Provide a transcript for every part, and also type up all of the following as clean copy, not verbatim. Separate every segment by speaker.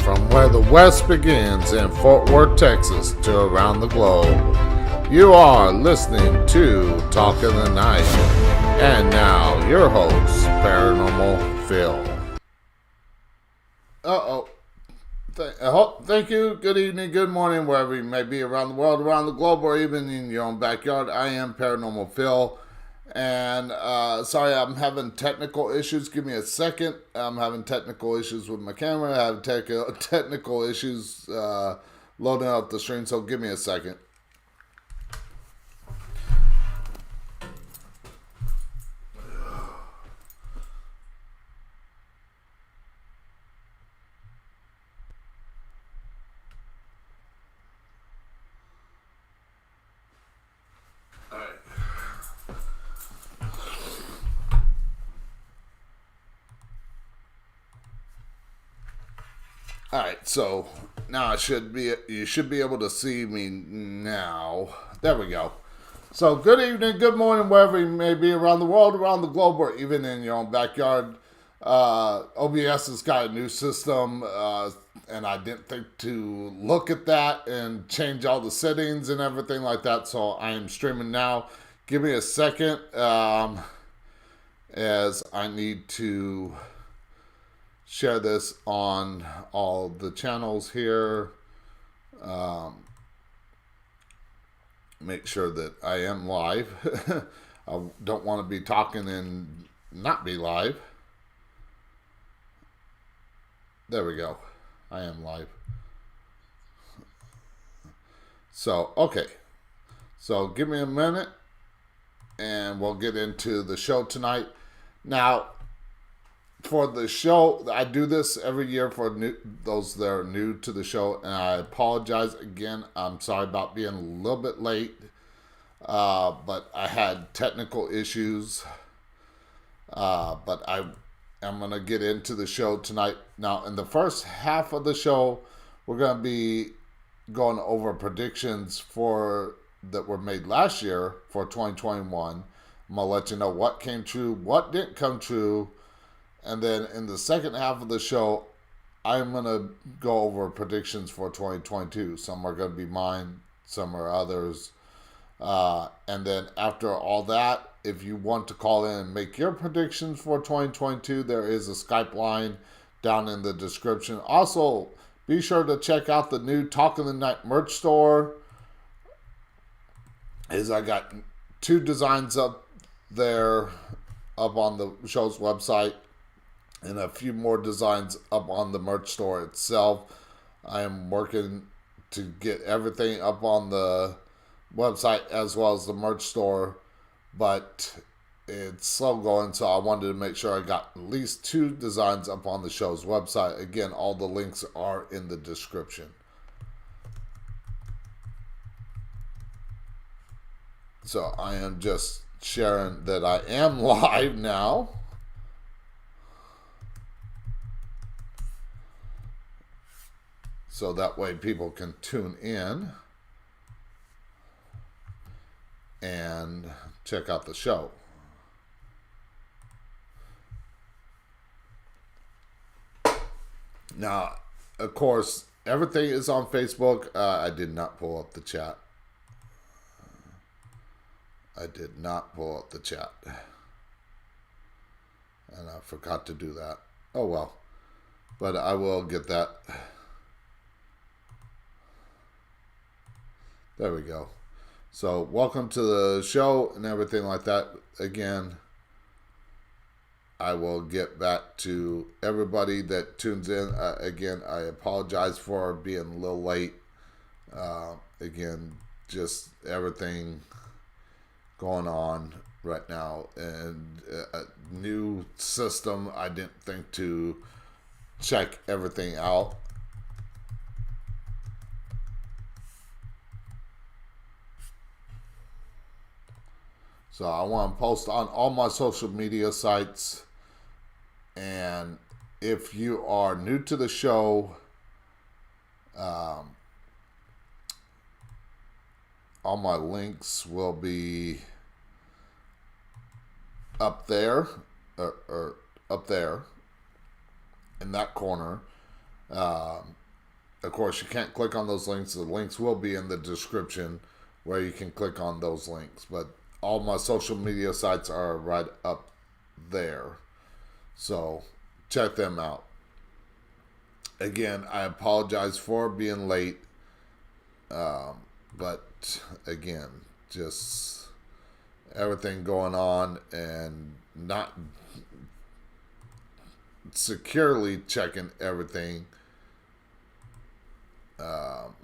Speaker 1: from where the West begins in Fort Worth, Texas, to around the globe. You are listening to Talk of the Night. And now, your host, Paranormal Phil. Thank you. Good evening, good morning, wherever you may be around the world, around the globe, or even in your own backyard. I am Paranormal Phil. And sorry, I'm having technical issues. Give me a second. I'm having technical issues with my camera. I have technical issues loading up the stream, so give me a second. Alright, so now you should be able to see me now. There we go. So good evening, good morning, wherever you may be around the world, around the globe, or even in your own backyard. OBS has got a new system, and I didn't think to look at that and change all the settings and everything like that, so I am streaming now. Give me a second, as I need to share this on all the channels here. Make sure that I am live. I don't want to be talking and not be live. There we go. I am live. So, okay. So, give me a minute and we'll get into the show tonight. Now, for the show, I do this every year for those that are new to the show, and I apologize again. I'm sorry about being a little bit late, but I had technical issues. But I'm going to get into the show tonight. Now, in the first half of the show, we're going to be going over predictions that were made last year for 2021. I'm going to let you know what came true, what didn't come true. And then in the second half of the show, I'm going to go over predictions for 2022. Some are going to be mine, some are others. And then after all that, if you want to call in and make your predictions for 2022, there is a Skype line down in the description. Also, be sure to check out the new Talk of the Night merch store. I got 2 designs up there, up on the show's website, and a few more designs up on the merch store itself. I am working to get everything up on the website as well as the merch store, but it's slow going, so I wanted to make sure I got at least 2 designs up on the show's website. Again, all the links are in the description. So I am just sharing that I am live now. So that way people can tune in and check out the show. Now, of course, everything is on Facebook. I did not pull up the chat. And I forgot to do that. Oh well. But I will get that. There we go. So, welcome to the show and everything like that. Again, I will get back to everybody that tunes in. Again, I apologize for being a little late. Again, just everything going on right now. And a new system, I didn't think to check everything out. So I want to post on all my social media sites. And if you are new to the show, all my links will be up there, or up there in that corner. Of course, you can't click on those links. The links will be in the description where you can click on those links. But all my social media sites are right up there. So check them out. Again, I apologize for being late. But again, just everything going on and not securely checking everything,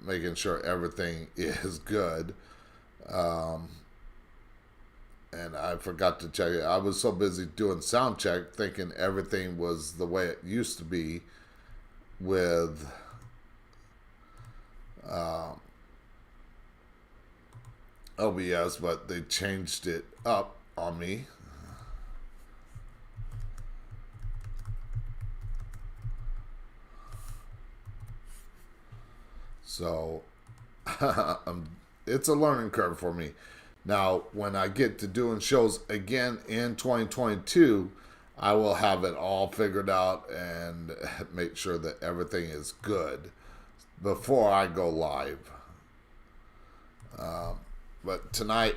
Speaker 1: making sure everything is good. And I forgot to check it. I was so busy doing sound check thinking everything was the way it used to be with OBS, but they changed it up on me. So it's a learning curve for me. Now, when I get to doing shows again in 2022, I will have it all figured out and make sure that everything is good before I go live. But tonight,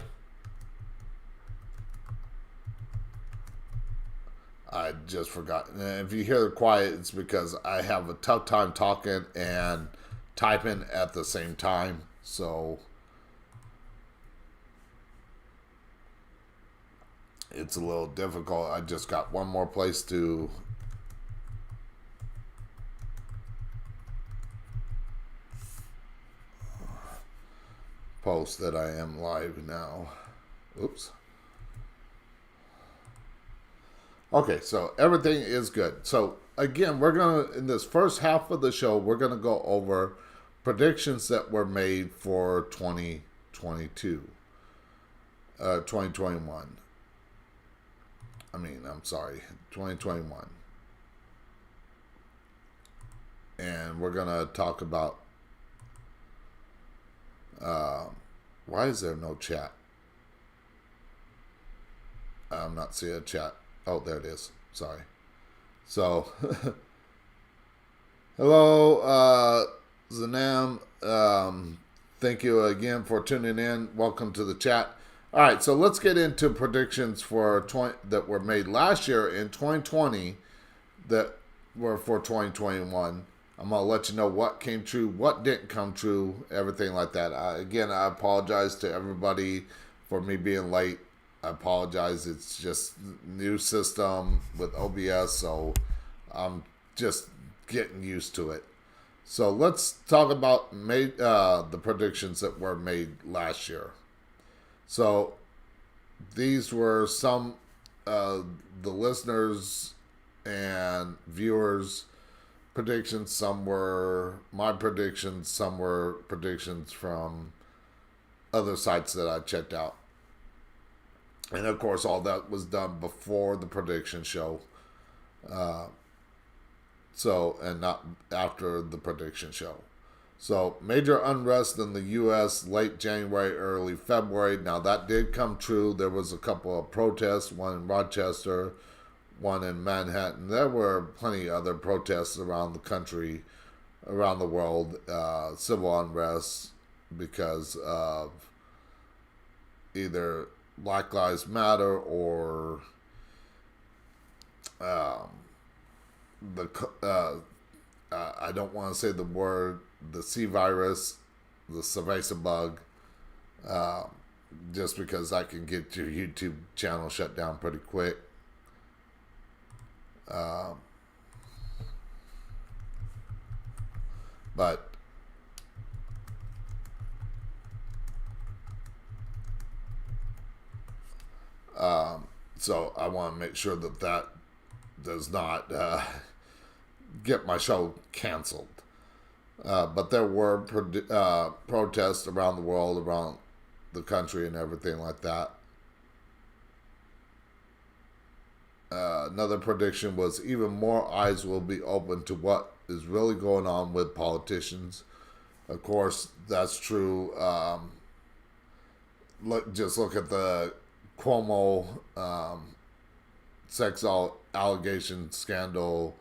Speaker 1: I just forgot. And if you hear the quiet, it's because I have a tough time talking and typing at the same time. So it's a little difficult. I just got one more place to post that I am live now. Oops. Okay, so everything is good. So again, we're going to, in this first half of the show, we're going to go over predictions that were made for 2021. I'm sorry, 2021. And we're going to talk about, why is there no chat? I'm not seeing a chat. Oh, there it is. Sorry. So, hello, Zanam. Thank you again for tuning in. Welcome to the chat. All right, so let's get into predictions for that were made last year in 2020 that were for 2021. I'm going to let you know what came true, what didn't come true, everything like that. Again, I apologize to everybody for me being late. I apologize. It's just new system with OBS, so I'm just getting used to it. So let's talk about the predictions that were made last year. So these were some the listeners and viewers' predictions. Some were my predictions. Some were predictions from other sites that I checked out. And of course, all that was done before the prediction show. And not after the prediction show. So, major unrest in the U.S. late January, early February. Now, that did come true. There was a couple of protests, one in Rochester, one in Manhattan. There were plenty of other protests around the country, around the world, civil unrest because of either Black Lives Matter or I don't want to say the word, the C virus, the cerveza bug, just because I can get your YouTube channel shut down pretty quick. But so I want to make sure that that does not get my show canceled. But there were protests around the world, around the country and everything like that. Another prediction was even more eyes will be open to what is really going on with politicians. Of course, that's true. Just look at the Cuomo sex allegation scandal.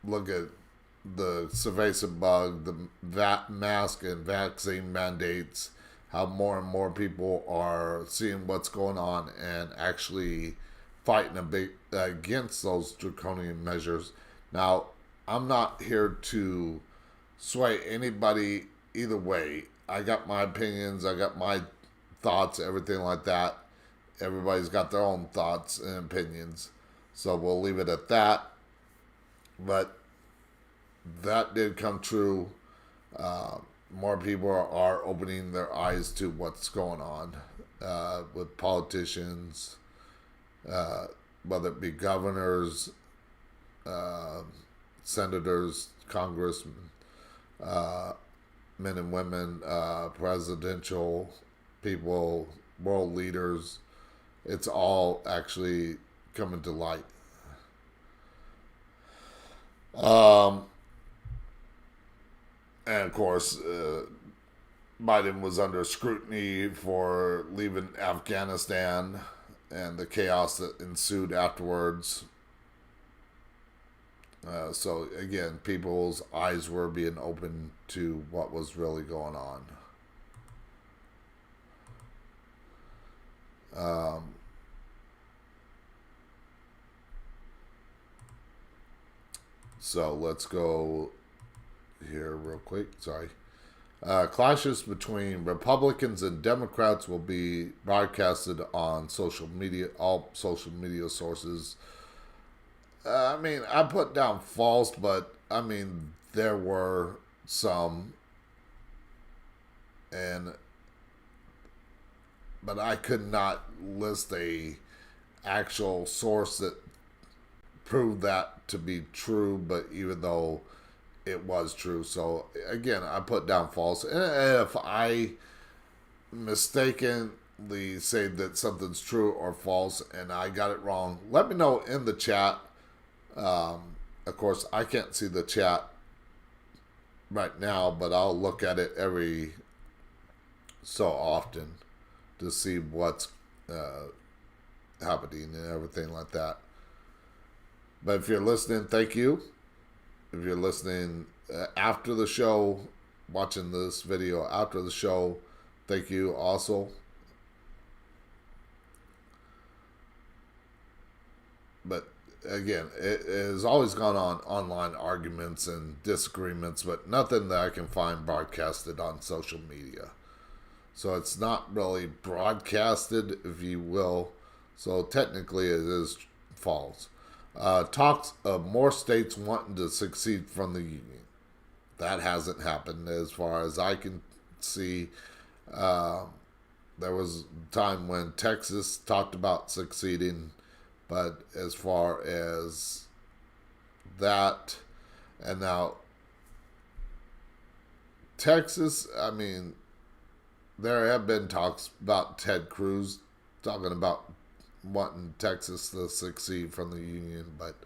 Speaker 1: look at the pervasive bug, the mask and vaccine mandates, how more and more people are seeing what's going on and actually fighting against those draconian measures. Now, I'm not here to sway anybody either way. I got my opinions, I got my thoughts, everything like that. Everybody's got their own thoughts and opinions. So we'll leave it at that. But that did come true. More people are opening their eyes to what's going on with politicians, whether it be governors, senators, congressmen, men and women, presidential people, world leaders. It's all actually coming to light. And of course, Biden was under scrutiny for leaving Afghanistan and the chaos that ensued afterwards. So again, people's eyes were being opened to what was really going on. So let's go here real quick. Sorry. Clashes between Republicans and Democrats will be broadcasted on social media, all social media sources. I put down false, but there were some, but I could not list a actual source that proved that to be true, but even though it was true. So again, I put down false. And if I mistakenly say that something's true or false and I got it wrong, let me know in the chat. Of course, I can't see the chat right now, but I'll look at it every so often to see what's happening and everything like that. But if you're listening, thank you. If you're listening after the show, watching this video after the show, thank you also. But again, it has always gone on online arguments and disagreements, but nothing that I can find broadcasted on social media. So it's not really broadcasted, if you will. So technically it is false. Talks of more states wanting to secede from the Union. That hasn't happened as far as I can see. There was a time when Texas talked about seceding, but as far as that, and now Texas, there have been talks about Ted Cruz talking about wanting Texas to succeed from the Union, but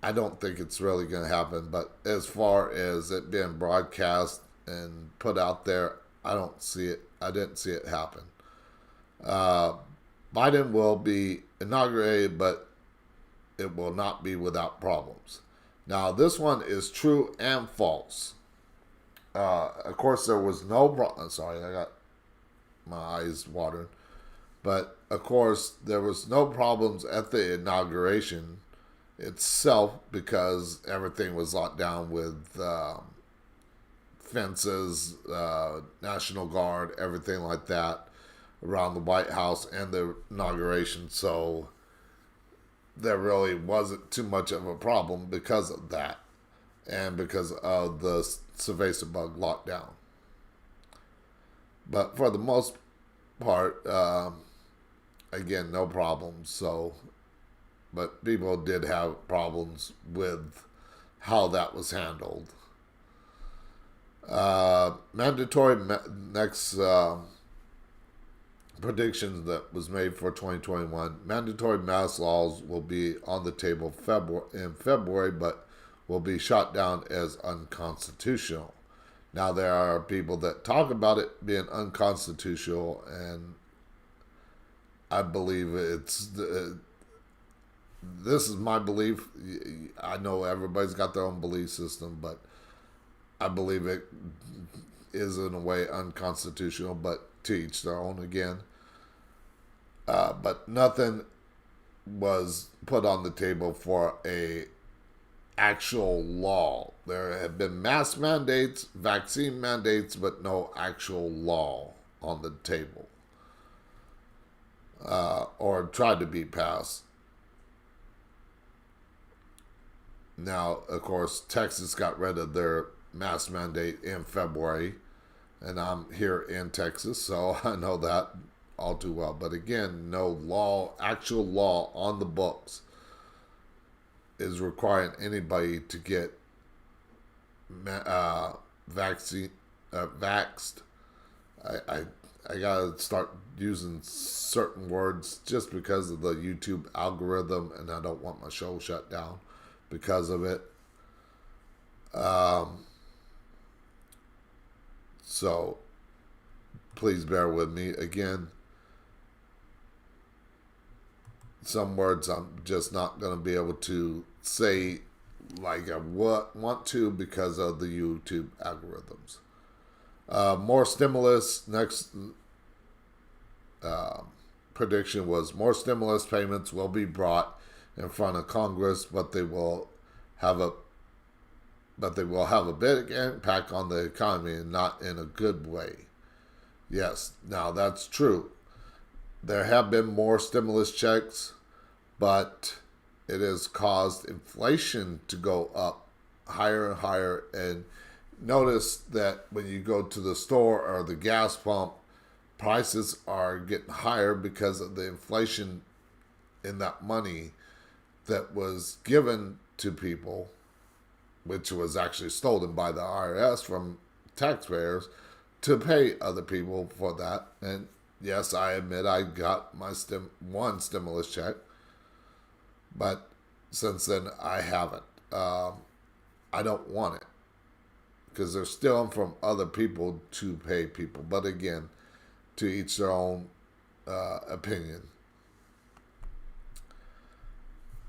Speaker 1: I don't think it's really going to happen. But as far as it being broadcast and put out there, I don't see it. I didn't see it happen. Biden will be inaugurated, but it will not be without problems. Now, this one is true and false. Of course, there was no problem. Sorry, I got my eyes watering. But, of course, there was no problems at the inauguration itself because everything was locked down with fences, National Guard, everything like that around the White House and the inauguration. So there really wasn't too much of a problem because of that and because of the pervasive bug lockdown. But for the most part, again, no problems. So, but people did have problems with how that was handled. Mandatory next predictions that was made for 2021. Mandatory mask laws will be on the table in February, but will be shot down as unconstitutional. Now, there are people that talk about it being unconstitutional, and I believe this is my belief. I know everybody's got their own belief system, but I believe it is in a way unconstitutional, but to each their own again. But nothing was put on the table for a actual law. There have been mask mandates, vaccine mandates, but no actual law on the table, or tried to be passed. Now, of course, Texas got rid of their mask mandate in February, and I'm here in Texas, so I know that all too well. But again, no law, actual law on the books is requiring anybody to get vaccine, vaxxed. I gotta start using certain words just because of the YouTube algorithm, and I don't want my show shut down because of it. So please bear with me. Again, some words I'm just not going to be able to say like I want to because of the YouTube algorithms. More stimulus. Next prediction was more stimulus payments will be brought in front of Congress, but they will have a big impact on the economy and not in a good way. Yes, now that's true. There have been more stimulus checks, but it has caused inflation to go up higher and higher. And notice that when you go to the store or the gas pump, prices are getting higher because of the inflation in that money that was given to people, which was actually stolen by the IRS from taxpayers to pay other people for that. And yes, I admit I got my one stimulus check, but since then I haven't. I don't want it because they're stealing from other people to pay people. But again, to each their own opinion.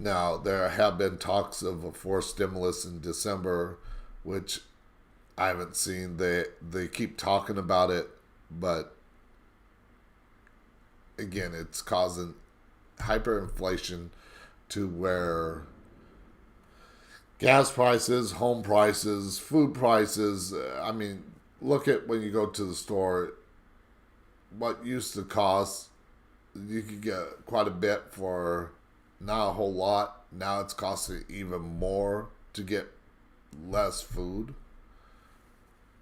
Speaker 1: Now, there have been talks of a forced stimulus in December, which I haven't seen. They keep talking about it, but again, it's causing hyperinflation to where gas prices, home prices, food prices, I mean, look at when you go to the store, what used to cost, you could get quite a bit for not a whole lot. Now it's costing even more to get less food.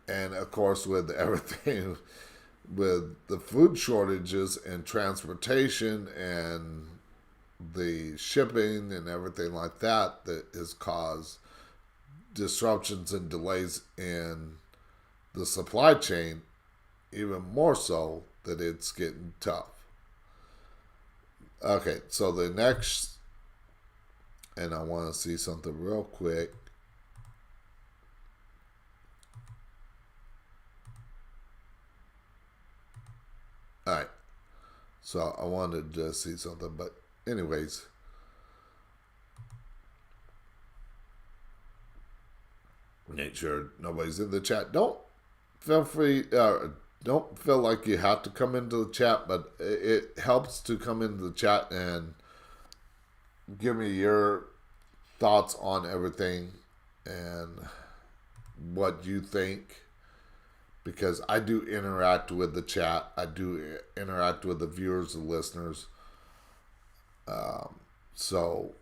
Speaker 1: And of course, with everything, with the food shortages and transportation and the shipping and everything like that, that has caused disruptions and delays in the supply chain, even more so that it's getting tough. Okay, so the next, and I want to see something real quick. All right, so I wanted to see something, but anyways, make sure nobody's in the chat. Don't feel like you have to come into the chat, but it helps to come into the chat and give me your thoughts on everything and what you think, because I do interact with the chat. I do interact with the viewers and listeners. So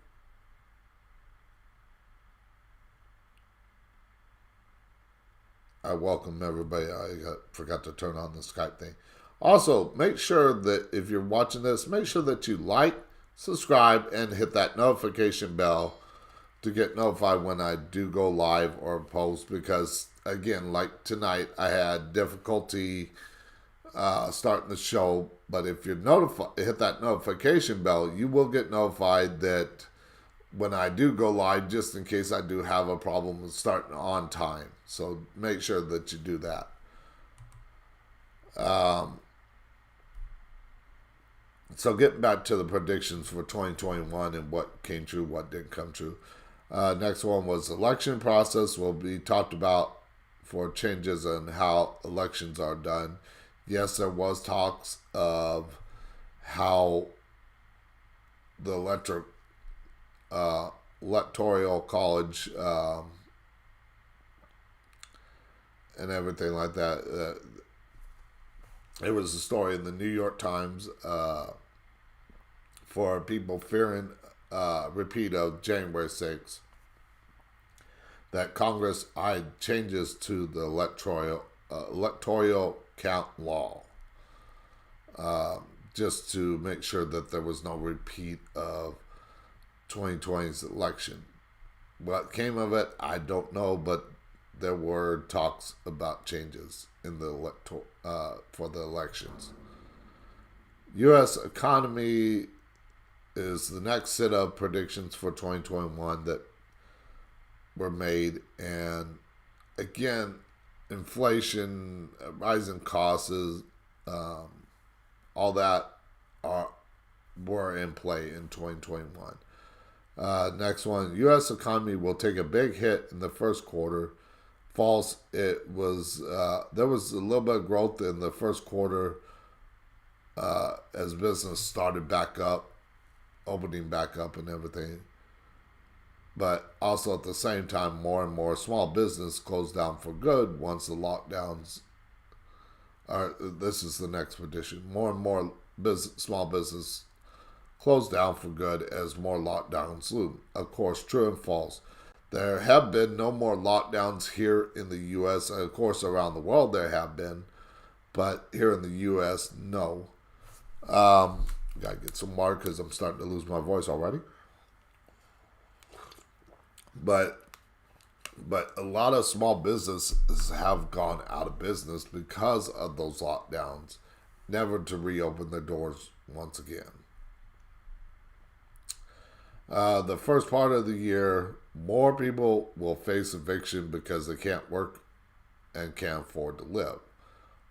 Speaker 1: I welcome everybody. Forgot to turn on the Skype thing. Also, make sure that if you're watching this, make sure that you like, subscribe, and hit that notification bell to get notified when I do go live or post. Because, again, like tonight, I had difficulty starting the show. But if you're hit that notification bell, you will get notified that when I do go live, just in case I do have a problem with starting on time. So make sure that you do that. So getting back to the predictions for 2021 and what came true, what didn't come true. Next one was election process will be talked about for changes in how elections are done. Yes, there was talks of how the electoral college and everything like that. It was a story in the New York Times for people fearing repeat of January 6th that Congress eyed changes to the electoral count law just to make sure that there was no repeat of 2020's election. What came of it, I don't know, but there were talks about changes in the for the elections. U.S. economy is the next set of predictions for 2021 that were made, and again, inflation, rising costs, all that were in play in 2021. Next one, U.S. economy will take a big hit in the first quarter. False. It was there was a little bit of growth in the first quarter as business started back up, opening back up and everything. But also at the same time, more and more small business closed down for good once the lockdowns are. This is the next prediction. More and more small business closed down for good as more lockdowns loom. Of course, true and false. There have been no more lockdowns here in the U.S. Of course, around the world there have been, but here in the U.S., no. Gotta get some water because I'm starting to lose my voice already. But a lot of small businesses have gone out of business because of those lockdowns, never to reopen their doors once again. The first part of the year, more people will face eviction because they can't work and can't afford to live.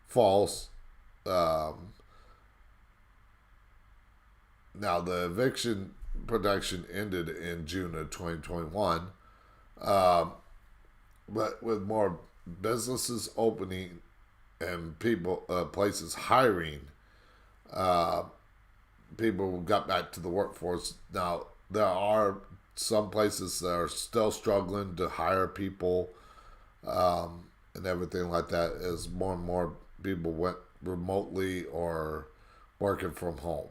Speaker 1: False. Now, the eviction protection ended in June of 2021, but with more businesses opening and places hiring, people got back to the workforce. Now, there are some places that are still struggling to hire people and everything like that as more and more people went remotely or working from home.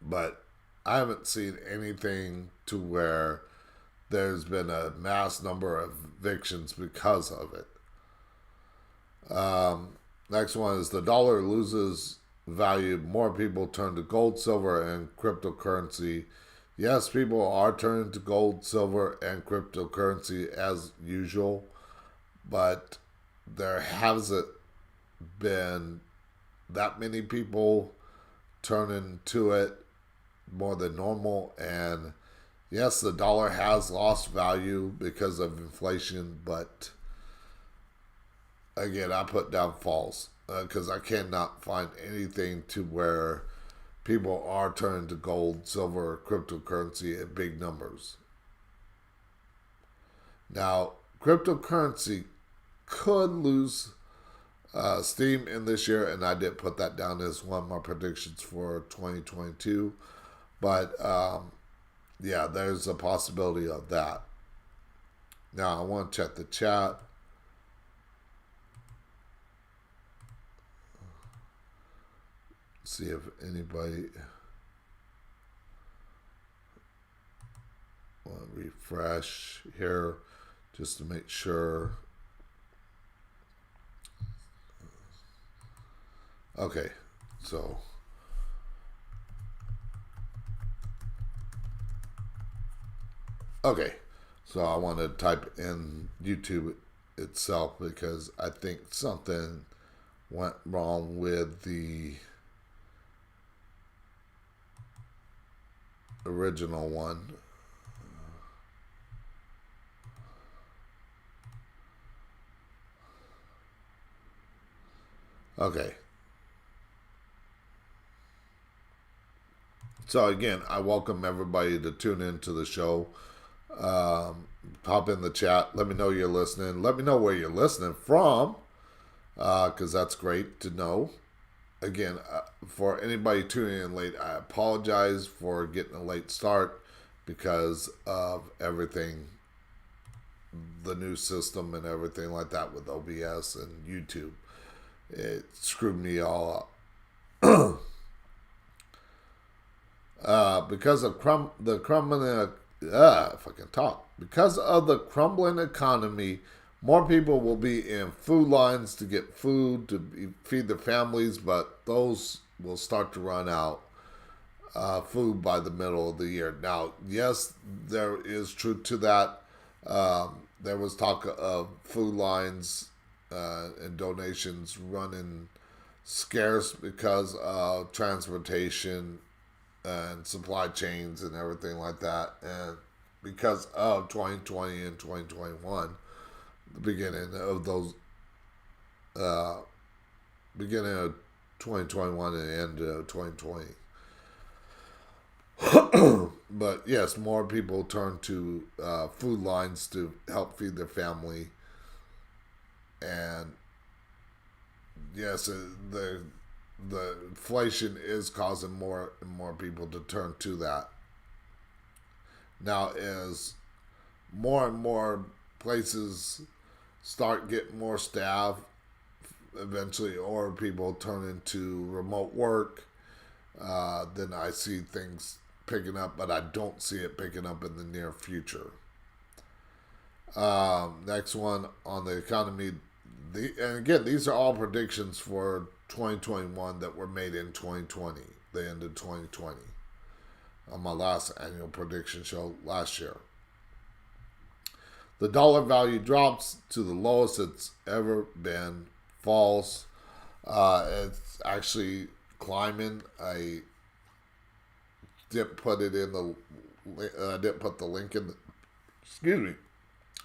Speaker 1: But I haven't seen anything to where there's been a mass number of evictions because of it. Next one is the dollar loses value. More people turn to gold, silver, and cryptocurrency. Yes, people are turning to gold, silver, and cryptocurrency as usual, but there hasn't been that many people turning to it more than normal. And yes, the dollar has lost value because of inflation, but again, I put down false because I cannot find anything to where people are turning to gold, silver, cryptocurrency in big numbers. Now, cryptocurrency could lose steam in this year, and I did put that down as one of my predictions for 2022. But yeah, there's a possibility of that. Now, I want to check the chat. See if anybody want to refresh here just to make sure. Okay, so I want to type in YouTube itself because I think something went wrong with the original one. Okay. So again, I welcome everybody to tune into the show. Pop in the chat. Let me know you're listening. Let me know where you're listening from, because that's great to know. Again, for anybody tuning in late, I apologize for getting a late start because of everything, the new system and everything like that with OBS and YouTube. It screwed me all up. Because of the crumbling, if I can talk, because of the crumbling economy, more people will be in food lines to get food to feed their families, but those will start to run out food by the middle of the year. Now, yes, there is truth to that. There was talk of food lines and donations running scarce because of transportation and supply chains and everything like that, and because of 2020 and 2021, the beginning of those, beginning of 2021 and the end of 2020. But yes, more people turn to food lines to help feed their family, and yes, the inflation is causing more and more people to turn to that. Now, as more and more places start getting more staff eventually, or people turn into remote work, then I see things picking up, but I don't see it picking up in the near future. Next one on the economy. And again, these are all predictions for 2021 that were made in 2020, the end of 2020, on my last annual prediction show last year. The dollar value drops to the lowest it's ever been. False. It's actually climbing. I didn't put it in the. I didn't put the link in the. Excuse me.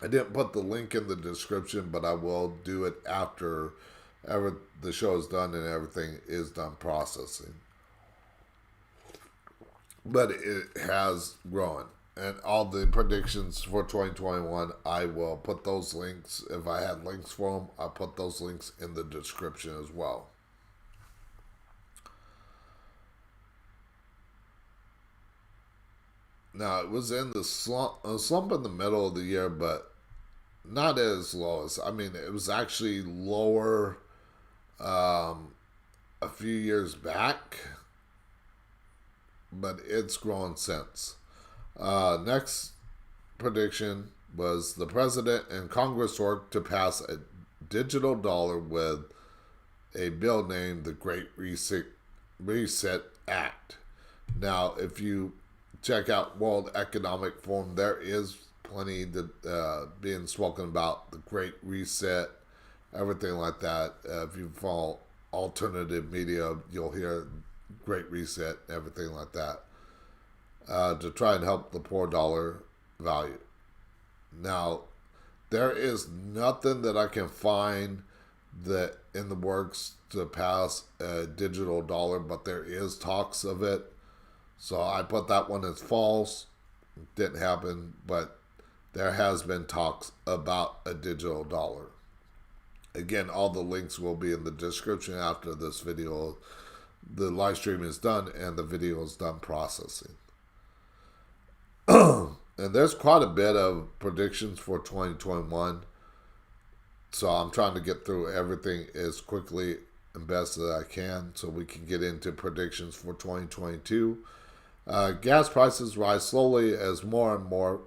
Speaker 1: I didn't put the link in the description, but I will do it after the show is done and everything is done processing. But it has grown. And all the predictions for 2021, I will put those links. If I had links for them, I'll put those links in the description as well. Now, it was in the slump in the middle of the year, but not as low as, I mean, it was actually lower a few years back, but it's grown since. Next prediction was the president and Congress work to pass a digital dollar with a bill named the Great Reset Act. Now, if you check out World Economic Forum, there is plenty being spoken about the Great Reset, everything like that. If you follow alternative media, you'll hear Great Reset, everything like that, to try and help the poor dollar value. Now, there is nothing that I can find that in the works to pass a digital dollar, but there is talks of it. So I put that one as false. It didn't happen, but there has been talks about a digital dollar. Again, all the links will be in the description after this video. The live stream is done and the video is done processing. And there's quite a bit of predictions for 2021. So I'm trying to get through everything as quickly and best as I can so we can get into predictions for 2022. Gas prices rise slowly as more and more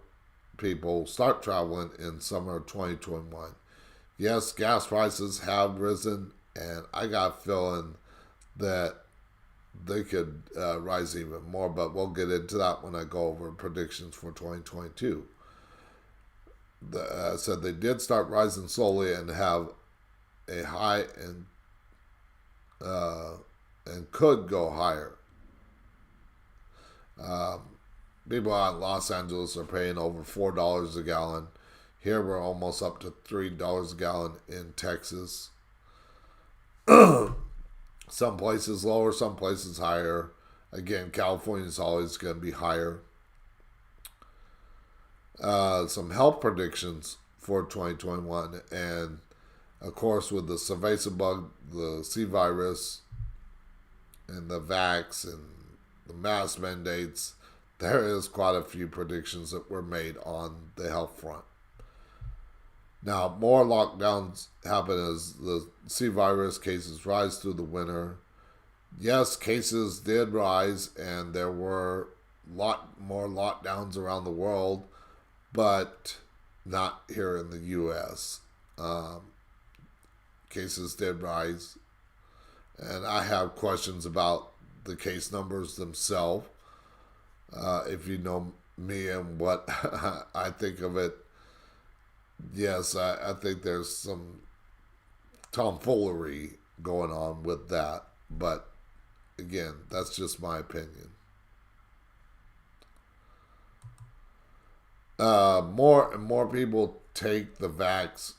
Speaker 1: people start traveling in summer of 2021. Yes, gas prices have risen, and I got a feeling that they could rise even more, but we'll get into that when I go over predictions for 2022. Said they did start rising slowly and have a high and could go higher. People out in Los Angeles are paying over $4 a gallon. Here we're almost up to $3 a gallon in Texas. Some places lower, some places higher. Again, California is always going to be higher. Some health predictions for 2021, and of course with the cerveza bug, the C virus, and the vax, and the mask mandates, there is quite a few predictions that were made on the health front. Now, more lockdowns happen as the C virus cases rise through the winter. Yes, cases did rise, and there were a lot more lockdowns around the world, but not here in the U.S. Cases did rise, and I have questions about the case numbers themselves. If you know me and what I think of it, yes, I think there's some tomfoolery going on with that, but again, that's just my opinion. More and more people take the vax.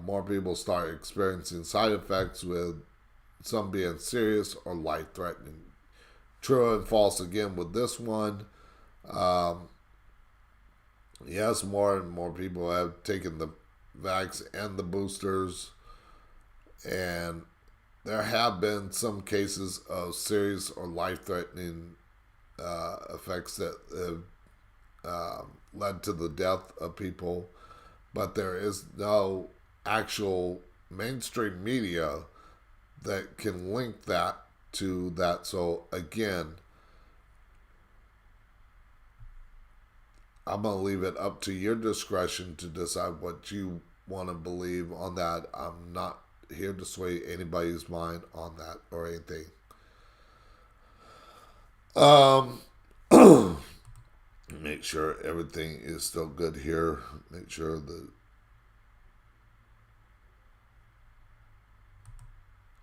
Speaker 1: More people start experiencing side effects, with some being serious or life-threatening. True and false again with this one. Yes, more and more people have taken the vax and the boosters, and there have been some cases of serious or life-threatening effects that have led to the death of people, but there is no actual mainstream media that can link that to that. So again, I'm going to leave it up to your discretion to decide what you want to believe on that. I'm not here to sway anybody's mind on that or anything. Make sure everything is still good here. Make sure that...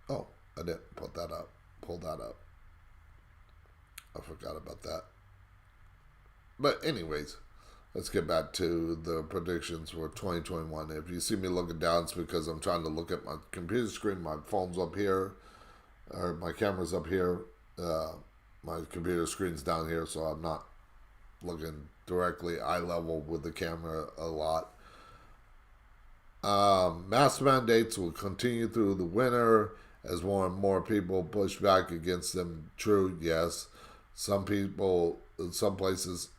Speaker 1: Oh, I didn't pull that up. I forgot about that. But anyways, let's get back to the predictions for 2021. If you see me looking down, it's because I'm trying to look at my computer screen. My phone's up here, or my camera's up here. My computer screen's down here, so I'm not looking directly eye level with the camera a lot. Mask mandates will continue through the winter as more and more people push back against them. True, yes. Some people in some places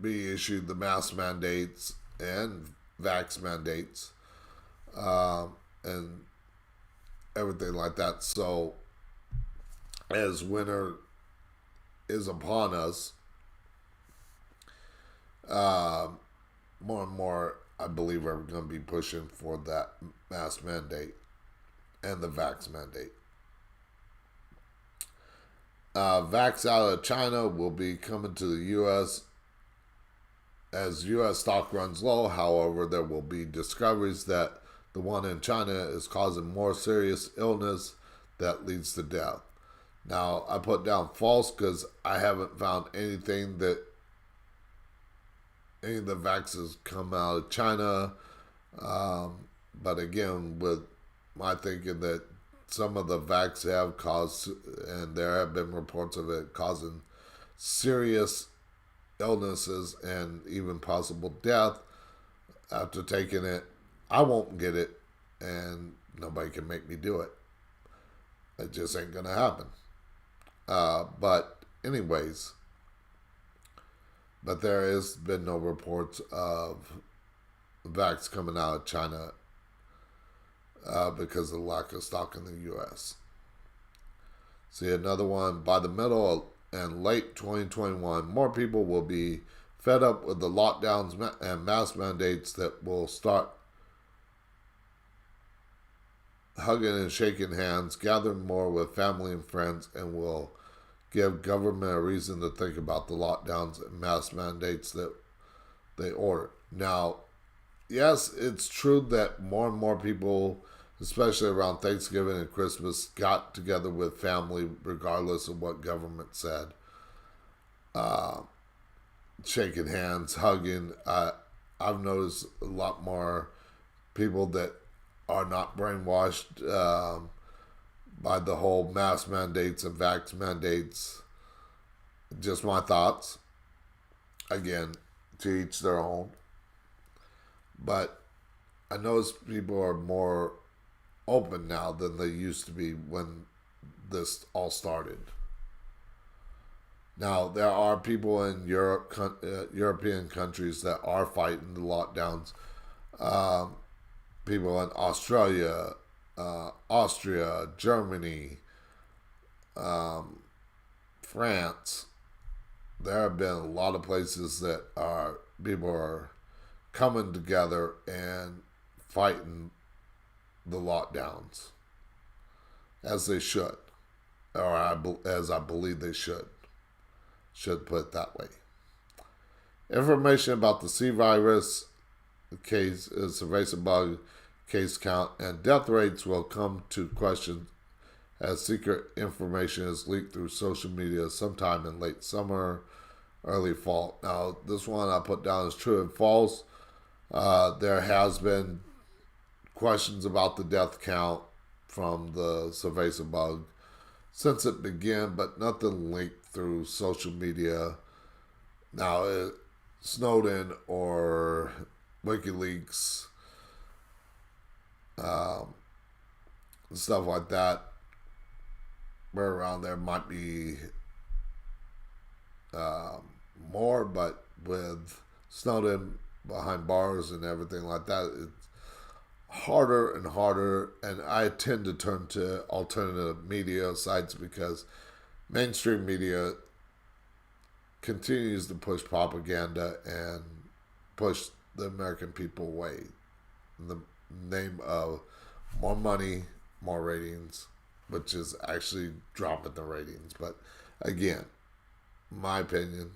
Speaker 1: be issued the mask mandates and vax mandates and everything like that. So as winter is upon us, more and more, I believe, are going to be pushing for that mask mandate and the vax mandate. Vax out of China will be coming to the U.S. as U.S. stock runs low. However, there will be discoveries that the one in China is causing more serious illness that leads to death. Now, I put down false because I haven't found anything that any of the vaccines come out of China. But again, with my thinking that some of the vax have caused, and there have been reports of it causing serious illnesses and even possible death after taking it, I won't get it, and nobody can make me do it. It just ain't gonna happen. But anyways, but there has been no reports of vax coming out of China because of the lack of stock in the U.S. See another one. By the middle and late 2021, more people will be fed up with the lockdowns and mask mandates that will start hugging and shaking hands, gathering more with family and friends, and will give government a reason to think about the lockdowns and mask mandates that they order. Now, yes, it's true that more and more people, especially around Thanksgiving and Christmas, got together with family regardless of what government said. Shaking hands, hugging. I've noticed a lot more people that are not brainwashed by the whole mask mandates and vax mandates. Just my thoughts. Again, to each their own. But I notice people are more open now than they used to be when this all started. Now, there are people in European countries that are fighting the lockdowns. People in Australia, Austria, Germany, France. There have been a lot of places that people are coming together and fighting the lockdowns, as they should, or as I believe they should. Should put it that way. Information about the C virus case, invasive bug case count, and death rates will come to question as secret information is leaked through social media sometime in late summer, early fall. Now, this one I put down as true and false. There has been questions about the death count from the invasive bug since it began, but nothing leaked through social media. Now, Snowden or WikiLeaks, stuff like that, where around there might be more, but with Snowden behind bars and everything like that, it's harder and harder. And I tend to turn to alternative media sites because mainstream media continues to push propaganda and push the American people away in the name of more money, more ratings, which is actually dropping the ratings. But again, my opinion,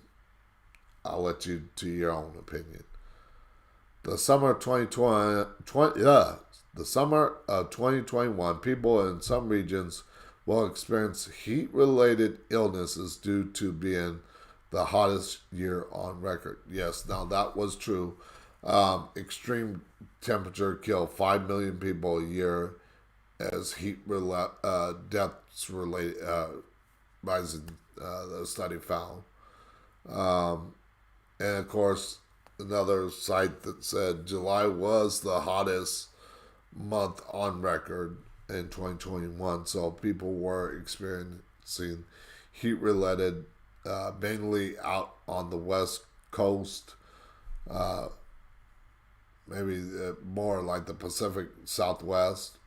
Speaker 1: I'll let you to your own opinion. The summer of 2021, people in some regions will experience heat-related illnesses due to being the hottest year on record. Yes, now that was true. Extreme temperature killed 5 million people a year as deaths related rising. The study found, and of course, another site that said July was the hottest month on record in 2021. So people were experiencing heat-related, mainly out on the West Coast, maybe more like the Pacific Southwest.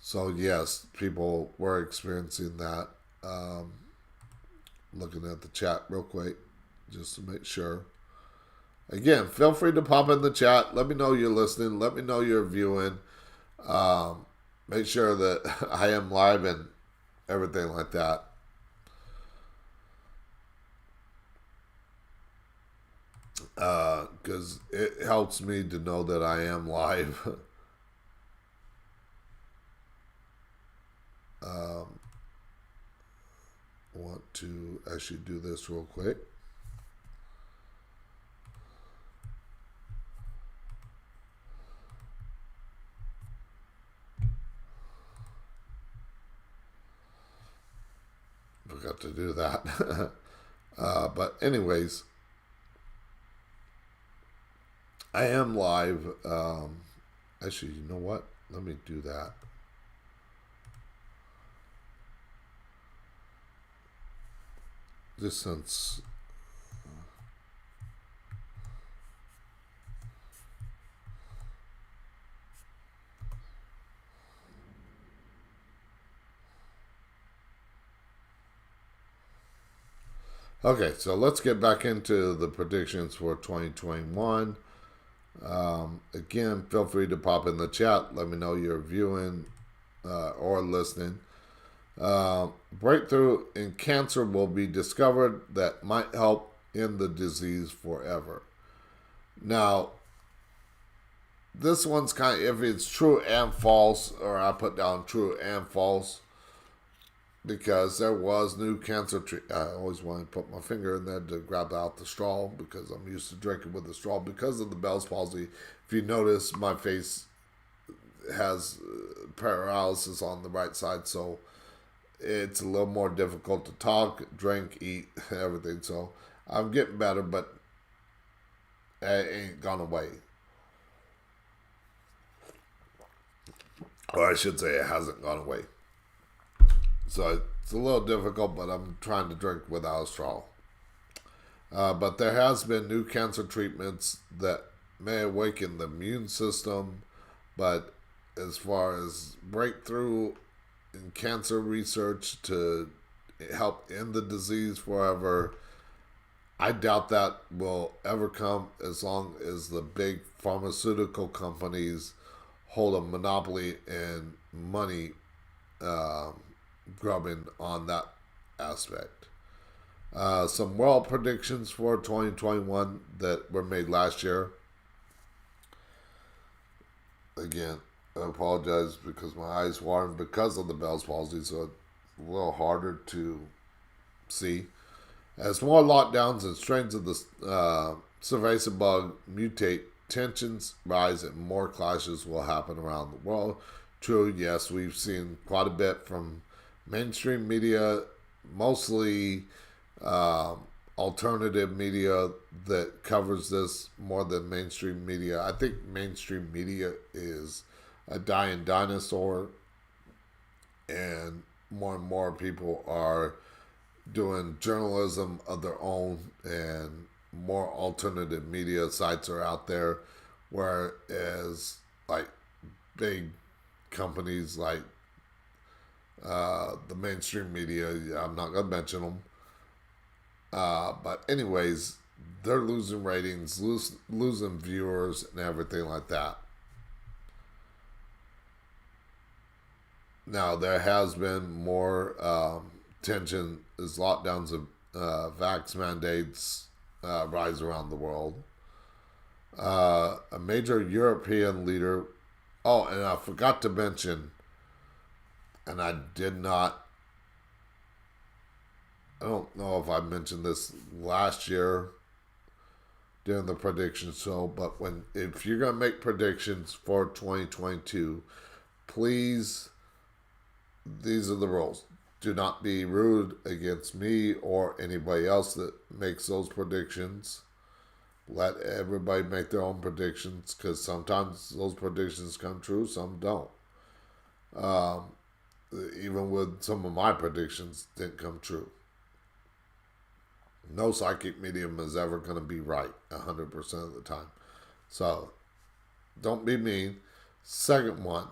Speaker 1: So yes, people were experiencing that. Looking at the chat real quick, just to make sure. Again, feel free to pop in the chat. Let me know you're listening. Let me know you're viewing. Make sure that I am live and everything like that. Because it helps me to know that I am live. Want to actually do this real quick. Forgot to do that. But anyways, I am live. Actually, you know what? Let me do that. Just since okay, so let's get back into the predictions for 2021. Again, feel free to pop in the chat. Let me know you're viewing or listening. Breakthrough in cancer will be discovered that might help end the disease forever. Now, this one's kind of, if it's true and false, or I put down true and false, because there was new cancer treatment. I always want to put my finger in there to grab out the straw because I'm used to drinking with the straw because of the Bell's palsy. If you notice, my face has paralysis on the right side, so it's a little more difficult to talk, drink, eat, everything. So I'm getting better, but it ain't gone away. Or I should say it hasn't gone away. So it's a little difficult, but I'm trying to drink without a straw. But there has been new cancer treatments that may awaken the immune system, but as far as breakthrough in cancer research to help end the disease forever, I doubt that will ever come as long as the big pharmaceutical companies hold a monopoly and money grubbing on that aspect. Some world predictions for 2021 that were made last year. Again, I apologize because my eyes watering because of the Bell's palsy, so it's a little harder to see. As more lockdowns and strains of the cerveza bug mutate, tensions rise and more clashes will happen around the world. True, yes, we've seen quite a bit from mainstream media, mostly alternative media that covers this more than mainstream media. I think mainstream media is a dying dinosaur, and more people are doing journalism of their own, and more alternative media sites are out there, whereas like big companies like the mainstream media, I'm not going to mention them, but anyways, they're losing ratings, losing viewers and everything like that. Now, there has been more tension as lockdowns of vax mandates rise around the world. A major European leader, oh, and I forgot to mention, and I don't know if I mentioned this last year during the prediction show, but if you're going to make predictions for 2022, please, these are the rules. Do not be rude against me or anybody else that makes those predictions. Let everybody make their own predictions, because sometimes those predictions come true, some don't. Even with some of my predictions didn't come true. No psychic medium is ever going to be right 100% of the time. So, don't be mean. Second one,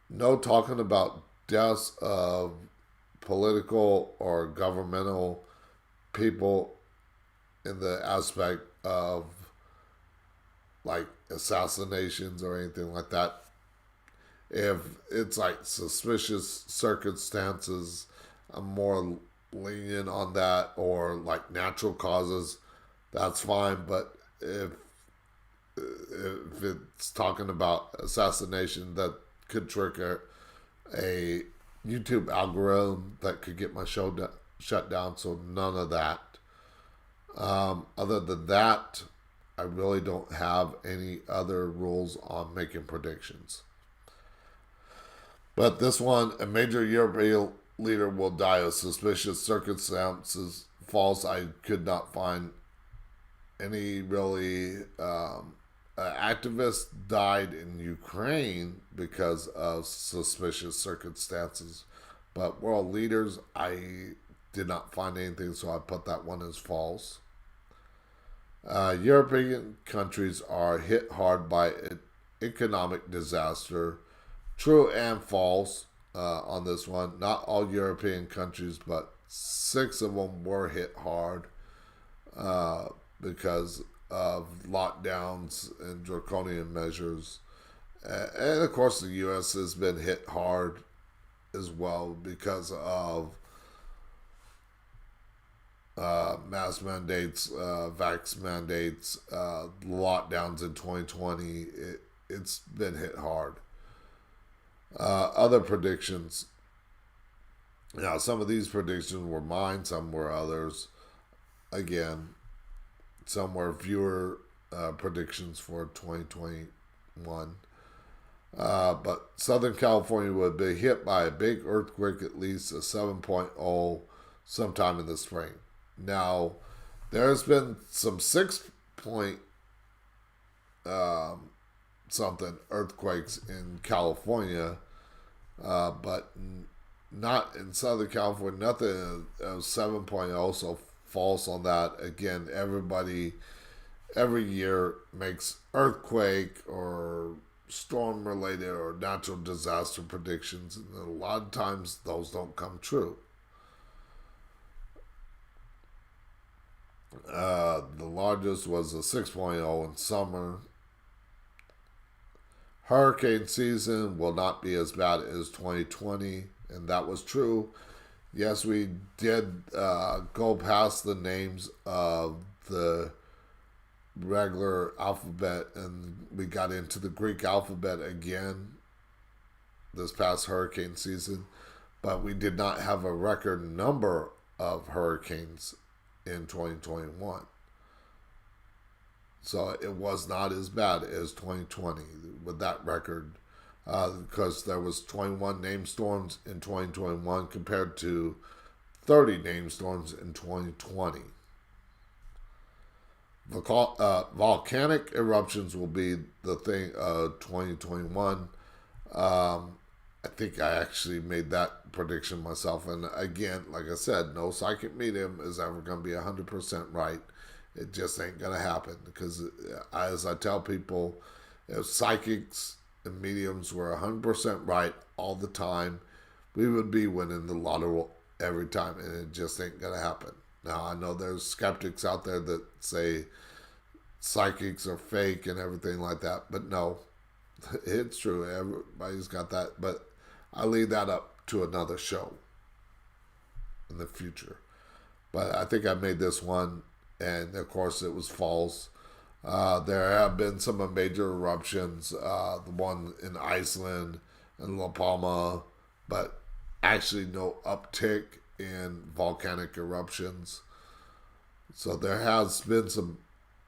Speaker 1: no talking about deaths of political or governmental people in the aspect of like assassinations or anything like that. If it's like suspicious circumstances, I'm more lenient on that, or like natural causes, that's fine. But if it's talking about assassination that could trigger a YouTube algorithm that could get my show shut down, so none of that. Other than that, I really don't have any other rules on making predictions. But this one, a major European leader will die of suspicious circumstances. False. I could not find any really. Activist died in Ukraine because of suspicious circumstances. But world leaders, I did not find anything, so I put that one as false. European countries are hit hard by an economic disaster. True and false on this one. Not all European countries, but 6 of them were hit hard because of lockdowns and draconian measures. And of course, the U.S. has been hit hard as well because of mask mandates, vax mandates, lockdowns in 2020. It's been hit hard. Other predictions. Now, some of these predictions were mine, some were others. Again, some were viewer predictions for 2021. But Southern California would be hit by a big earthquake, at least a 7.0, sometime in the spring. Now, there's been some 6 point something earthquakes in California, but not in Southern California. Nothing of 7.0, so false on that. Again, everybody every year makes earthquake or storm related or natural disaster predictions, and a lot of times those don't come true. The largest was a 6.0 in summer. Hurricane season will not be as bad as 2020, and that was true. Yes, we did go past the names of the regular alphabet, and we got into the Greek alphabet again this past hurricane season, but we did not have a record number of hurricanes in 2021. So it was not as bad as 2020 with that record, because there was 21 named storms in 2021 compared to 30 named storms in 2020. Volcanic eruptions will be the thing of 2021. I think I actually made that prediction myself. And again, like I said, no psychic medium is ever going to be 100% right. It just ain't going to happen. Because as I tell people, if psychics and mediums were 100% right all the time, we would be winning the lotto every time. And it just ain't going to happen. Now, I know there's skeptics out there that say psychics are fake and everything like that. But no, it's true. Everybody's got that. But I leave that up to another show in the future. But I think I made this one, and of course it was false. There have been some major eruptions, the one in Iceland and La Palma, but actually no uptick in volcanic eruptions. So there has been some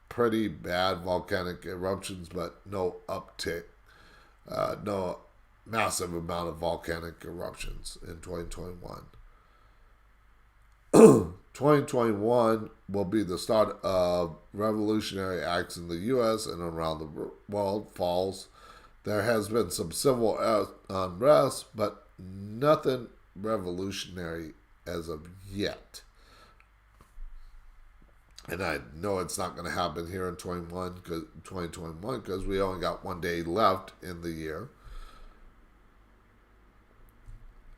Speaker 1: pretty bad volcanic eruptions, but no uptick, no massive amount of volcanic eruptions in 2021. 2021 will be the start of revolutionary acts in the U.S. and around the world. Falls. There has been some civil unrest, but nothing revolutionary as of yet. And I know it's not going to happen here in 2021 because we only got 1 day left in the year.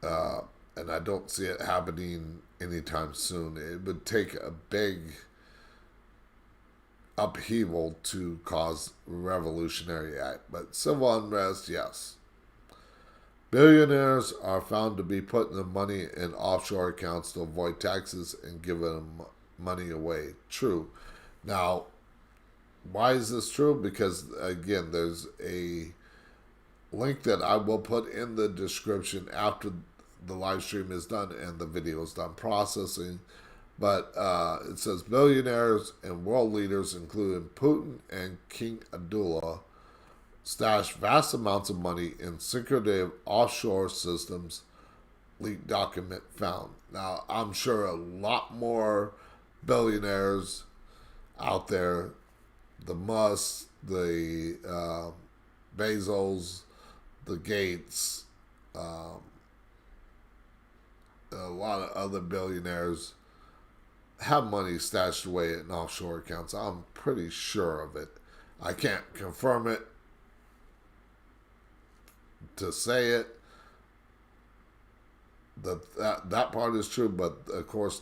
Speaker 1: And I don't see it happening anytime soon. It would take a big upheaval to cause a revolutionary act. But civil unrest, yes. Billionaires are found to be putting the money in offshore accounts to avoid taxes and giving them money away. True. Now, why is this true? Because, again, there's a link that I will put in the description after the live stream is done and the video is done processing. But it says billionaires and world leaders, including Putin and King Abdullah, stashed vast amounts of money in secretive offshore systems, leaked document found. Now, I'm sure a lot more billionaires out there, the Musk, the Bezos, the Gates, a lot of other billionaires have money stashed away in offshore accounts. I'm pretty sure of it. I can't confirm it to say it. That part is true, but of course,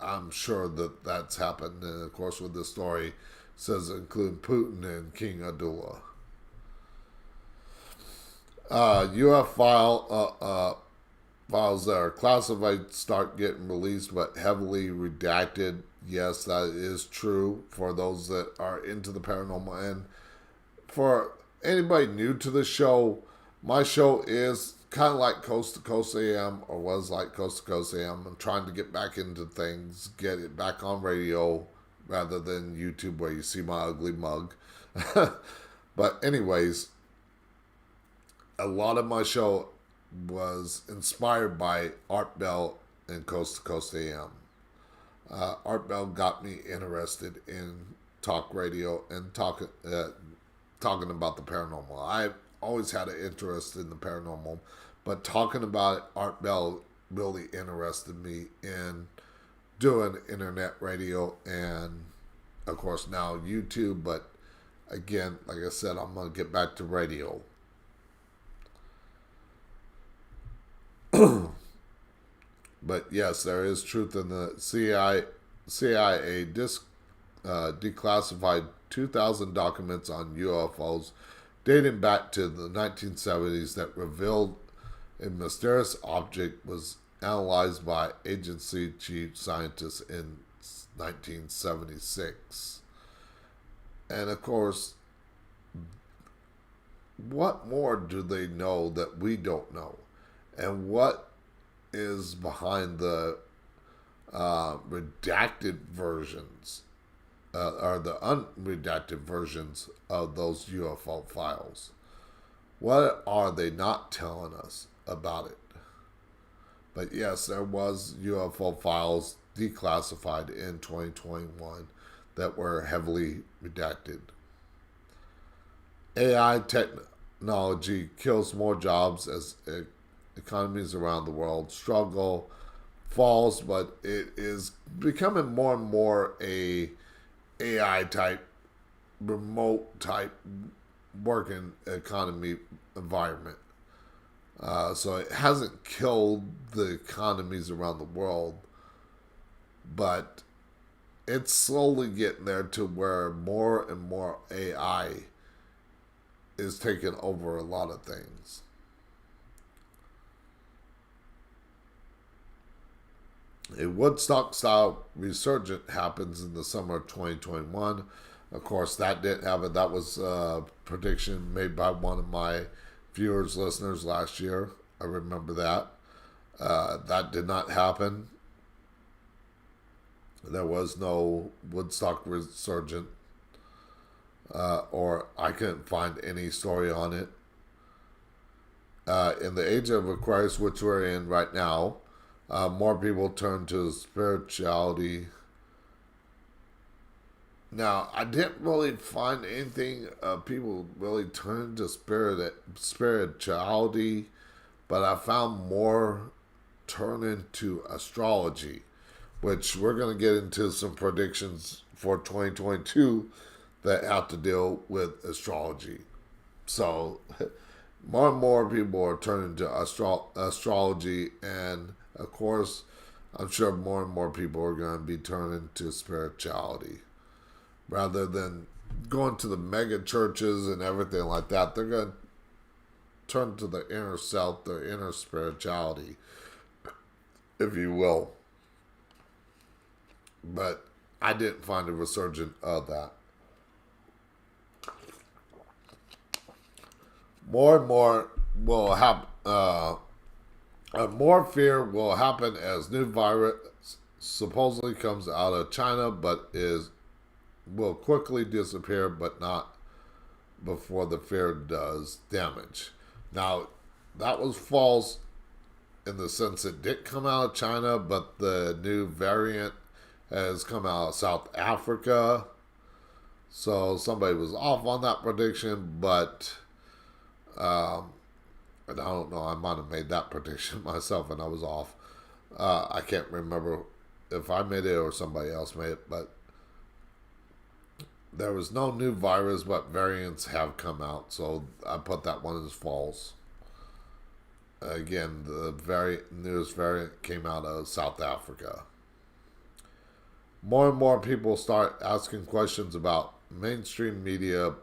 Speaker 1: I'm sure that that's happened. And of course, with this story, it says including Putin and King Abdullah. UF files that are classified start getting released, but heavily redacted. Yes, that is true for those that are into the paranormal. And for anybody new to the show, my show is kind of like Coast to Coast AM, or was like Coast to Coast AM. I'm trying to get back into things, get it back on radio rather than YouTube where you see my ugly mug. But anyways, a lot of my show was inspired by Art Bell and Coast to Coast AM. Art Bell got me interested in talk radio and talking about the paranormal. I've always had an interest in the paranormal, but talking about it, Art Bell really interested me in doing internet radio and, of course, now YouTube. But again, like I said, I'm going to get back to radio. But yes, there is truth in the CIA declassified 2,000 documents on UFOs dating back to the 1970s that revealed a mysterious object was analyzed by agency chief scientists in 1976. And of course, what more do they know that we don't know? And what is behind the redacted versions or the unredacted versions of those UFO files? What are they not telling us about it? But yes, there was UFO files declassified in 2021 that were heavily redacted. AI technology kills more jobs as economies around the world struggle, falls, but it is becoming more and more a AI type, remote type working economy environment. So it hasn't killed the economies around the world, but it's slowly getting there to where more and more AI is taking over a lot of things. A Woodstock-style resurgence happens in the summer of 2021. Of course, that didn't happen. That was a prediction made by one of my viewers, listeners last year. I remember that. That did not happen. There was no Woodstock resurgence, or I couldn't find any story on it. In the age of Aquarius, which we're in right now, more people turn to spirituality. Now, I didn't really find anything people really turn to spirituality, but I found more turning to astrology, which we're going to get into some predictions for 2022 that have to deal with astrology. So, more and more people are turning to astrology, and of course, I'm sure more and more people are going to be turning to spirituality. Rather than going to the mega churches and everything like that, they're going to turn to the inner self, the inner spirituality, if you will. But I didn't find a resurgence of that. More and more will happen. More fear will happen as new virus supposedly comes out of China, but will quickly disappear, but not before the fear does damage. Now, that was false in the sense it did come out of China, but the new variant has come out of South Africa. So somebody was off on that prediction, but I don't know, I might have made that prediction myself and I was off. I can't remember if I made it or somebody else made it, but there was no new virus, but variants have come out, so I put that one as false. Again, the newest variant came out of South Africa. More and more people start asking questions about mainstream media,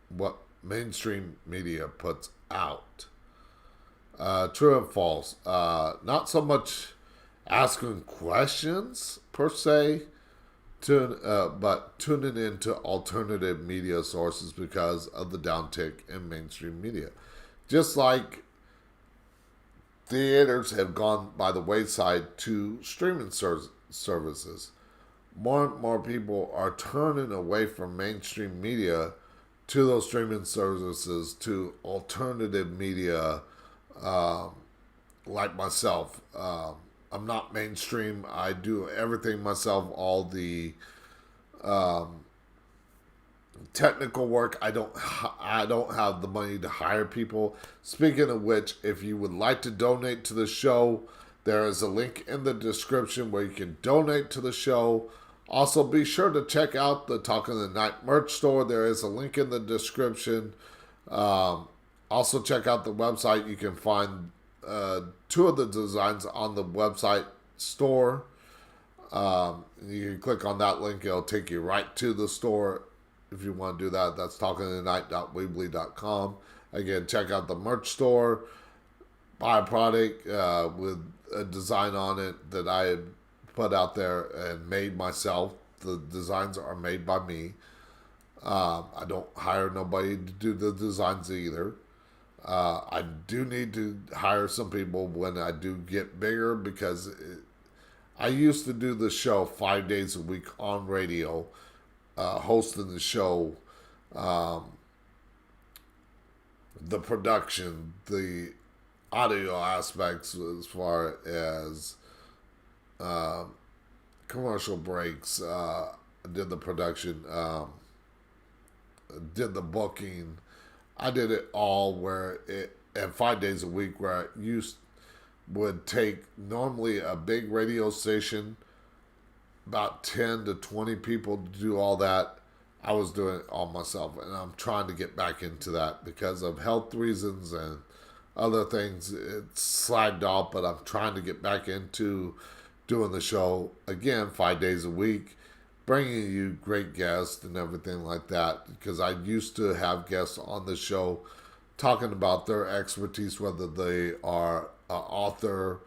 Speaker 1: what mainstream media puts out. True and false. Not so much asking questions per se, but tuning into alternative media sources because of the downtick in mainstream media. Just like theaters have gone by the wayside to streaming services, more and more people are turning away from mainstream media to those streaming services, to alternative media, um, like myself. I'm not mainstream. I do everything myself. All the um, technical work. I don't have the money to hire people. Speaking of which, if you would like to donate to the show, there is a link in the description where you can donate to the show. Also, be sure to check out the Talking the Night merch store. There is a link in the description. Also, check out the website. You can find two of the designs on the website store. You can click on that link. It'll take you right to the store. If you want to do that, that's talkingthenight.weebly.com. Again, check out the merch store. Buy a product with a design on it that I had put out there and made myself. The designs are made by me. I don't hire nobody to do the designs either. I do need to hire some people when I do get bigger, because I used to do the show 5 days a week on radio, hosting the show, the production, the audio aspects as far as commercial breaks, did the production, did the booking. I did it all and 5 days a week, where I would take normally a big radio station, about 10 to 20 people to do all that. I was doing it all myself, and I'm trying to get back into that because of health reasons and other things. It's slacked off, but I'm trying to get back into doing the show again 5 days a week, bringing you great guests and everything like that, because I used to have guests on the show talking about their expertise, whether they are an author.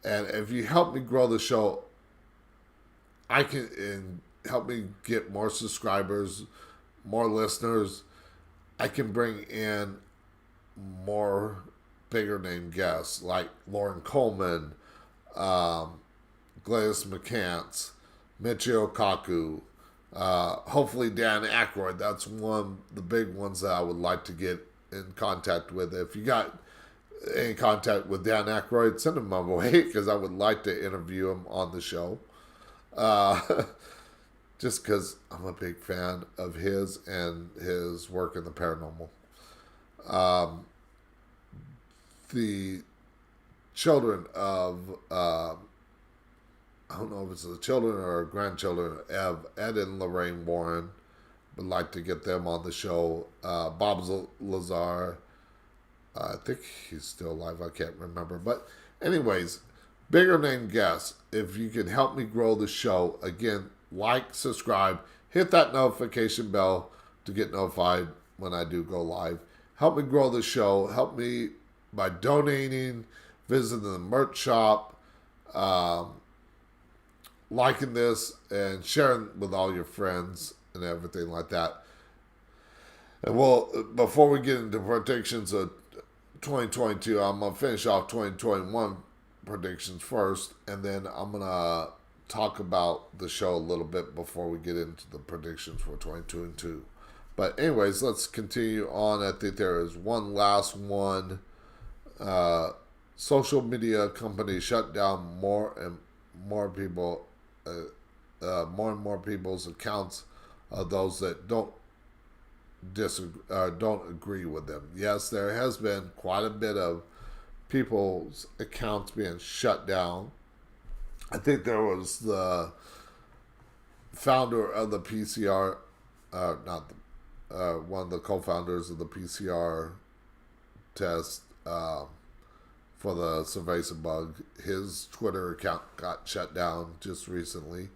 Speaker 1: And if you help me grow the show, I can, and help me get more subscribers, more listeners, I can bring in more bigger name guests like Lauren Coleman, Gladys McCants, Michio Kaku, hopefully Dan Aykroyd. That's one of the big ones that I would like to get in contact with. If you got in contact with Dan Aykroyd, send him my way, because I would like to interview him on the show. Just because I'm a big fan of his and his work in the paranormal. The children of, I don't know if it's the children or grandchildren of Ed and Lorraine Warren, would like to get them on the show. Bob Lazar, I think he's still alive, I can't remember. But anyways, bigger name guests. If you can help me grow the show, again, like, subscribe, hit that notification bell to get notified when I do go live. Help me grow the show. Help me by donating, visiting the merch shop, liking this, and sharing with all your friends and everything like that. And well, before we get into predictions of 2022, I'm going to finish off 2021 predictions first, and then I'm going to talk about the show a little bit before we get into the predictions for 2022. But anyways, let's continue on. I think there is one last one. Social media companies shut down more and more people, more and more people's accounts of those that don't agree with them. Yes, there has been quite a bit of people's accounts being shut down. I think there was the founder of the PCR, one of the co-founders of the PCR test for the cerveza bug. His Twitter account got shut down just recently.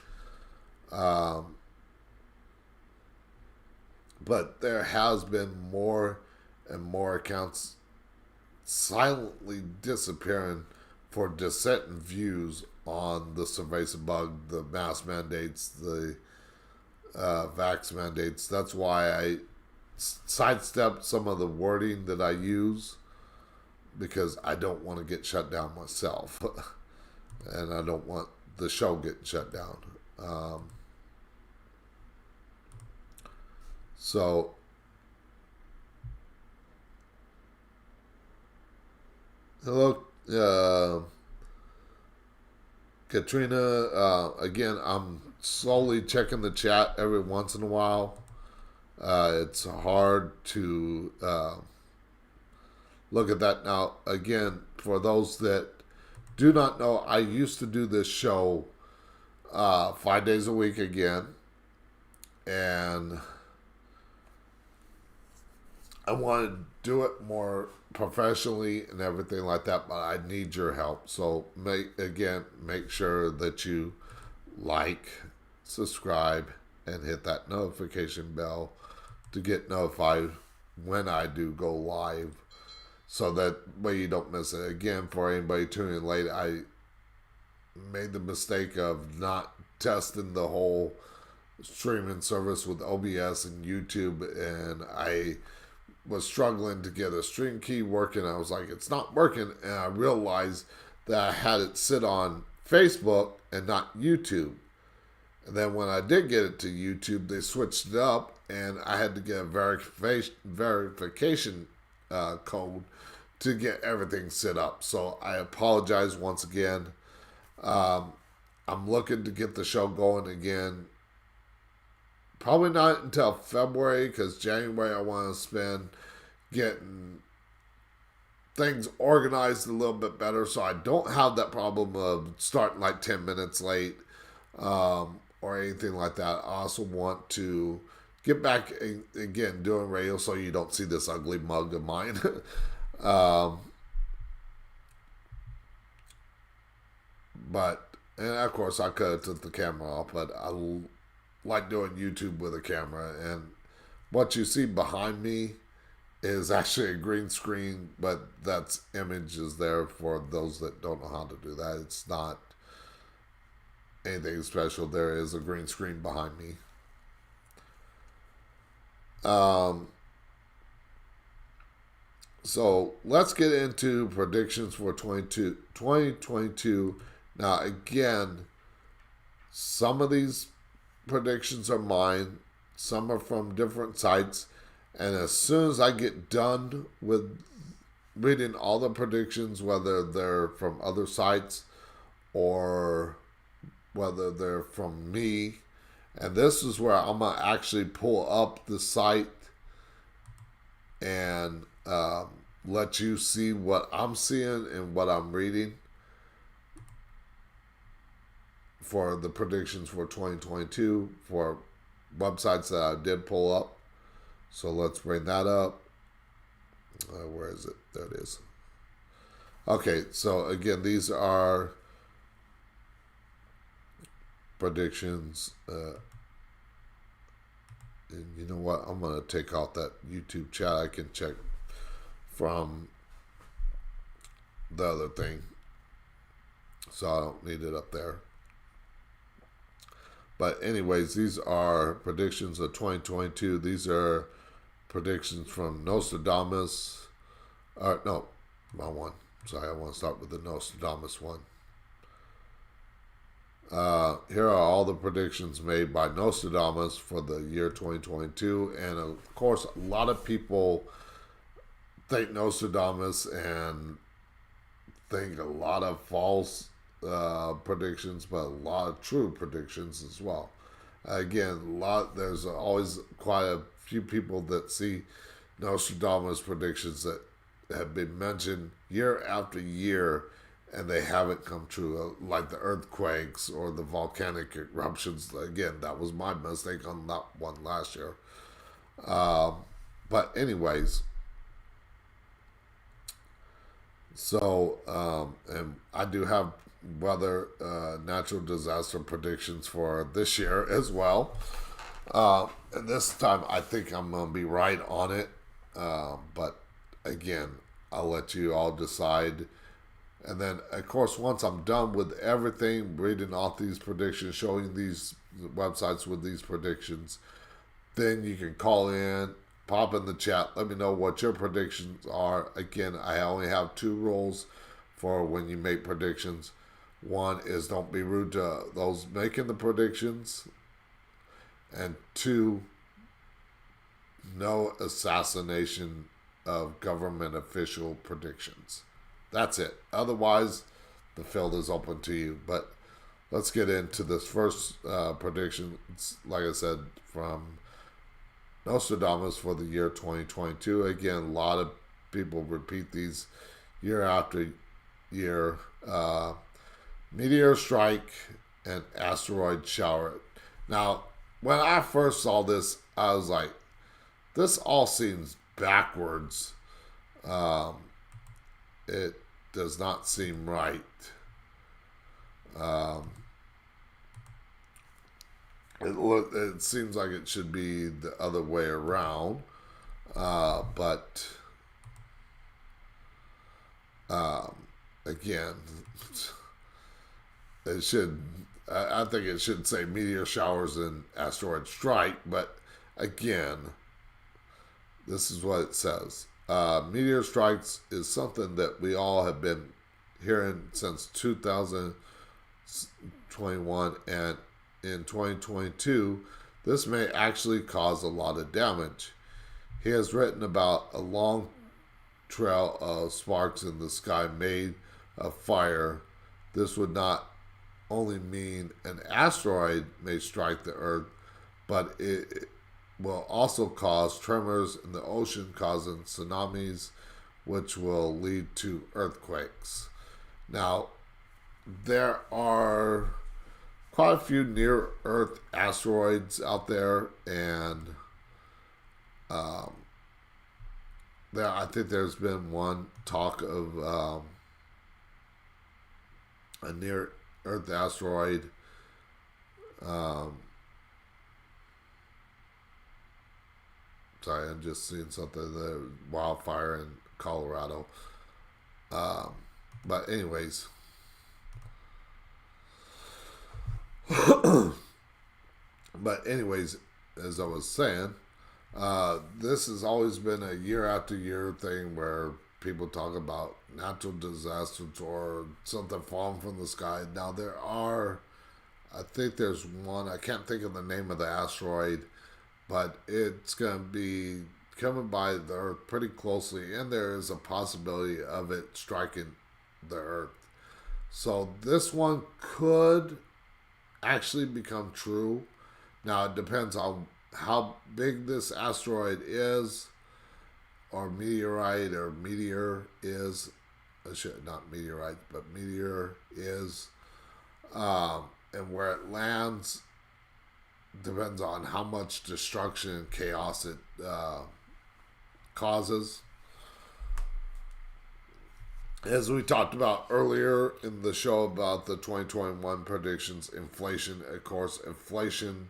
Speaker 1: But there has been more and more accounts silently disappearing for dissenting views on the cerveza bug, the mask mandates, the vax mandates. That's why I sidestepped some of the wording that I use, because I don't want to get shut down myself. And I don't want the show getting shut down. So Hello, Katrina. Again, I'm slowly checking the chat every once in a while. It's hard to look at that now. Again, for those that do not know, I used to do this show 5 days a week again, and I want to do it more professionally and everything like that, but I need your help. So make sure that you like, subscribe, and hit that notification bell to get notified when I do go live, so that way you don't miss it. Again, for anybody tuning in late, I made the mistake of not testing the whole streaming service with OBS and YouTube, and I was struggling to get a stream key working. I was like, it's not working, and I realized that I had it sit on Facebook and not YouTube. And then when I did get it to YouTube, they switched it up, and I had to get a verification code to get everything set up. So I apologize once again. I'm looking to get the show going again. Probably not until February, because January I want to spend getting things organized a little bit better, so I don't have that problem of starting like 10 minutes late or anything like that. I also want to get back again doing radio, so you don't see this ugly mug of mine. And of course I could have took the camera off, but I like doing YouTube with a camera. And what you see behind me is actually a green screen, but that's images there for those that don't know how to do that. It's not anything special. There is a green screen behind me. So let's get into predictions for 2022. Now, again, some of these predictions are mine. Some are from different sites. And as soon as I get done with reading all the predictions, whether they're from other sites or whether they're from me, and this is where I'm going to actually pull up the site and let you see what I'm seeing and what I'm reading for the predictions for 2022 for websites that I did pull up. So let's bring that up. Where is it? There it is. Okay, so again, these are predictions. And you know what? I'm going to take out that YouTube chat. I can check from the other thing, so I don't need it up there. But anyways, these are predictions of 2022. These are predictions from Nostradamus. No, wrong one. Sorry, I want to start with the Nostradamus one. Here are all the predictions made by Nostradamus for the year 2022. And of course, a lot of people think Nostradamus and think a lot of false predictions, but a lot of true predictions as well. Again, there's always quite a few people that see Nostradamus predictions that have been mentioned year after year, and they haven't come true, like the earthquakes or the volcanic eruptions. Again, that was my mistake on that one last year. But anyways, so and I do have weather, natural disaster predictions for this year as well. And this time I think I'm going to be right on it. But again, I'll let you all decide. And then, of course, once I'm done with everything, reading off these predictions, showing these websites with these predictions, then you can call in, pop in the chat, let me know what your predictions are. Again, I only have 2 rules for when you make predictions. One is don't be rude to those making the predictions. And 2, no assassination of government official predictions. That's it. Otherwise, the field is open to you. But let's get into this first prediction. It's, like I said, from Nostradamus for the year 2022. Again, a lot of people repeat these year after year. Meteor strike and asteroid shower. Now, when I first saw this, I was like, this all seems backwards. It does not seem right. It seems like it should be the other way around. But again, it should. I think it should say meteor showers and asteroid strike. But again, this is what it says. Meteor strikes is something that we all have been hearing since 2021, and in 2022, this may actually cause a lot of damage. He has written about a long trail of sparks in the sky made of fire. This would not only mean an asteroid may strike the Earth, but it will also cause tremors in the ocean, causing tsunamis, which will lead to earthquakes. Now, there are quite a few near-Earth asteroids out there, and I think there's been one talk of a near-Earth asteroid. Sorry, I'm just seeing something. The wildfire in Colorado. But anyways. As I was saying, this has always been a year after year thing where people talk about natural disasters or something falling from the sky. Now I think there's one, I can't think of the name of the asteroid, but it's going to be coming by the Earth pretty closely, and there is a possibility of it striking the Earth. So this one could actually become true. Now, it depends on how big this asteroid is, or meteorite, or meteor is. Not meteorite, but meteor is. And where it lands depends on how much destruction and chaos it causes. As we talked about earlier in the show about the 2021 predictions, inflation, of course, inflation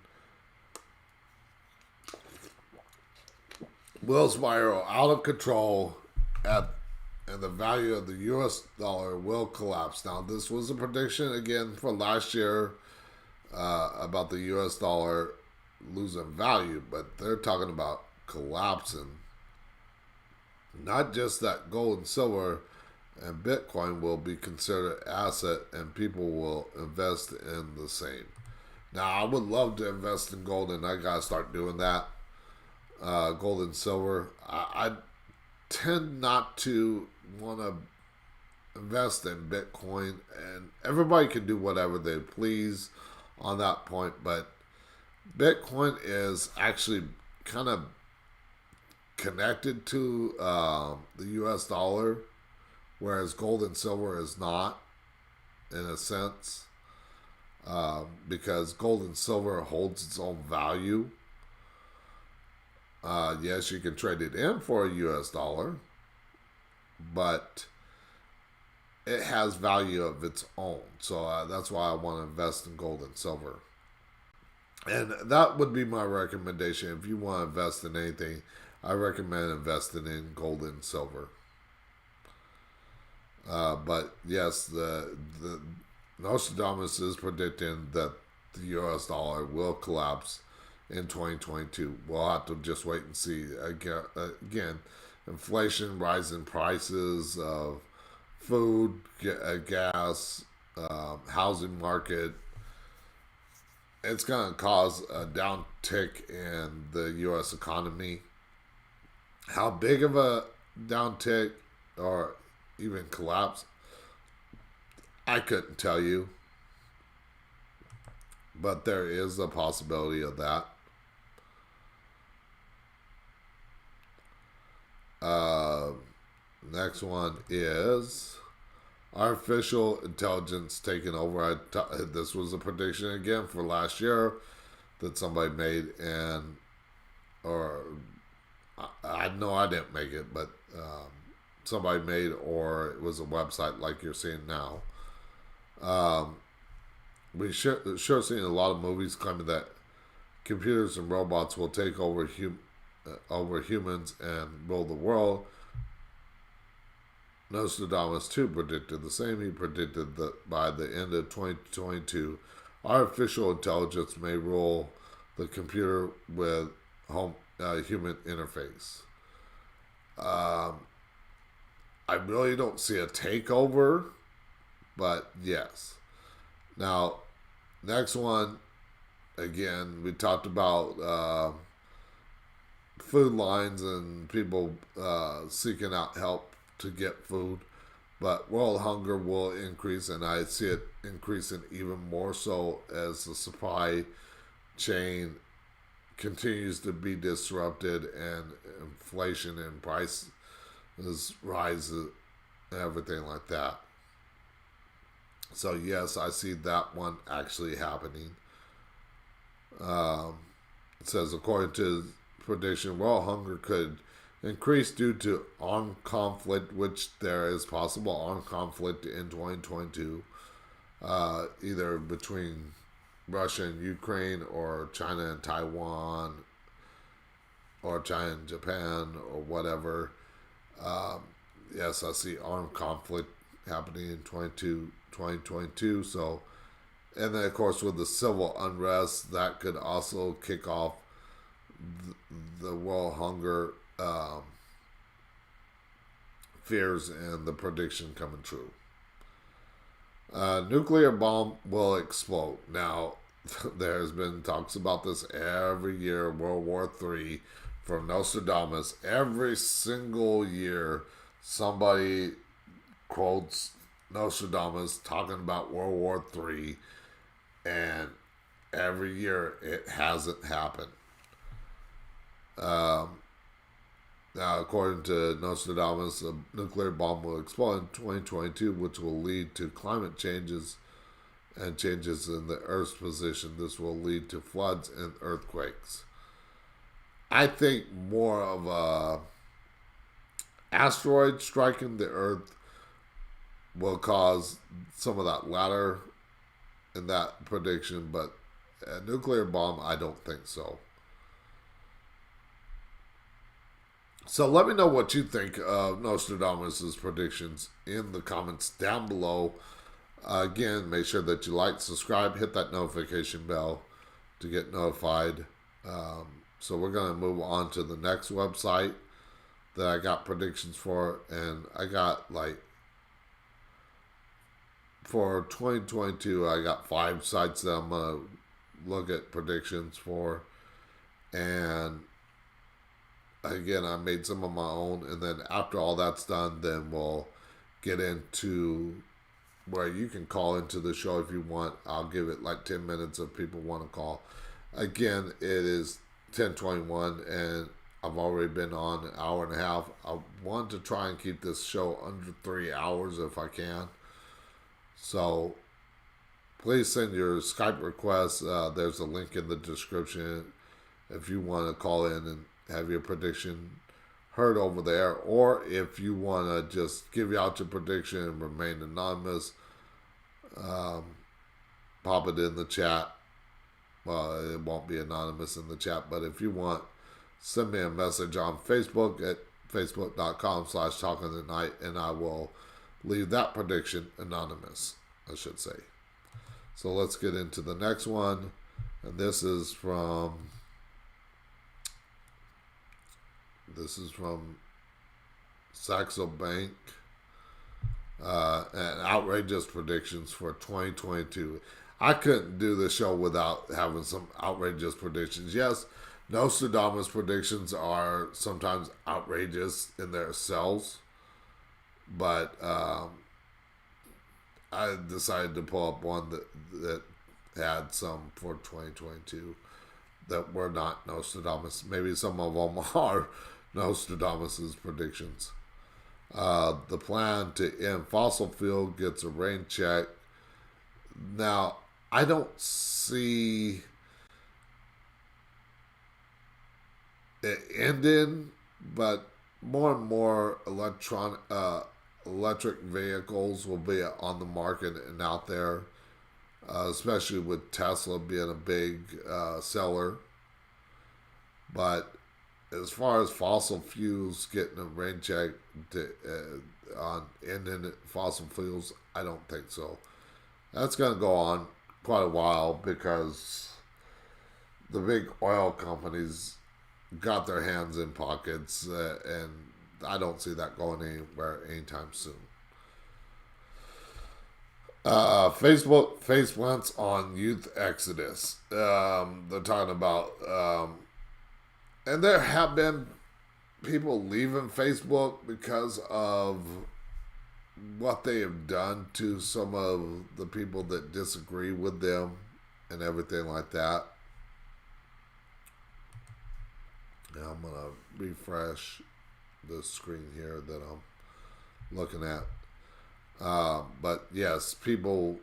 Speaker 1: will spiral out of control and the value of the U.S. dollar will collapse. Now, this was a prediction, again, for last year about the U.S. dollar losing value, but they're talking about collapsing. Not just that gold and silver and Bitcoin will be considered an asset and people will invest in the same. Now, I would love to invest in gold, and I got to start doing that. Gold and silver. I tend not to want to invest in Bitcoin, and everybody can do whatever they please on that point, but Bitcoin is actually kind of connected to the US dollar, whereas gold and silver is not, in a sense, because gold and silver holds its own value. Yes, you can trade it in for a US dollar, but it has value of its own. So that's why I want to invest in gold and silver. And that would be my recommendation. If you want to invest in anything, I recommend investing in gold and silver. But yes, the Nostradamus is predicting that the US dollar will collapse in 2022. We'll have to just wait and see. Again, inflation, rising prices of food, gas, housing market, it's going to cause a downtick in the U.S. economy. How big of a downtick, or even collapse. I couldn't tell you, but there is a possibility of that. Next one is artificial intelligence taking over. This was a prediction again for last year that somebody made, and or I know I didn't make it, but somebody made, or it was a website like you're seeing now. We sure seen a lot of movies claiming that computers and robots will take over over humans and rule the world. Nostradamus too predicted the same. He predicted that by the end of 2022, artificial intelligence may rule the computer with human interface. I really don't see a takeover, but yes. Now, next one, again, we talked about food lines and people seeking out help to get food, but world hunger will increase, and I see it increasing even more so as the supply chain continues to be disrupted and inflation and prices rises and everything like that. So yes, I see that one actually happening. It says, according to prediction, world hunger could increase due to armed conflict, which there is possible armed conflict in 2022, either between Russia and Ukraine, or China and Taiwan, or China and Japan, or whatever. Yes, I see armed conflict happening in 2022. So, and then of course with the civil unrest, that could also kick off the world hunger fears and the prediction coming true. Nuclear bomb will explode. Now, there's been talks about this every year. World War III from Nostradamus. Every single year, somebody quotes Nostradamus talking about World War III, and every year it hasn't happened. Now, according to Nostradamus, a nuclear bomb will explode in 2022, which will lead to climate changes and changes in the Earth's position. This will lead to floods and earthquakes. I think more of a asteroid striking the Earth will cause some of that latter in that prediction, but a nuclear bomb, I don't think so. So let me know what you think of Nostradamus' predictions in the comments down below. Again, make sure that you like, subscribe, hit that notification bell to get notified. So we're going to move on to the next website that I got predictions for. And I got for 2022, I got 5 sites that I'm going to look at predictions for. And again, I made some of my own, and then after all that's done, then we'll get into where you can call into the show if you want. I'll give it 10 minutes if people want to call. Again, it is 10:21, and I've already been on an hour and a half. I want to try and keep this show under 3 hours if I can. So please send your Skype requests. There's a link in the description if you want to call in and have your prediction heard over there, or if you want to just give out your prediction and remain anonymous, pop it in the chat. Well, it won't be anonymous in the chat, but if you want, send me a message on Facebook at facebook.com/talkingtonight, and I will leave that prediction anonymous, I should say. So let's get into the next one, and this is from Saxo Bank, and outrageous predictions for 2022. I couldn't do the show without having some outrageous predictions. Yes, Nostradamus predictions are sometimes outrageous in themselves, but I decided to pull up one that had some for 2022 that were not Nostradamus. Maybe some of them are Nostradamus's predictions. The plan to end fossil fuel gets a rain check. Now, I don't see it ending, but more and more electric vehicles will be on the market and out there, especially with Tesla being a big seller. But as far as fossil fuels getting a rain check on ending fossil fuels, I don't think so. That's going to go on quite a while because the big oil companies got their hands in pockets, and I don't see that going anywhere anytime soon. Facebook face plants on youth exodus. They're talking about, and there have been people leaving Facebook because of what they have done to some of the people that disagree with them and everything like that. Now I'm going to refresh the screen here that I'm looking at. But yes, people,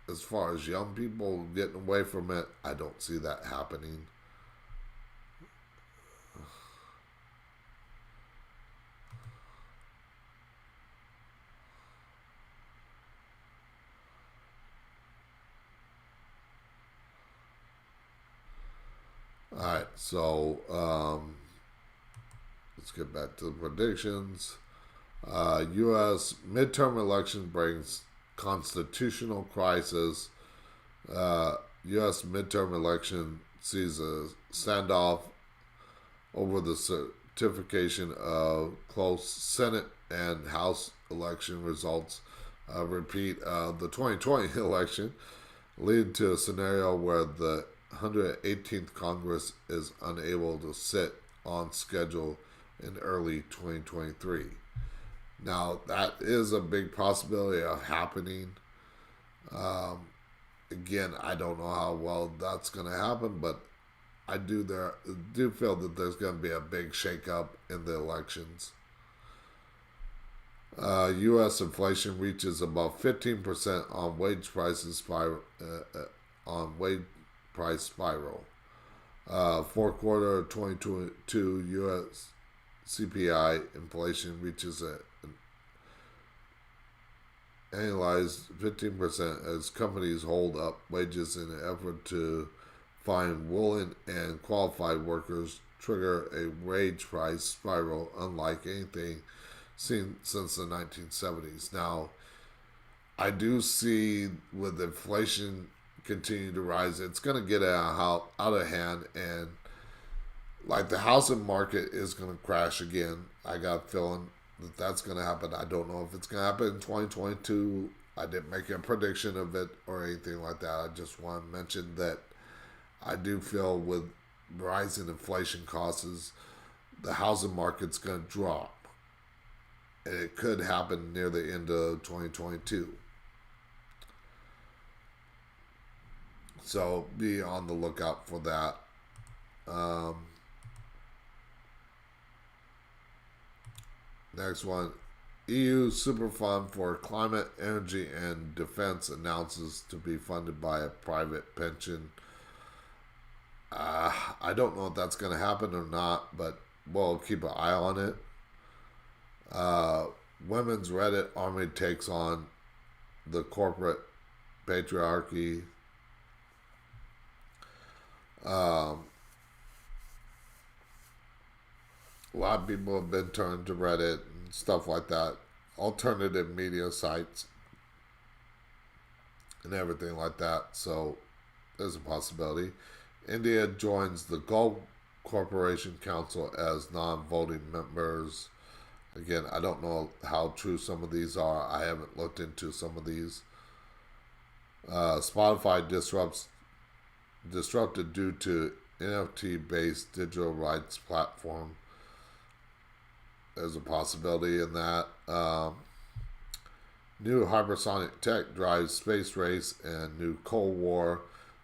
Speaker 1: as far as young people getting away from it, I don't see that happening. All right, so let's get back to the predictions. U.S. midterm election brings constitutional crisis. U.S. midterm election sees a standoff over the certification of close Senate and House election results. Repeat the 2020 election, leading to a scenario where the 118th Congress is unable to sit on schedule in early 2023. Now, that is a big possibility of happening. Again, I don't know how well that's going to happen, but I do feel that there's going to be a big shakeup in the elections. U.S. inflation reaches about 15% on wage prices price spiral. Fourth quarter of 2022 U.S. CPI inflation reaches an annualized 15% as companies hold up wages in an effort to find willing and qualified workers, trigger a wage price spiral unlike anything seen since the 1970s. Now, I do see with inflation continue to rise, it's going to get out of hand, and like the housing market is going to crash again. I got a feeling that that's going to happen. I don't know if it's going to happen in 2022. I didn't make a prediction of it or anything like that. I just want to mention that I do feel with rising inflation costs, the housing market's going to drop, and it could happen near the end of 2022. So be on the lookout for that. Next one. EU Superfund for Climate, Energy, and Defense announces to be funded by a private pension. I don't know if that's going to happen or not, but we'll keep an eye on it. Women's Reddit army takes on the corporate patriarchy. A lot of people have been turned to Reddit and stuff like that, alternative media sites and everything like that. So there's a possibility. India joins the Gulf Corporation Council as non-voting members. Again, I don't know how true some of these are. I haven't looked into some of these. Spotify disrupted due to NFT-based digital rights platform. There's a possibility in that. New hypersonic tech drives space race and new Cold War.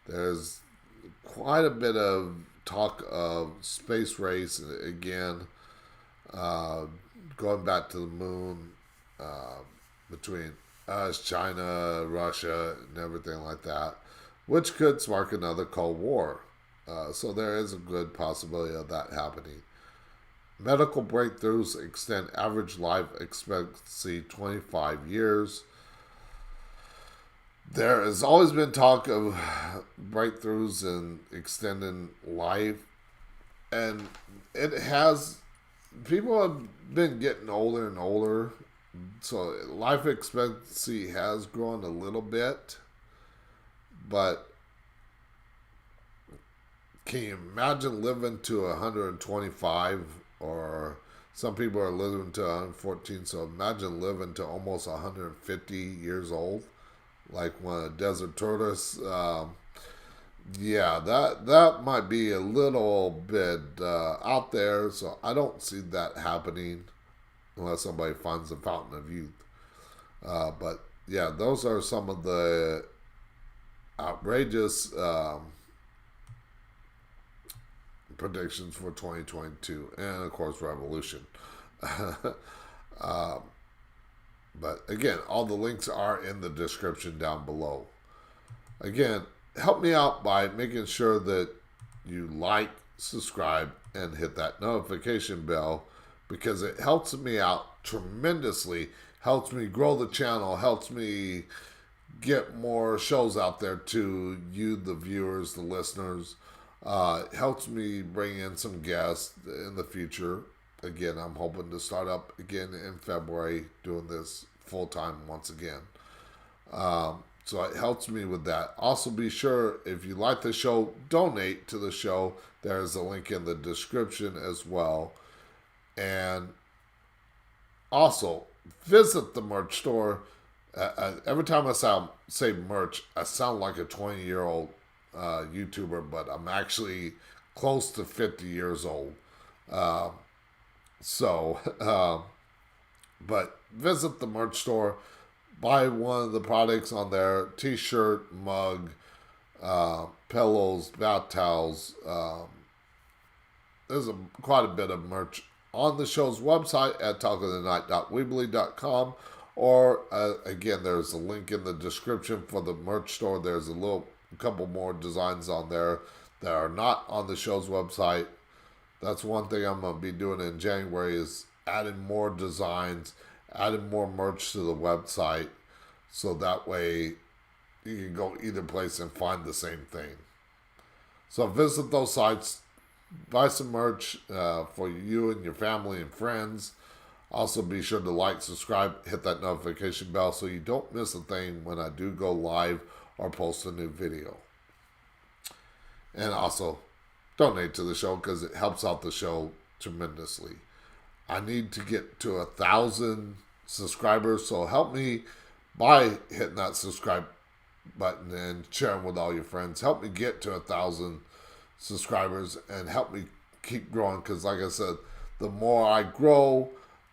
Speaker 1: There's quite a bit of talk of space race again, going back to the moon, between us, China, Russia, and everything like that, which could spark another Cold War. So there is a good possibility of that happening. Medical breakthroughs extend average life expectancy 25 years. There has always been talk of breakthroughs in extending life, and it has. People have been getting older and older, so life expectancy has grown a little bit, but can you imagine living to 125? Or some people are living to 114, so imagine living to almost 150 years old, like when a desert tortoise. Yeah, that might be a little bit out there, so I don't see that happening unless somebody finds the fountain of youth. But yeah, those are some of the outrageous predictions for 2022, and of course revolution. But again, all the links are in the description down below. Again, help me out by making sure that you like, subscribe, and hit that notification bell, because it helps me out tremendously, helps me grow the channel, helps me get more shows out there to you, the viewers, the listeners. Helps me bring in some guests in the future. Again, I'm hoping to start up again in February, doing this full time once again. So it helps me with that. Also, be sure, if you like the show, donate to the show. There's a link in the description as well. And also, visit the merch store. Every time I say merch, I sound like a 20-year-old YouTuber, but I'm actually close to 50 years old. But visit the merch store, buy one of the products on there: t-shirt, mug, pillows, bath towels. There's quite a bit of merch on the show's website at talkofthenight.weebly.com, or again, there's a link in the description for the merch store. There's a couple more designs on there that are not on the show's website. That's one thing I'm going to be doing in January, is adding more designs, adding more merch to the website, so that way you can go either place and find the same thing. So visit those sites, buy some merch for you and your family and friends. Also, be sure to like, subscribe, hit that notification bell so you don't miss a thing when I do go live or post a new video. And also, donate to the show, because it helps out the show tremendously. I need to get to 1,000 subscribers, so help me by hitting that subscribe button and sharing with all your friends. Help me get to 1,000 subscribers and help me keep growing, because like I said, the more I grow,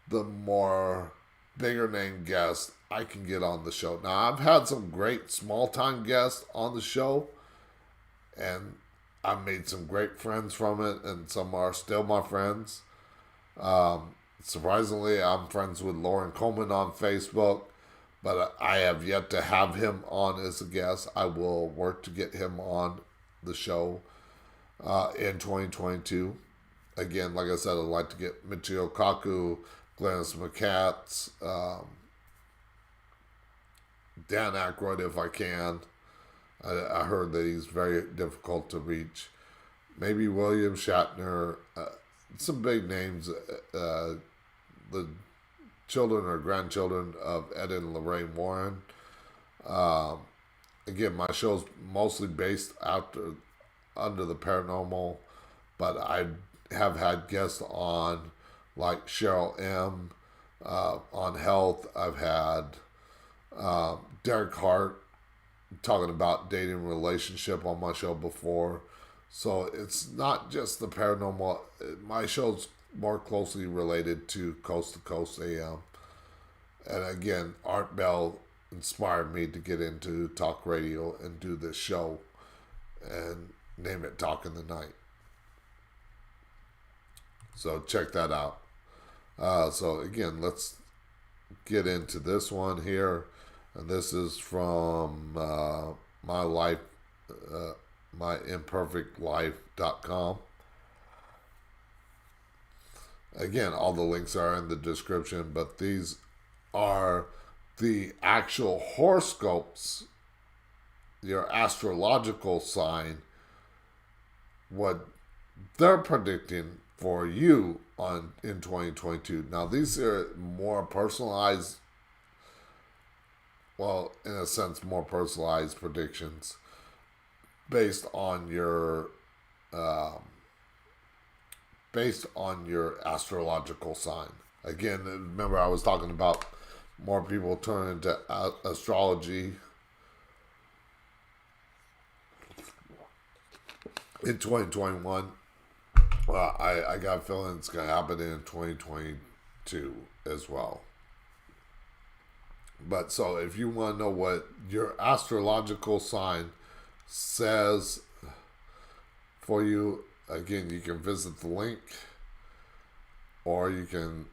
Speaker 1: the more bigger name guests I can get on the show. Now, I've had some great small-time guests on the show, and I've made some great friends from it, and some are still my friends. Surprisingly, I'm friends with Lauren Coleman on Facebook, but I have yet to have him on as a guest. I will work to get him on the show in 2022. Again, like I said, I'd like to get Michio Kaku, Glennis McCats, Dan Aykroyd if I can. I heard that he's very difficult to reach. Maybe William Shatner. Some big names. The children or grandchildren of Ed and Lorraine Warren. Again, my show's mostly based under the paranormal, but I have had guests on, like Cheryl M. On health. I've had Derek Hart talking about dating and relationship on my show before. So it's not just the paranormal. My show's more closely related to Coast to Coast AM. And again, Art Bell inspired me to get into talk radio and do this show and name it Talk in the Night. So check that out. So again, let's get into this one here. And this is from my life, myimperfectlife.com. Again, all the links are in the description, but these are the actual horoscopes, your astrological sign, what they're predicting for you in 2022. Now, these are more personalized, well, in a sense, more personalized predictions based on your astrological sign. Again, remember I was talking about more people turning into astrology in 2021. Well, I got a feeling it's going to happen in 2022 as well. But so if you want to know what your astrological sign says for you, again, you can visit the link, or you can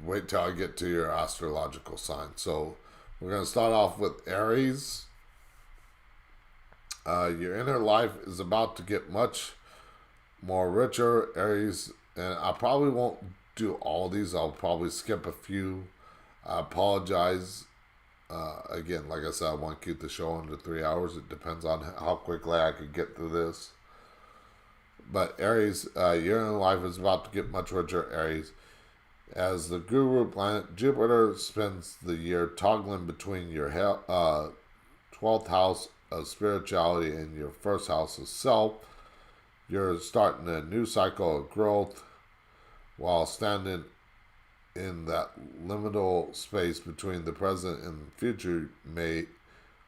Speaker 1: wait till I get to your astrological sign. So we're going to start off with Aries. Your inner life is about to get much more richer, Aries. And I probably won't do all these. I'll probably skip a few. I apologize. Again, like I said, I want to keep the show under 3 hours. It depends on how quickly I can get through this. But Aries, your inner life is about to get much richer, Aries. As the guru planet, Jupiter spends the year toggling between your 12th house of spirituality and your first house of self. You're starting a new cycle of growth while standing in that liminal space between the present and future. May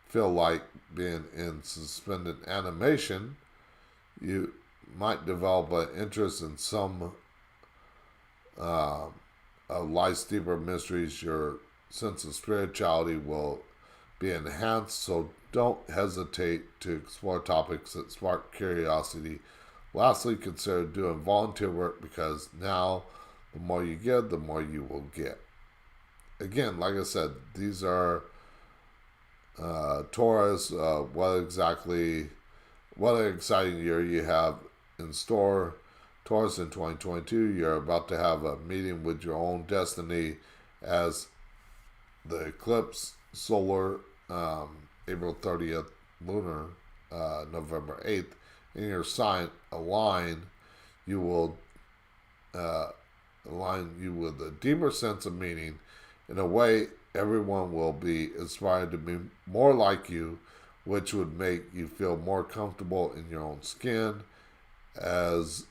Speaker 1: feel like being in suspended animation. You might develop an interest in some of life's deeper mysteries. Your sense of spirituality will be enhanced, so don't hesitate to explore topics that spark curiosity. Lastly, consider doing volunteer work, because now the more you give, the more you will get. Again, like I said, these are Taurus. What an exciting year you have in store. Taurus, in 2022, you're about to have a meeting with your own destiny as the eclipse solar, April 30th, lunar, November 8th, in your sign align. You will align you with a deeper sense of meaning. In a way, everyone will be inspired to be more like you, which would make you feel more comfortable in your own skin. And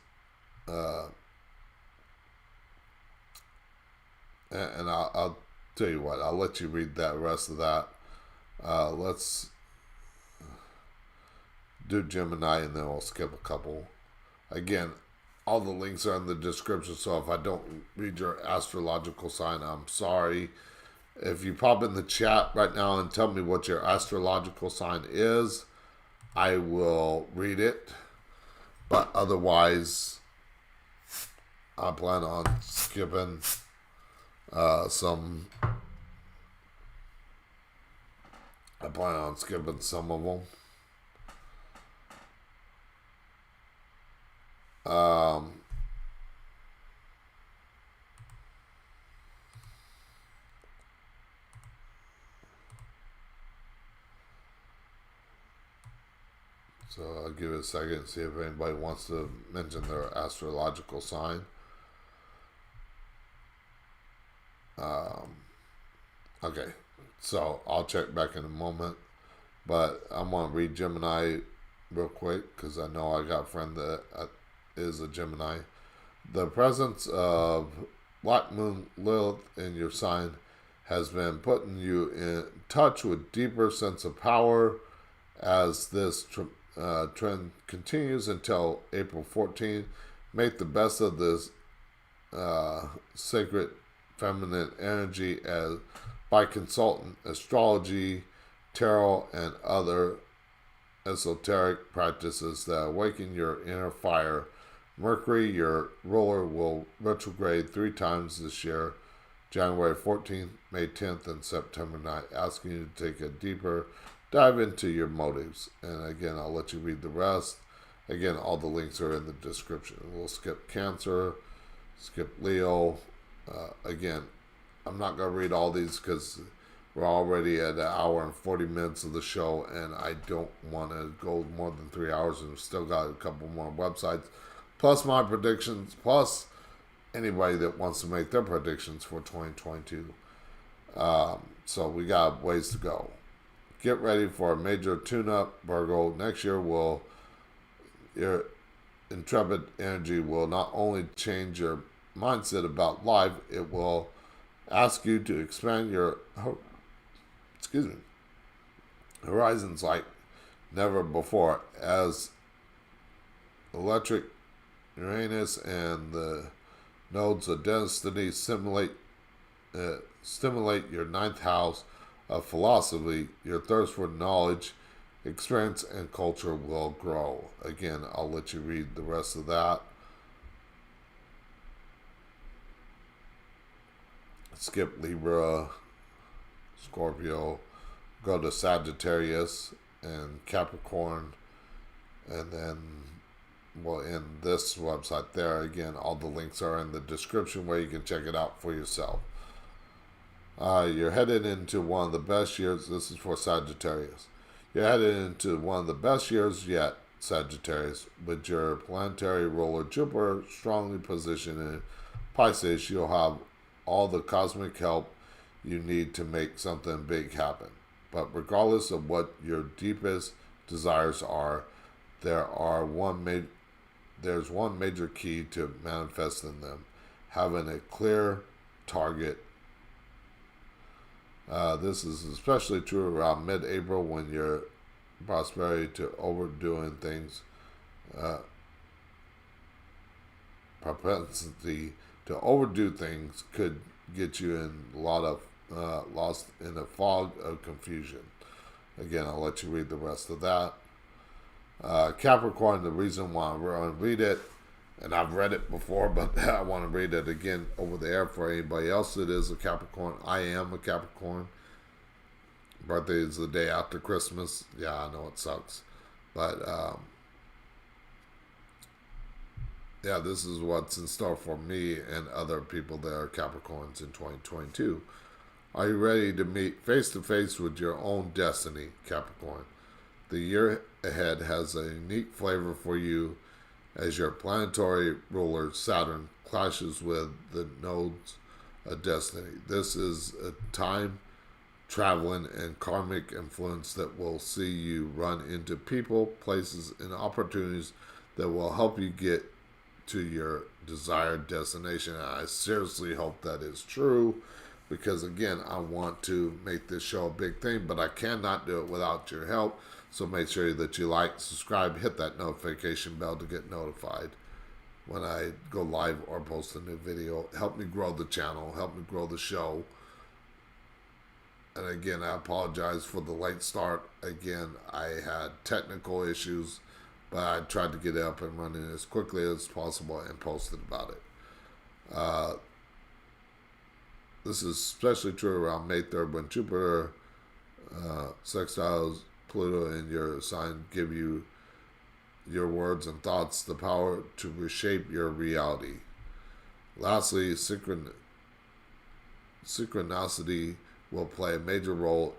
Speaker 1: I'll tell you what, I'll let you read that rest of that. Let's do Gemini, and then we'll skip a couple. Again, all the links are in the description, so if I don't read your astrological sign, I'm sorry. If you pop in the chat right now and tell me what your astrological sign is, I will read it. But otherwise, I plan on skipping some. I plan on skipping some of them. So I'll give it a second and see if anybody wants to mention their astrological sign. Okay, so I'll check back in a moment, but I'm going to read Gemini real quick because I know I got a friend that is a Gemini. The presence of Black Moon Lilith in your sign has been putting you in touch with deeper sense of power, as this trend continues until April 14th. Make the best of this sacred feminine energy by consulting astrology, tarot, and other esoteric practices that awaken your inner fire. Mercury, your ruler, will retrograde 3 times this year: January 14th, May 10th, and September 9th, asking you to take a deeper dive into your motives. And again, I'll let you read the rest. Again, all the links are in the description. We'll skip Cancer, skip Leo. Again, I'm not going to read all these because we're already at 1 hour and 40 minutes of the show, and I don't want to go more than 3 hours, and we've still got a couple more websites, plus my predictions, plus anybody that wants to make their predictions for 2022. So we got ways to go. Get ready for a major tune-up, Virgo. Next year, your intrepid energy will not only change your mindset about life, it will ask you to expand your horizons like never before, as electric Uranus and the nodes of destiny stimulate your ninth house of philosophy. Your thirst for knowledge, experience, and culture will grow. Again, I'll let you read the rest of that. Skip Libra, Scorpio, go to Sagittarius and Capricorn, and then we'll end this website there. Again, all the links are in the description where you can check it out for yourself. You're headed into one of the best years. This is for Sagittarius. You're headed into one of the best years yet, Sagittarius. With your planetary ruler Jupiter strongly positioned in Pisces, you'll have all the cosmic help you need to make something big happen. But regardless of what your deepest desires are, there's one major key to manifesting them: having a clear target. This is especially true around mid-April, when your prosperity to overdoing things, propensity to overdo things, could get you in a lot of lost in a fog of confusion. Again, I'll let you read the rest of that. Capricorn, the reason why I'm going to read it, and I've read it before, but I want to read it again over the air for anybody else that is a Capricorn. I am a Capricorn. Birthday is the day after Christmas. Yeah, I know it sucks. But, yeah, this is what's in store for me and other people that are Capricorns in 2022. Are you ready to meet face-to-face with your own destiny, Capricorn? The year ahead has a unique flavor for you, as your planetary ruler, Saturn, clashes with the nodes of destiny. This is a time, traveling, and karmic influence that will see you run into people, places, and opportunities that will help you get to your desired destination. And I seriously hope that is true, because again, I want to make this show a big thing, but I cannot do it without your help. So make sure that you like, subscribe, hit that notification bell to get notified when I go live or post a new video. Help me grow the channel, help me grow the show. And again, I apologize for the late start. Again, I had technical issues, but I tried to get it up and running as quickly as possible and posted about it. This is especially true around May 3rd, when Jupiter sextiles Pluto in your sign, give you your words and thoughts the power to reshape your reality. Lastly, synchronicity will play a major role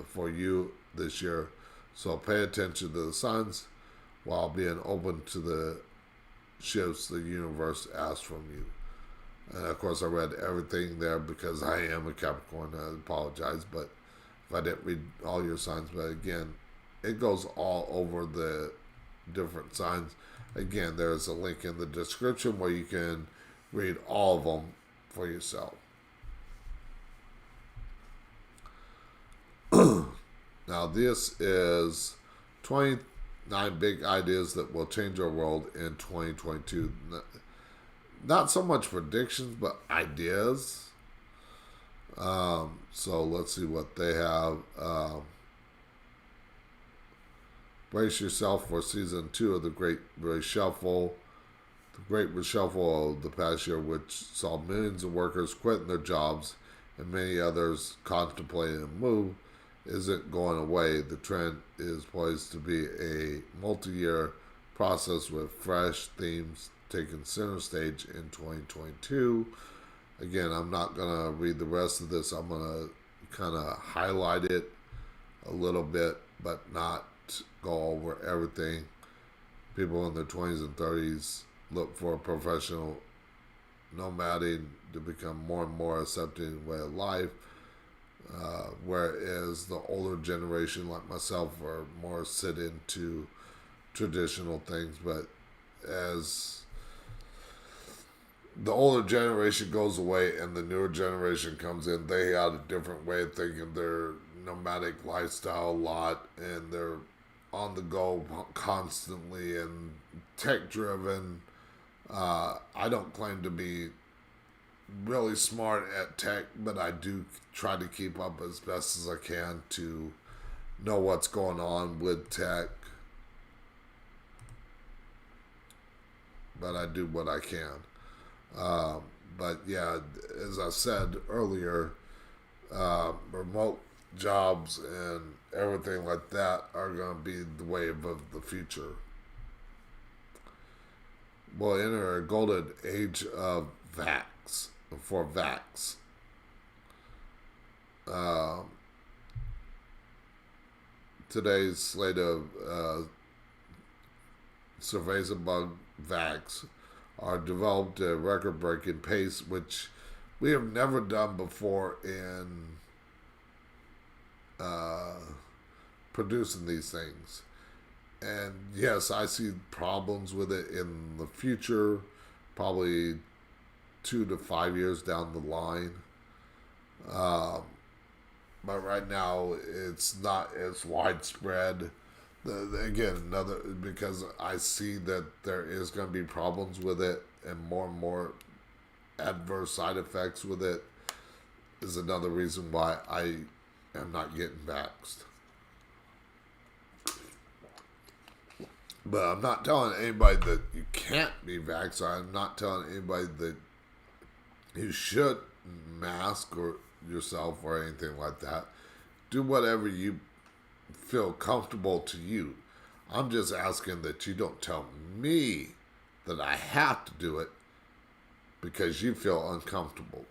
Speaker 1: for you this year. So pay attention to the signs while being open to the shifts the universe asks from you. And of course, I read everything there because I am a Capricorn. I apologize, but if I didn't read all your signs, but again, it goes all over the different signs. Again, there's a link in the description where you can read all of them for yourself. Now, this is 29 big ideas that will change our world in 2022. Not so much predictions, but ideas. So let's see what they have. Brace yourself for season 2 of the Great Reshuffle. The Great Reshuffle of the past year, which saw millions of workers quitting their jobs and many others contemplating a move, isn't going away. The trend is poised to be a multi-year process with fresh themes taking center stage in 2022. Again, I'm not going to read the rest of this. I'm going to kind of highlight it a little bit, but not go over everything. People in their 20s and 30s look for a professional nomading to become more and more accepting way of life, whereas the older generation like myself are more sit into traditional things. But as the older generation goes away and the newer generation comes in, they have a different way of thinking. Their nomadic lifestyle a lot, and they're on the go constantly and tech driven. I don't claim to be really smart at tech, but I do try to keep up as best as I can to know what's going on with tech. But I do what I can. But yeah, as I said earlier, remote jobs and everything like that are going to be the wave of the future. We'll enter a golden age of vax. Today's slate of surveys among vax are developed at a record-breaking pace, which we have never done before in producing these things. And yes, I see problems with it in the future, probably 2 to 5 years down the line. But right now, it's not as widespread. Again, because I see that there is going to be problems with it, and more adverse side effects with it is another reason why I am not getting vaxxed. But I'm not telling anybody that you can't be vaxxed. I'm not telling anybody that you should mask or yourself or anything like that. Do whatever you feel comfortable to you. I'm just asking that you don't tell me that I have to do it because you feel uncomfortable.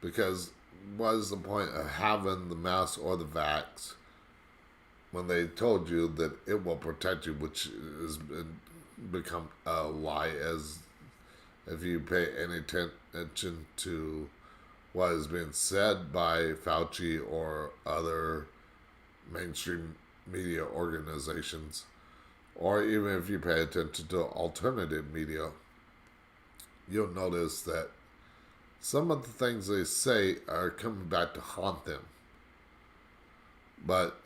Speaker 1: Because what is the point of having the mask or the vax when they told you that it will protect you, which has become a lie, as if you pay any attention to what has been said by Fauci or other mainstream media organizations, or even if you pay attention to alternative media, you'll notice that some of the things they say are coming back to haunt them. But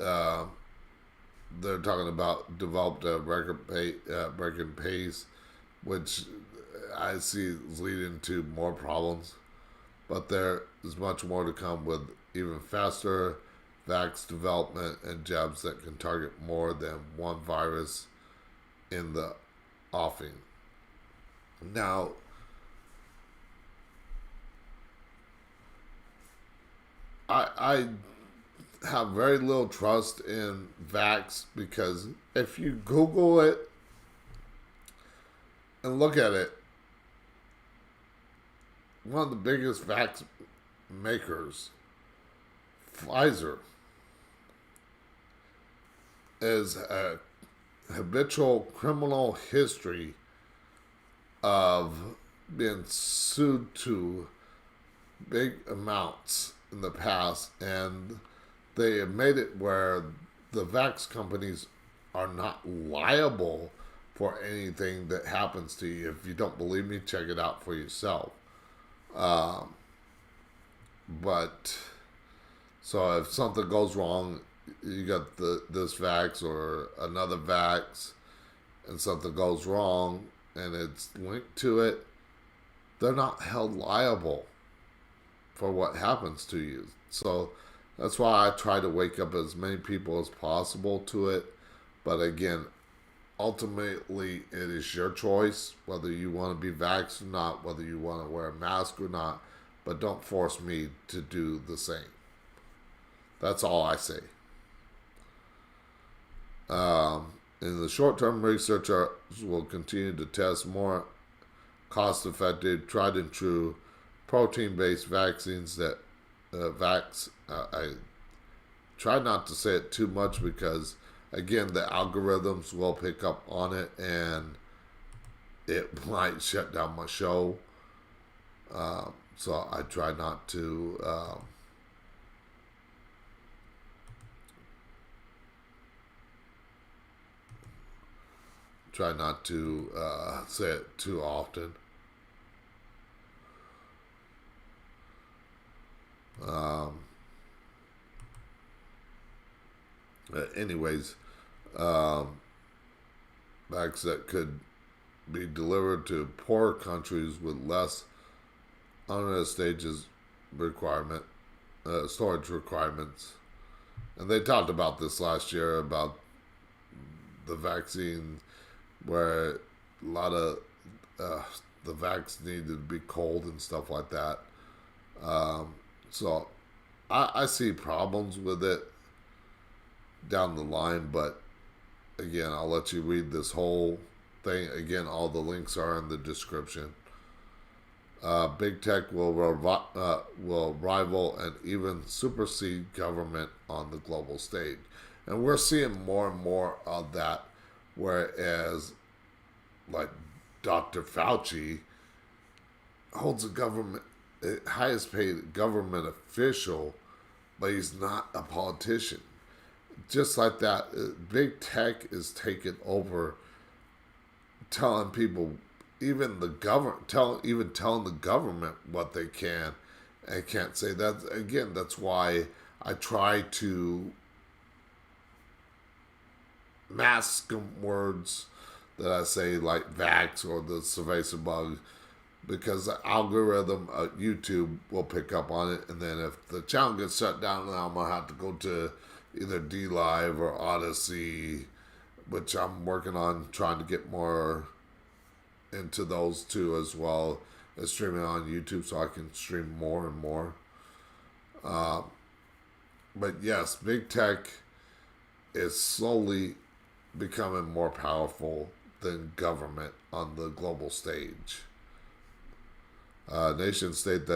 Speaker 1: they're talking about developed a record pace, which I see is leading to more problems. But there is much more to come with even faster vax development and jabs that can target more than one virus in the offing. Now, I have very little trust in vax, because if you Google it and look at it, one of the biggest vax makers, Pfizer, is a habitual criminal history of being sued to big amounts in the past, and they have made it where the vax companies are not liable for anything that happens to you. If you don't believe me, check it out for yourself. But so if something goes wrong you got this vax or another vax, and something goes wrong, and it's linked to it, they're not held liable for what happens to you. So that's why I try to wake up as many people as possible to it. But again, ultimately, it is your choice whether you want to be vaxxed or not, whether you want to wear a mask or not. But don't force me to do the same. That's all I say. In the short term, researchers will continue to test more cost effective, tried and true protein based vaccines that I try not to say it too much because, again, the algorithms will pick up on it and it might shut down my show. So I try not to. Try not to say it too often. Anyways, bags that could be delivered to poor countries with less onerous stages requirement, storage requirements. And they talked about this last year about the vaccine, where a lot of the vax needed to be cold and stuff like that. So I see problems with it down the line, but again, I'll let you read this whole thing. Again, all the links are in the description. Big tech will rival and even supersede government on the global stage. And we're seeing more and more of that, whereas like Dr. Fauci holds a government highest paid government official, but he's not a politician. Just like that, big tech is taking over, telling people, even the government, telling the government what they can and can't say. That again, that's why I try to mask words that I say like vax or the cerveza bug, because the algorithm of YouTube will pick up on it, and then if the channel gets shut down, then I'm gonna have to go to either D Live or Odyssey, which I'm working on trying to get more into those two, as well as streaming on YouTube so I can stream more and more. But yes, big tech is slowly becoming more powerful than government on the global stage. Nation states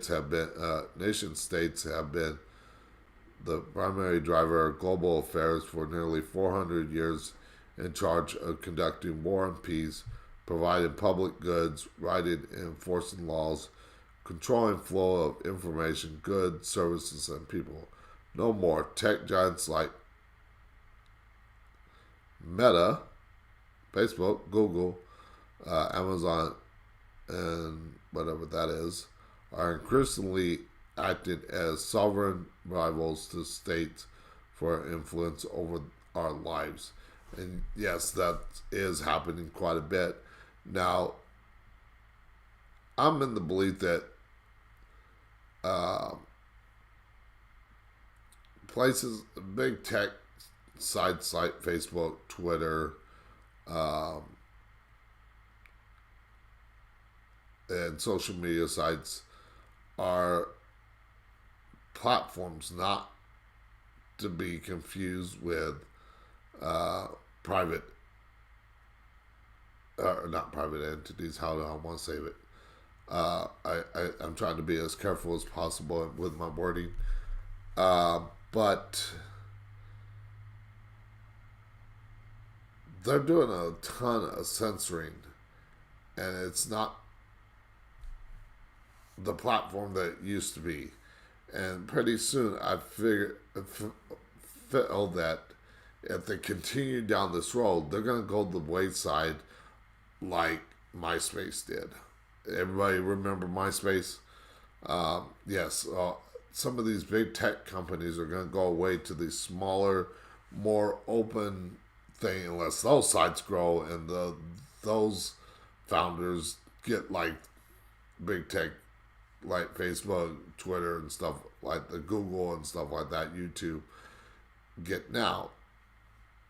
Speaker 1: have been the primary driver of global affairs for nearly 400 years, in charge of conducting war and peace, providing public goods, writing and enforcing laws, controlling flow of information, goods, services, and people. No more. Tech giants like Meta, Facebook, Google, Amazon, and whatever that is, are increasingly acting as sovereign rivals to states for influence over our lives. And yes, that is happening quite a bit. Now, I'm in the belief that places, big tech sites like Facebook, Twitter, and social media sites are platforms not to be confused with private, not private entities. How do I want to save it? I'm trying to be as careful as possible with my wording. But they're doing a ton of censoring, and it's not the platform that it used to be. And pretty soon I feel that if they continue down this road, they're going to go to the wayside like MySpace did. Everybody remember MySpace? Yes. some of these big tech companies are going to go away to these smaller, more open thing unless those sites grow and those founders get like big tech like Facebook, Twitter, and stuff like the Google and stuff like that, YouTube get now.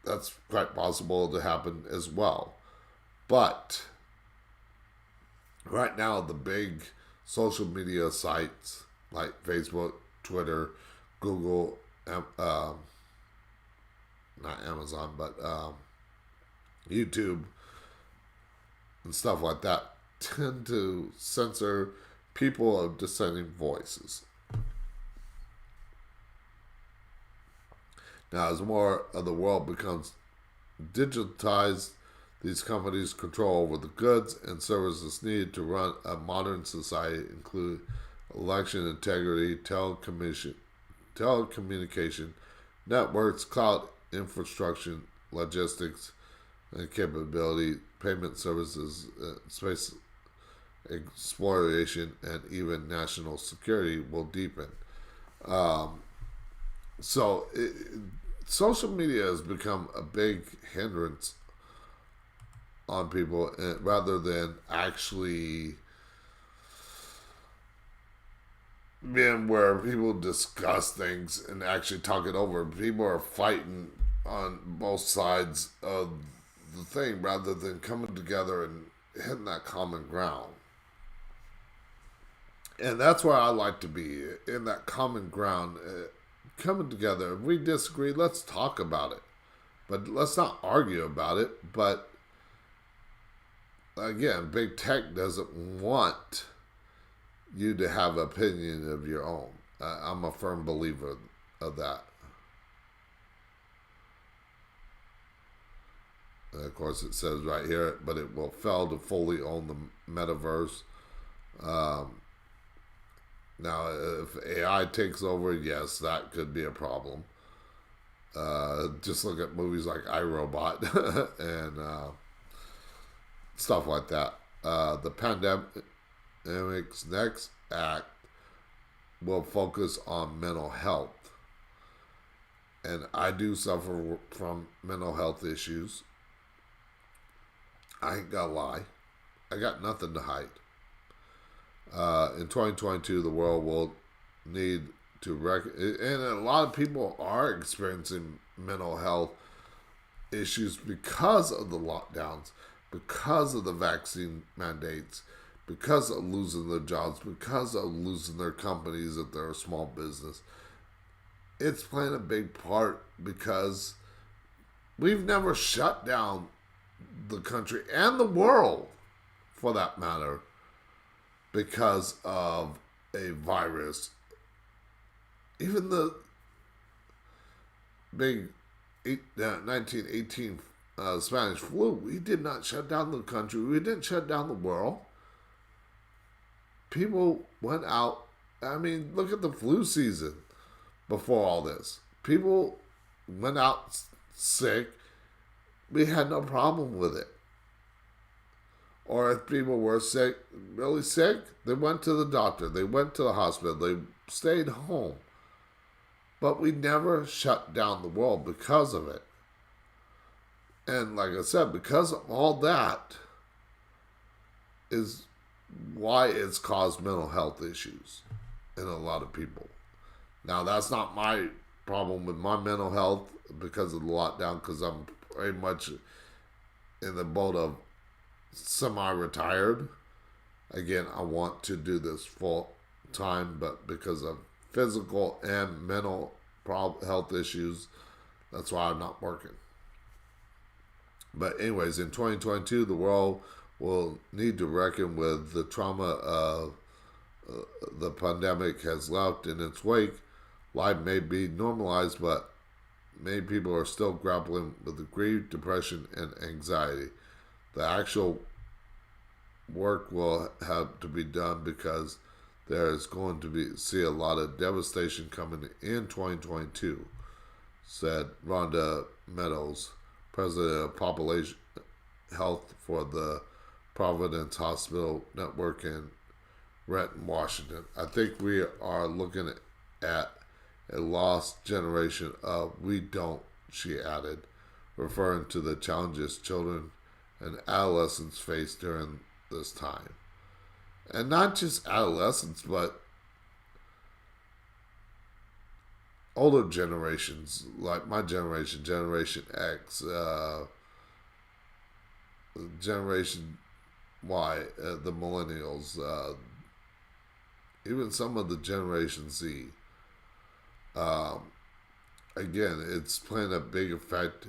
Speaker 1: That's quite possible to happen as well. But right now, the big social media sites like Facebook, Twitter, Google, not Amazon, but YouTube and stuff like that tend to censor people of dissenting voices. Now, as more of the world becomes digitized, these companies control over the goods and services needed to run a modern society, including election integrity, telecommunication, networks, cloud infrastructure, logistics, and capability, payment services, space exploration, and even national security will deepen. Social media has become a big hindrance on people rather than actually being where people discuss things and actually talk it over. People are fighting on both sides of the thing rather than coming together and hitting that common ground. And that's where I like to be, in that common ground, coming together. If we disagree, let's talk about it. But let's not argue about it. But again, big tech doesn't want you to have an opinion of your own. I'm a firm believer of that. And of course, it says right here, but it will fail to fully own the metaverse. Now, if AI takes over, yes, that could be a problem. Just look at movies like iRobot and stuff like that. The pandemic's next act will focus on mental health. And I do suffer from mental health issues. I ain't gonna lie. I got nothing to hide. In 2022, the world will need to and a lot of people are experiencing mental health issues because of the lockdowns, because of the vaccine mandates, because of losing their jobs, because of losing their companies if they're a small business. It's playing a big part because we've never shut down the country and the world, for that matter, because of a virus. Even the big 1918 Spanish flu, we did not shut down the country. We didn't shut down the world. People went out. I mean, look at the flu season before all this. People went out sick. We had no problem with it. Or if people were sick, really sick, they went to the doctor. They went to the hospital. They stayed home. But we never shut down the world because of it. And like I said, because of all that is why it's caused mental health issues in a lot of people. Now, that's not my problem with my mental health because of the lockdown, because I'm very much in the boat of semi-retired. Again, I want to do this full time, but because of physical and mental health issues, that's why I'm not working. But anyways, in 2022, the world will need to reckon with the trauma of the pandemic has left in its wake. Life may be normalized, but many people are still grappling with the grief, depression, and anxiety. The actual work will have to be done because there is going to see a lot of devastation coming in 2022, said Rhonda Meadows, president of population health for the Providence Hospital Network in Renton, Washington. I think we are looking at a lost generation of we don't, she added, referring to the challenges children and adolescents face during this time. And not just adolescents, but older generations, like my generation, Generation X, Generation Y, the millennials, even some of the Generation Z. Again, it's playing a big effect,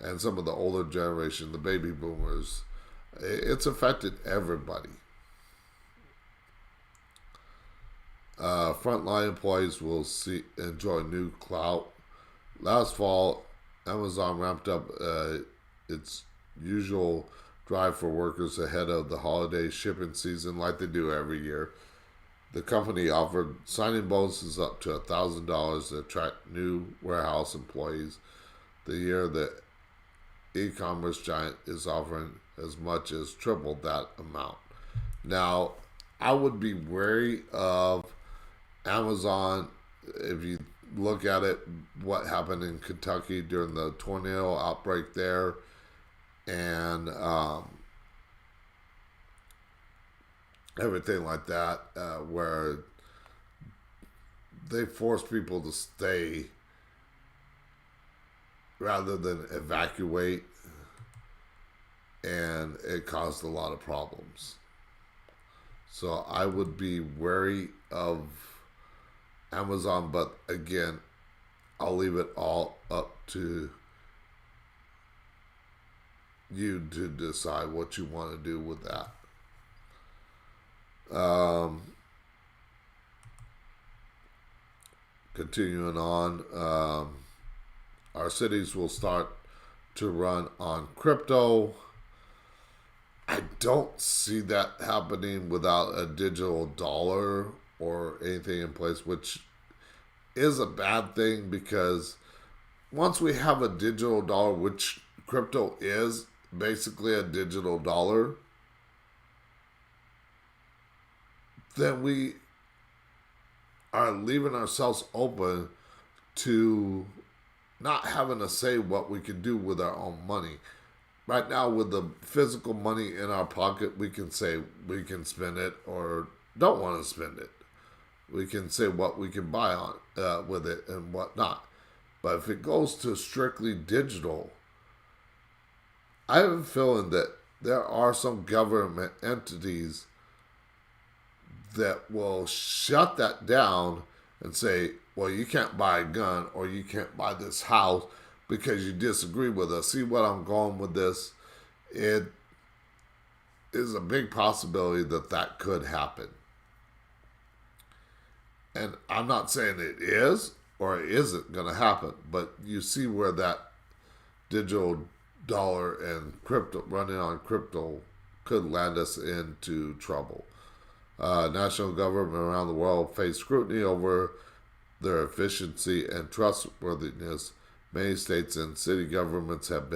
Speaker 1: and some of the older generation, the baby boomers, it's affected everybody. Frontline employees will enjoy new clout. Last fall, Amazon ramped up its usual drive for workers ahead of the holiday shipping season, like they do every year. The company offered signing bonuses up to $1,000 to attract new warehouse employees. The year the e-commerce giant is offering as much as triple that amount. Now, I would be wary of Amazon. If you look at it, what happened in Kentucky during the tornado outbreak there, and everything like that, where they force people to stay rather than evacuate, and it caused a lot of problems. So I would be wary of Amazon, but again, I'll leave it all up to you to decide what you want to do with that. Continuing on, our cities will start to run on crypto. I don't see that happening without a digital dollar or anything in place, which is a bad thing, because once we have a digital dollar, which crypto is basically a digital dollar, then we are leaving ourselves open to not having to say what we can do with our own money. Right now, with the physical money in our pocket, we can say we can spend it or don't want to spend it. We can say what we can buy on with it and what not. But if it goes to strictly digital, I have a feeling that there are some government entities that will shut that down and say, well, you can't buy a gun or you can't buy this house because you disagree with us. See what I'm going with this? It is a big possibility that that could happen. And I'm not saying it is or it isn't going to happen, but you see where that digital dollar and crypto, running on crypto, could land us into trouble. National government around the world face scrutiny over their efficiency and trustworthiness. Many states and city governments have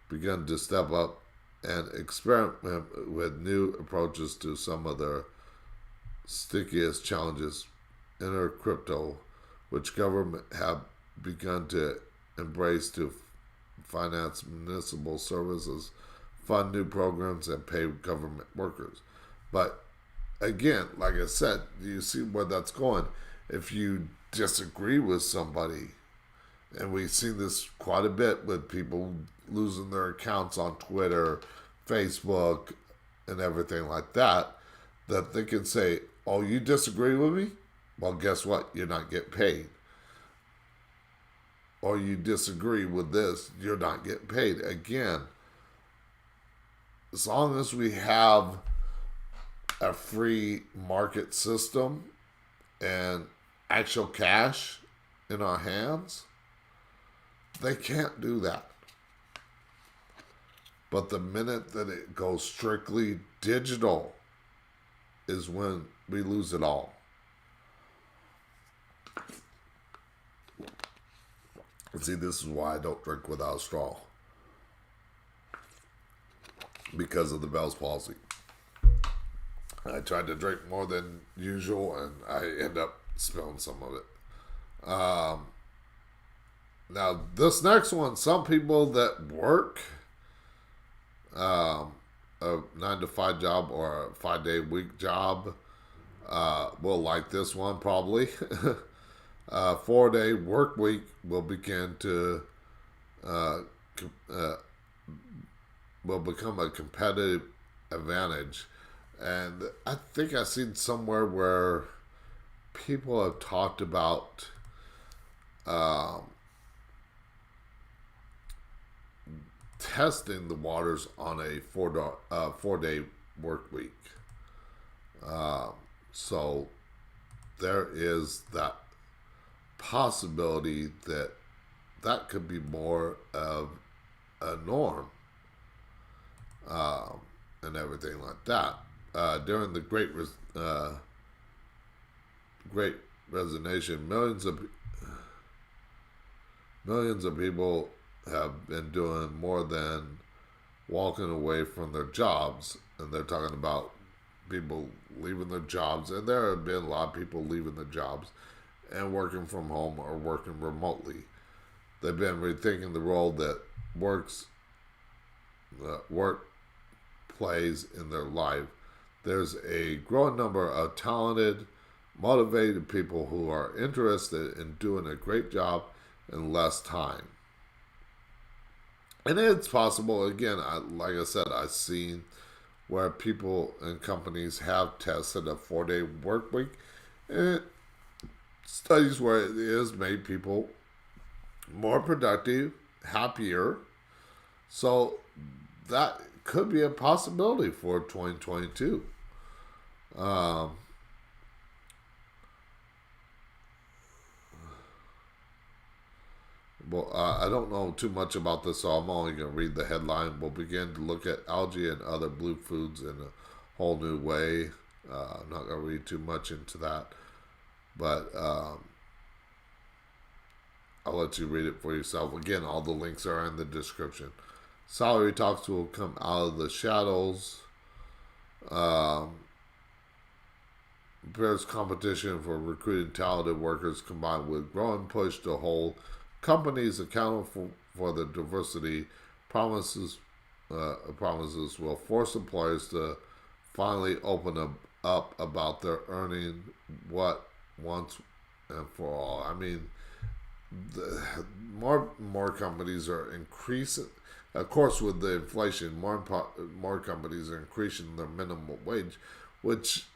Speaker 1: begun to step up and experiment with new approaches to some of their stickiest challenges. Enter crypto, which government have begun to embrace to finance municipal services, fund new programs, and pay government workers. But again, like I said, you see where that's going. If you disagree with somebody, and we've seen this quite a bit with people losing their accounts on Twitter, Facebook, and everything like that, that they can say, oh, you disagree with me? Well, guess what? You're not getting paid. Or you disagree with this, you're not getting paid. Again, as long as we have a free market system and actual cash in our hands, they can't do that. But the minute that it goes strictly digital is when we lose it all. See, this is why I don't drink without a straw. Because of the Bell's palsy. I tried to drink more than usual, and I end up spilling some of it. Now, this next one, some people that work a 9 to 5 job or a 5 day week job will like this one probably. 4 day work week will begin to will become a competitive advantage. And I think I've seen somewhere where people have talked about testing the waters on a 4 day work week. So there is that possibility that that could be more of a norm and everything like that. During the Great Resignation, millions of people have been doing more than walking away from their jobs, and they're talking about people leaving their jobs, and there have been a lot of people leaving their jobs and working from home or working remotely. They've been rethinking the role that work plays in their life. There's a growing number of talented, motivated people who are interested in doing a great job in less time. And it's possible, again, like I said, I've seen where people and companies have tested a 4 day work week, and studies where it has made people more productive, happier. So that could be a possibility for 2022. Well, I don't know too much about this, so I'm only going to read the headline. We'll begin to look at algae and other blue foods in a whole new way. I'm not going to read too much into that, but I'll let you read it for yourself. Again, all the links are in the description. Salary talks will come out of the shadows. There's competition for recruiting talented workers combined with growing push to hold companies accountable for the diversity. Promises will force employers to finally open up about their earning what once and for all. I mean, more companies are increasing. Of course, with the inflation, more companies are increasing their minimum wage, which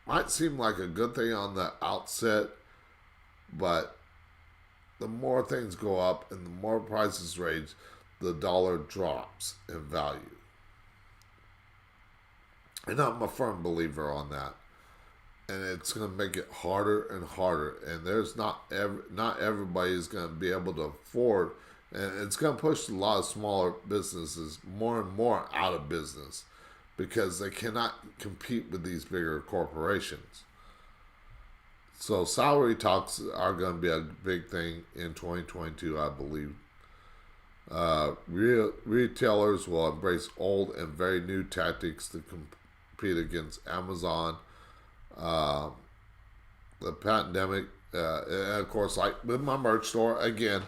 Speaker 1: might seem like a good thing on the outset, but the more things go up and the more prices raise, the dollar drops in value. And I'm a firm believer on that. And it's going to make it harder and harder. And there's not everybody is going to be able to afford. And it's going to push a lot of smaller businesses more and more out of business because they cannot compete with these bigger corporations. So salary talks are going to be a big thing in 2022, I believe. Retailers will embrace old and very new tactics to compete against Amazon. The pandemic, and of course, like with my merch store, again,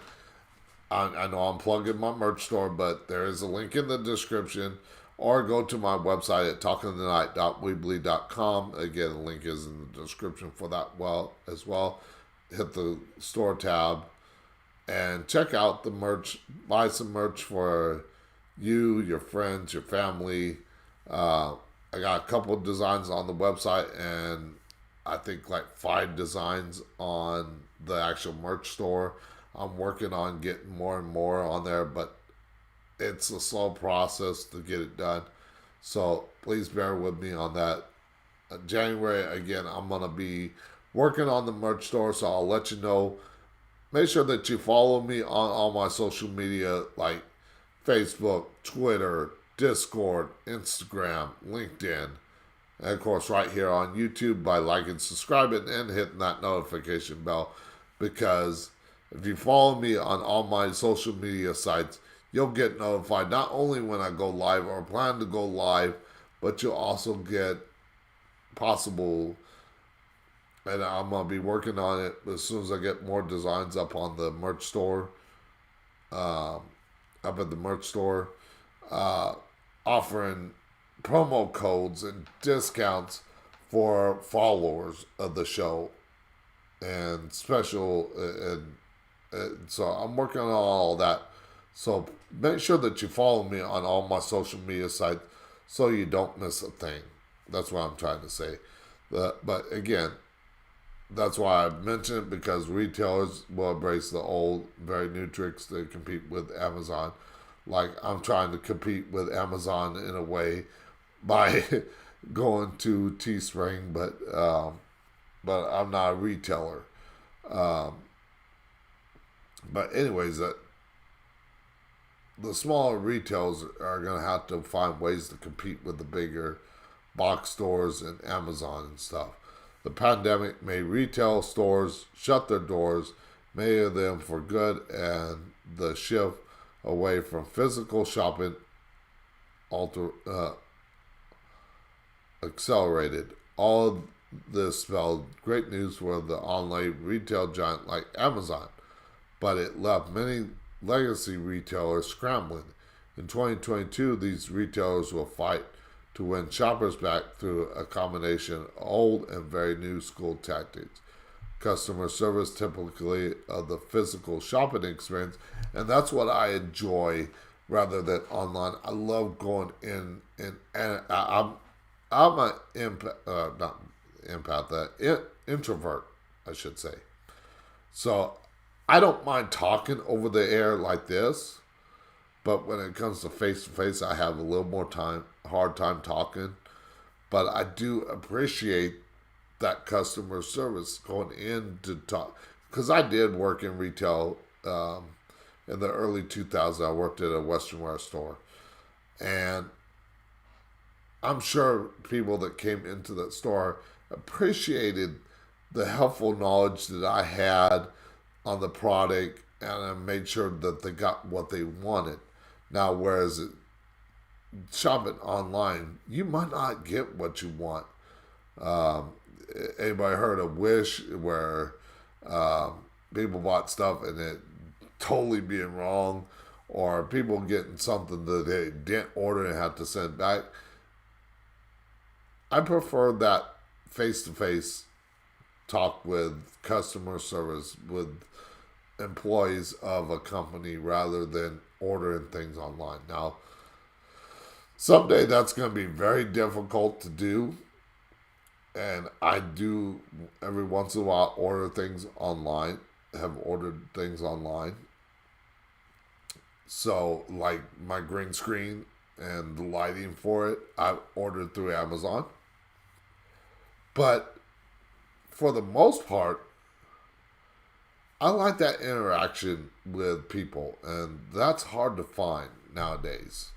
Speaker 1: I know I'm plugging my merch store, but there is a link in the description, or go to my website at talkingthenight.weebly.com. Again, the link is in the description for that as well. Hit the store tab and check out the merch. Buy some merch for you, your friends, your family. I got a couple of designs on the website, and I think like 5 designs on the actual merch store. I'm working on getting more and more on there, but it's a slow process to get it done. So please bear with me on that. January, again, I'm going to be working on the merch store, so I'll let you know. Make sure that you follow me on all my social media like Facebook, Twitter, Discord, Instagram, LinkedIn, and of course right here on YouTube by liking, subscribing, and hitting that notification bell, because if you follow me on all my social media sites, you'll get notified not only when I go live or plan to go live, but you'll also get possible and I'm going to be working on it as soon as I get more designs up on the merch store, up at the merch store, offering promo codes and discounts for followers of the show and special. And so I'm working on all that. So make sure that you follow me on all my social media sites so you don't miss a thing. That's what I'm trying to say. But again, that's why I mentioned it, because retailers will embrace the old, very new tricks to compete with Amazon. Like I'm trying to compete with Amazon in a way by going to Teespring, but I'm not a retailer. Um, but anyways, the smaller retailers are going to have to find ways to compete with the bigger box stores and Amazon and stuff. The pandemic made retail stores shut their doors, many of them for good, and the shift away from physical shopping accelerated. All of this spelled great news for the online retail giant like Amazon, but it left many legacy retailers scrambling. In 2022, these retailers will fight to win shoppers back through a combination of old and very new school tactics. Customer service typically of the physical shopping experience, and that's what I enjoy rather than online. I love going in, and I'm an not empath, introvert, I should say. So I don't mind talking over the air like this, but when it comes to face, I have a little more hard time talking. But I do appreciate that customer service going in to talk, because I did work in retail in the early 2000s. I worked at a Western wear store, and I'm sure people that came into that store appreciated the helpful knowledge that I had on the product, and I made sure that they got what they wanted. Now, whereas shopping online, you might not get what you want. Anybody heard of Wish, where people bought stuff and it totally being wrong, or people getting something that they didn't order and had to send back? I prefer that face-to-face talk with customer service, with employees of a company, rather than ordering things online. Now, someday that's going to be very difficult to do, and I do every once in a while order things online, have ordered things online. So, like my green screen and the lighting for it, I ordered through Amazon. But for the most part, I like that interaction with people, and that's hard to find nowadays.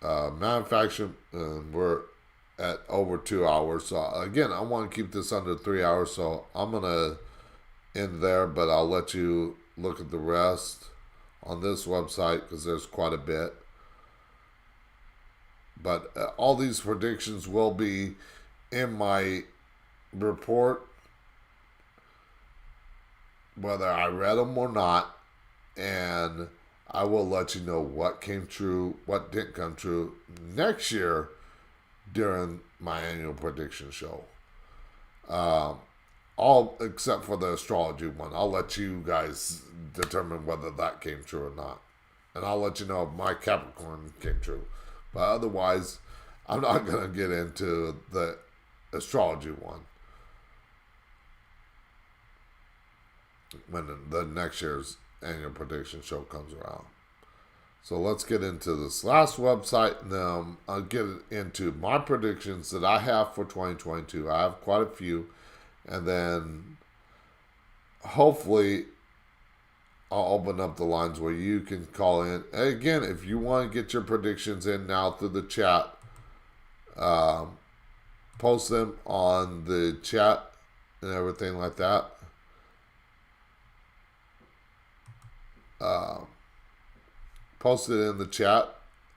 Speaker 1: Manufacturing, we're at over 2 hours. So again, I want to keep this under 3 hours, so I'm going to end there, but I'll let you look at the rest on this website because there's quite a bit. But all these predictions will be in my report, whether I read them or not, and I will let you know what came true, what didn't come true next year during my annual prediction show. All except for the astrology one. I'll let you guys determine whether that came true or not. And I'll let you know if my Capricorn came true. But otherwise, I'm not going to get into the astrology one when the next year's annual prediction show comes around. So let's get into this last website, and then I'll get into my predictions that I have for 2022. I have quite a few, and then hopefully I'll open up the lines where you can call in. And again, if you want to get your predictions in now through the chat, post them on the chat and everything like that. Post it in the chat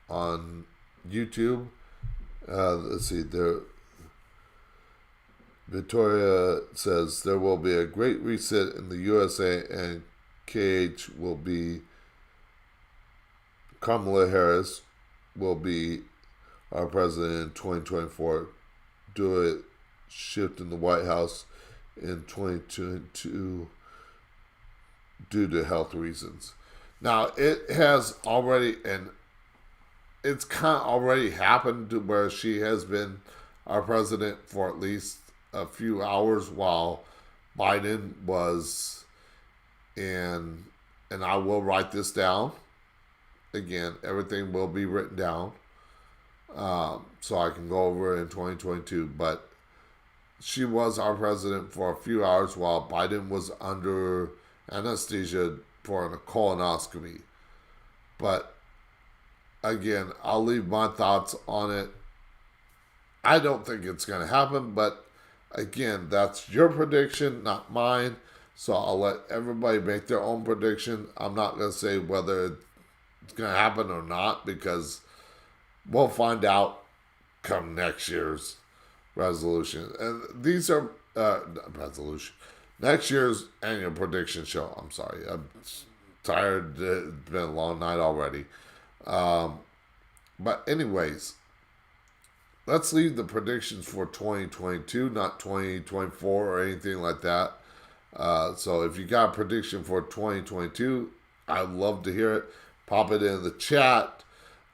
Speaker 1: on YouTube. Let's see, Victoria says there will be a great reset in the USA and KH will be Kamala Harris will be our president in 2024. Do it shift in the White House in 2022 due to health reasons. Now it has already, and it's kind of already happened to where she has been our president for at least a few hours while Biden was in, and I will write this down. Again, everything will be written down so I can go over it in 2022. But she was our president for a few hours while Biden was under anesthesia for a colonoscopy. But again, I'll leave my thoughts on it. I don't think it's going to happen, but again, that's your prediction, not mine. So I'll let everybody make their own prediction. I'm not going to say whether it's going to happen or not because we'll find out come next year's resolution. And these are resolution. Next year's annual prediction show. I'm sorry. I'm tired. It's been a long night already. But anyways, let's leave the predictions for 2022, not 2024 or anything like that. So if you got a prediction for 2022, I'd love to hear it. Pop it in the chat.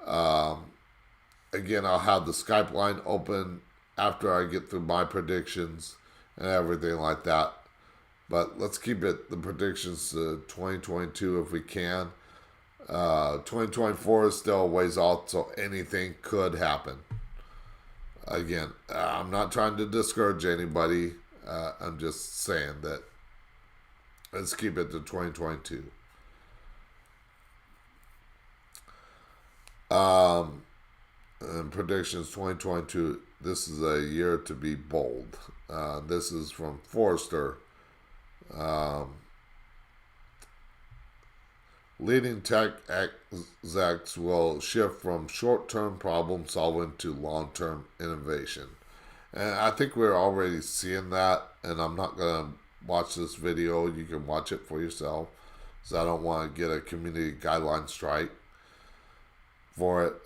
Speaker 1: Again, I'll have the Skype line open after I get through my predictions and everything like that. But let's keep it the predictions to 2022 if we can. 2024 is still a ways off, so anything could happen. Again, I'm not trying to discourage anybody. I'm just saying that let's keep it to 2022. And predictions 2022. This is a year to be bold. This is from Forrester. Leading tech execs will shift from short-term problem solving to long-term innovation. And I think we're already seeing that, and I'm not going to watch this video. You can watch it for yourself, because I don't want to get a community guideline strike for it.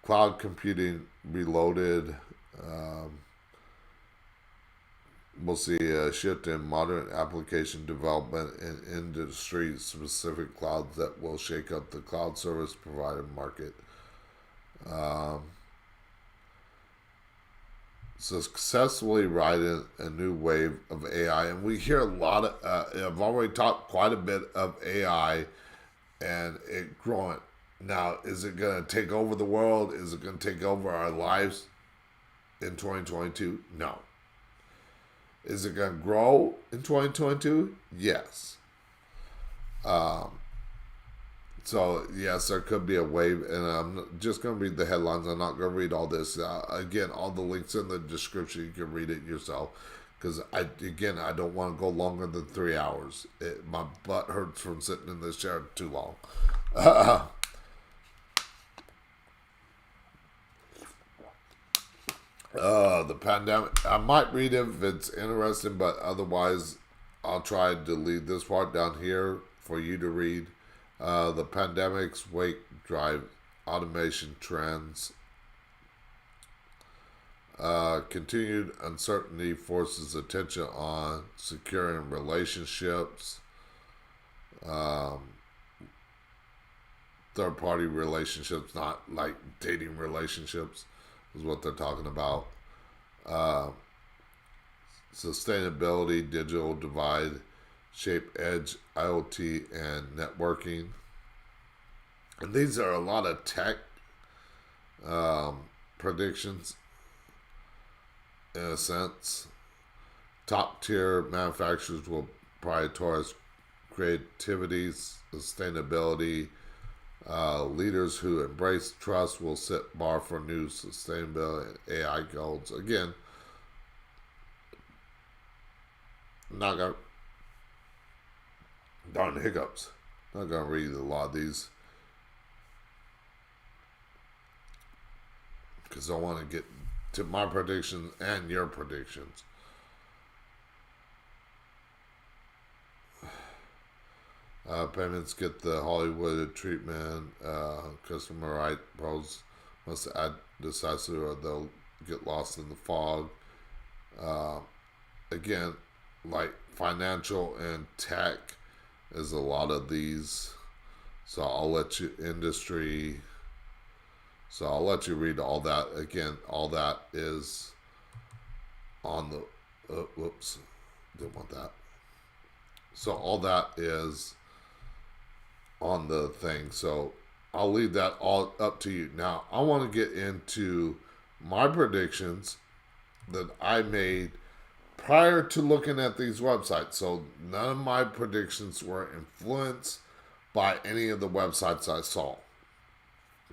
Speaker 1: Cloud computing reloaded. We'll see a shift in modern application development in industry-specific clouds that will shake up the cloud service provider market. Successfully riding a new wave of AI, and we hear a lot of. I've already talked quite a bit of AI, and it growing. Now, is it going to take over the world? Is it going to take over our lives in 2022? No. Is it going to grow in 2022? Yes. So, yes, there could be a wave, and I'm just going to read the headlines. I'm not going to read all this. Again, all the links in the description. You can read it yourself. Because, I don't want to go longer than 3 hours. My butt hurts from sitting in this chair too long. The pandemic. I might read it if it's interesting, but otherwise, I'll try to leave this part down here for you to read. The pandemic's wake drive automation trends. Continued uncertainty forces attention on securing relationships. Third-party relationships, not like dating relationships, is what they're talking about. Sustainability, digital divide, shape edge, IoT, and networking. And these are a lot of tech predictions in a sense. Top tier manufacturers will prioritize creativity, sustainability. Leaders who embrace trust will set bar for new sustainability and AI goals. Again, not gonna darn hiccups. Not gonna read a lot of these because I want to get to my predictions and your predictions. Payments get the Hollywood treatment. Customer right pros must add decisive or they'll get lost in the fog. Uh, Again, like financial and tech is a lot of these. So I'll let you industry. So I'll let you read all that. Again, all that is on the. Whoops, didn't want that. So all that is on the thing. So I'll leave that all up to you. Now I want to get into my predictions that I made prior to looking at these websites. So none of my predictions were influenced by any of the websites I saw.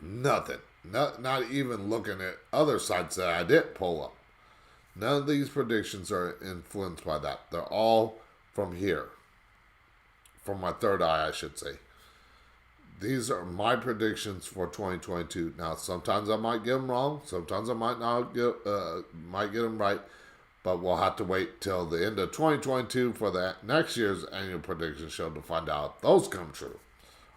Speaker 1: Nothing. Not even looking at other sites that I did pull up. None of these predictions are influenced by that. They're all from here. From my third eye, I should say. These are my predictions for 2022. Now, sometimes I might get them wrong. Sometimes I might not get them right. But we'll have to wait till the end of 2022 for the next year's annual prediction show to find out if those come true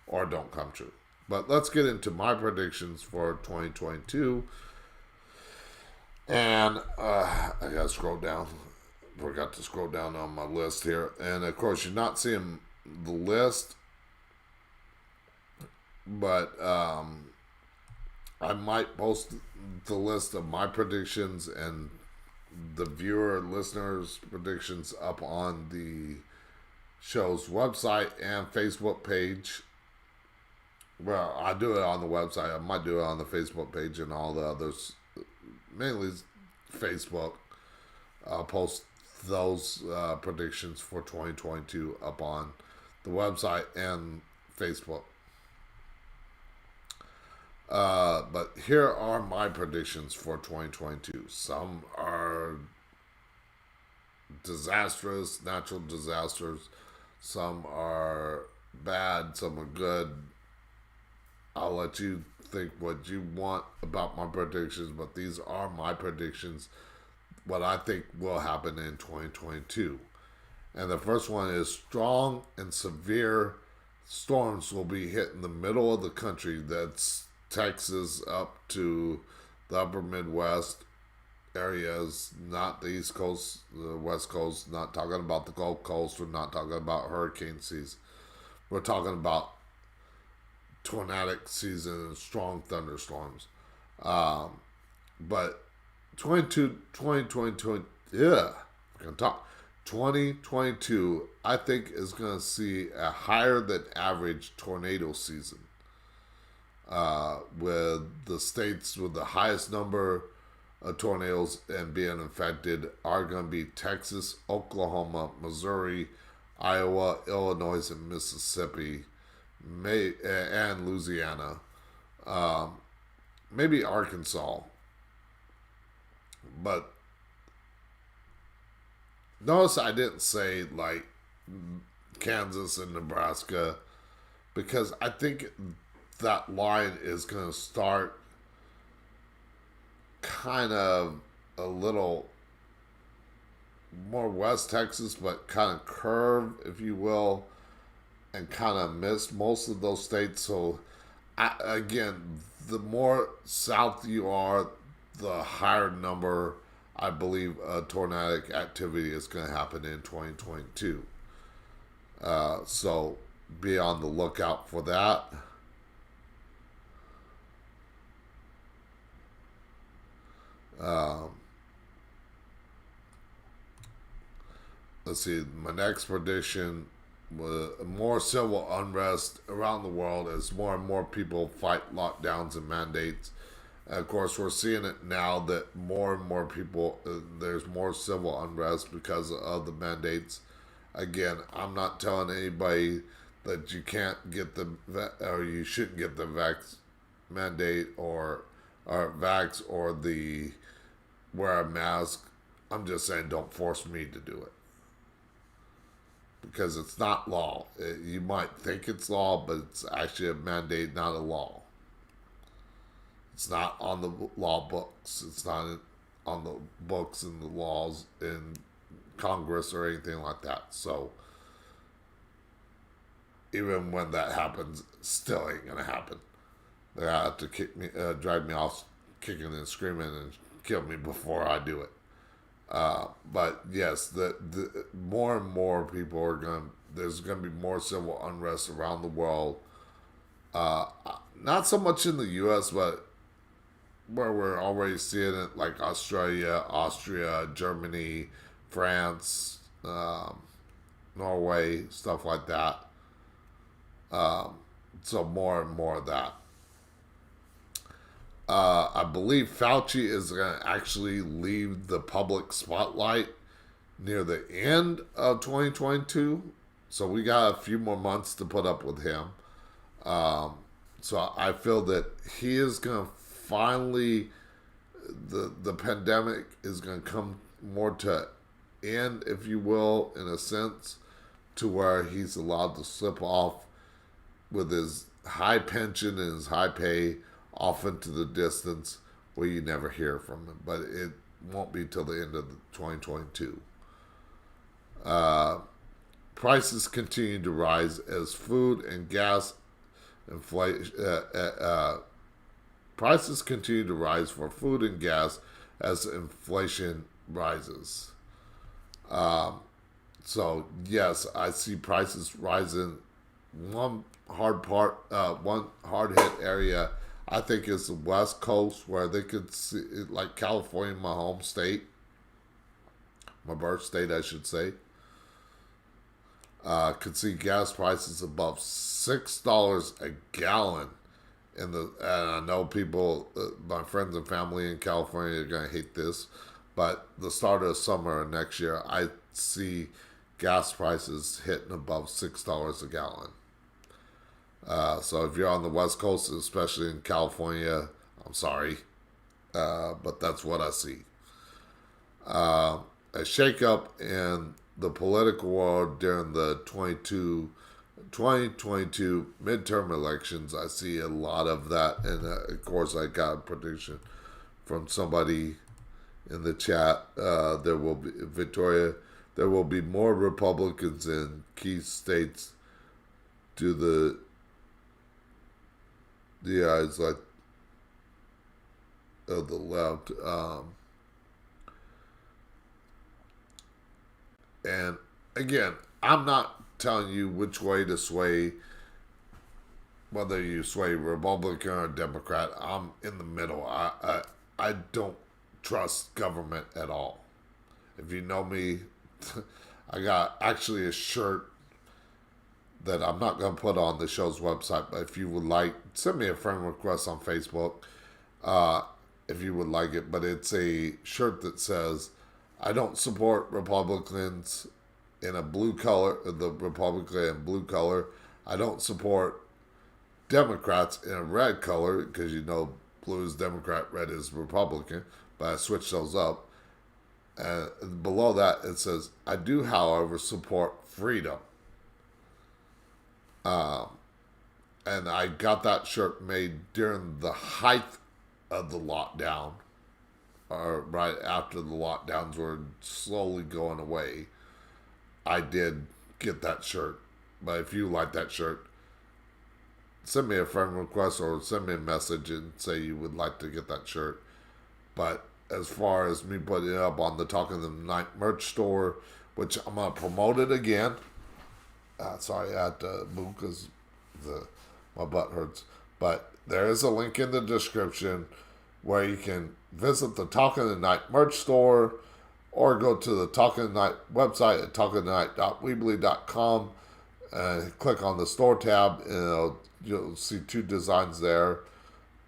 Speaker 1: or don't come true. But let's get into my predictions for 2022. And I got to scroll down. Forgot to scroll down on my list here. And of course, you're not seeing the list. But I might post the list of my predictions and the viewer listeners predictions up on the show's website and Facebook page. Well, I do it on the website. I might do it on the Facebook page and all the others, mainly Facebook. I'll post those predictions for 2022 up on the website and Facebook. But here are my predictions for 2022. Some are disastrous, natural disasters. Some are bad, some are good. I'll let you think what you want about my predictions, but these are my predictions, what I think will happen in 2022. And the first one is strong and severe storms will be hitting the middle of the country. That's Texas up to the upper Midwest areas, not the East Coast, the West Coast, not talking about the Gulf Coast. We're not talking about hurricane season. We're talking about tornadic season and strong thunderstorms. But 2022, yeah, we're going to talk. 2022, I think, is going to see a higher than average tornado season. With the states with the highest number of tornadoes and being infected are going to be Texas, Oklahoma, Missouri, Iowa, Illinois, and Mississippi, and Louisiana. Maybe Arkansas. But notice I didn't say like Kansas and Nebraska, because I think that line is going to start kind of a little more West Texas, but kind of curve, if you will, and kind of miss most of those states. So, again, the more south you are, the higher number, I believe, tornadic activity is going to happen in 2022. So, be on the lookout for that. Let's see, my next prediction was more civil unrest around the world as more and more people fight lockdowns and mandates. And of course, we're seeing it now that more and more people, there's more civil unrest because of the mandates. Again, I'm not telling anybody that you can't get or you shouldn't get the vax mandate or vax or the wear a mask. I'm just saying don't force me to do it. Because it's not law. You might think it's law, but it's actually a mandate, not a law. It's not on the law books. It's not on the books and the laws in Congress or anything like that. So, even when that happens, still ain't gonna happen. They have to drag me off, kicking and screaming, and kill me before I do it. But yes, the more and more people are there's gonna be more civil unrest around the world. Not so much in the U.S., but where we're already seeing it, like Australia, Austria, Germany, France, Norway, stuff like that. So more and more of that. I believe Fauci is going to actually leave the public spotlight near the end of 2022. So we got a few more months to put up with him. So I feel that he is going to finally, the pandemic is going to come more to end, if you will, in a sense, to where he's allowed to slip off with his high pension and his high pay off into the distance where you never hear from him. But it won't be till the end of 2022. Prices continue to rise as food and gas inflation. Prices continue to rise for food and gas as inflation rises. So yes, I see prices rising. One hard hit area I think is the West Coast, where they could see, like California, my home state, my birth state, I should say, could see gas prices above $6 a gallon. And I know people, my friends and family in California are going to hate this, but the start of summer next year, I see gas prices hitting above $6 a gallon. So if you're on the West Coast, especially in California, I'm sorry, but that's what I see. A shakeup in the political world during the 2022 midterm elections. I see a lot of that, and of course I got a prediction from somebody in the chat. There will be, Victoria, there will be more Republicans in key states to the eyes like of the left. And again, I'm not telling you which way to sway, whether you sway Republican or Democrat. I'm in the middle. I don't trust government at all. If you know me, I got actually a shirt that I'm not going to put on the show's website, but if you would like, send me a friend request on Facebook if you would like it. But it's a shirt that says, I don't support Republicans in a blue color, the Republican in blue color. I don't support Democrats in a red color, because you know blue is Democrat, red is Republican, but I switched those up. And below that it says, I do, however, support freedom. And I got that shirt made during the height of the lockdown, or right after the lockdowns were slowly going away. I did get that shirt. But if you like that shirt, send me a friend request or send me a message and say you would like to get that shirt. But as far as me putting it up on the Talking the Night merch store, which I'm going to promote it again. Sorry, I had to move because my butt hurts. But there is a link in the description where you can visit the Talking the Night merch store, or go to the Talking the Night website at talkingthenight.weebly.com and click on the store tab, and you'll see two designs there.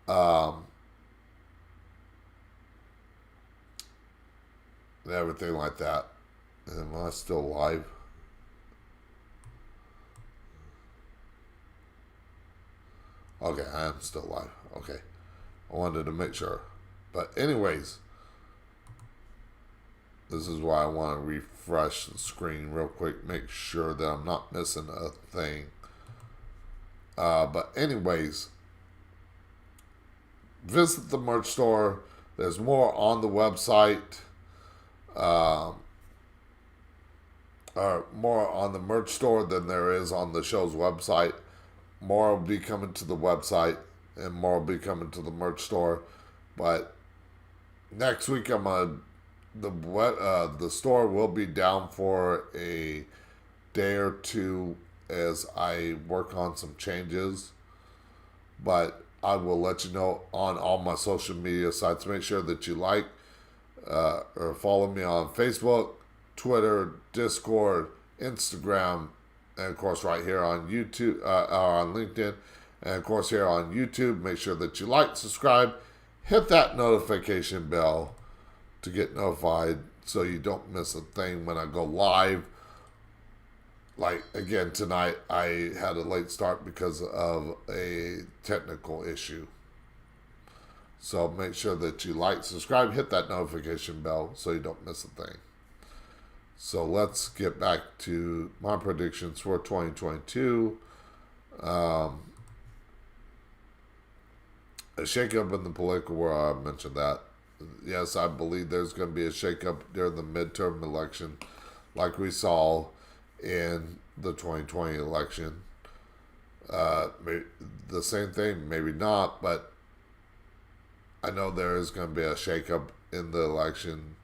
Speaker 1: And everything like that. And am I still live? Okay, I am still live. Okay. I wanted to make sure. But anyways, this is why I want to refresh the screen real quick, make sure that I'm not missing a thing. But anyways, visit the merch store. There's more on the website. are more on the merch store than there is on the show's website. More will be coming to the website, and more will be coming to the merch store. But next week, the store will be down for a day or two as I work on some changes. But I will let you know on all my social media sites. Make sure that you like or follow me on Facebook, Twitter, Discord, Instagram, and of course right here on YouTube, on LinkedIn, and of course here on YouTube. Make sure that you like, subscribe, hit that notification bell to get notified so you don't miss a thing when I go live. Like again tonight, I had a late start because of a technical issue. So make sure that you like, subscribe, hit that notification bell so you don't miss a thing. So let's get back to my predictions for 2022. A shakeup in the political world, I mentioned that. Yes, I believe there's going to be a shakeup during the midterm election like we saw in the 2020 election. The same thing, maybe not, but I know there is going to be a shakeup in the election,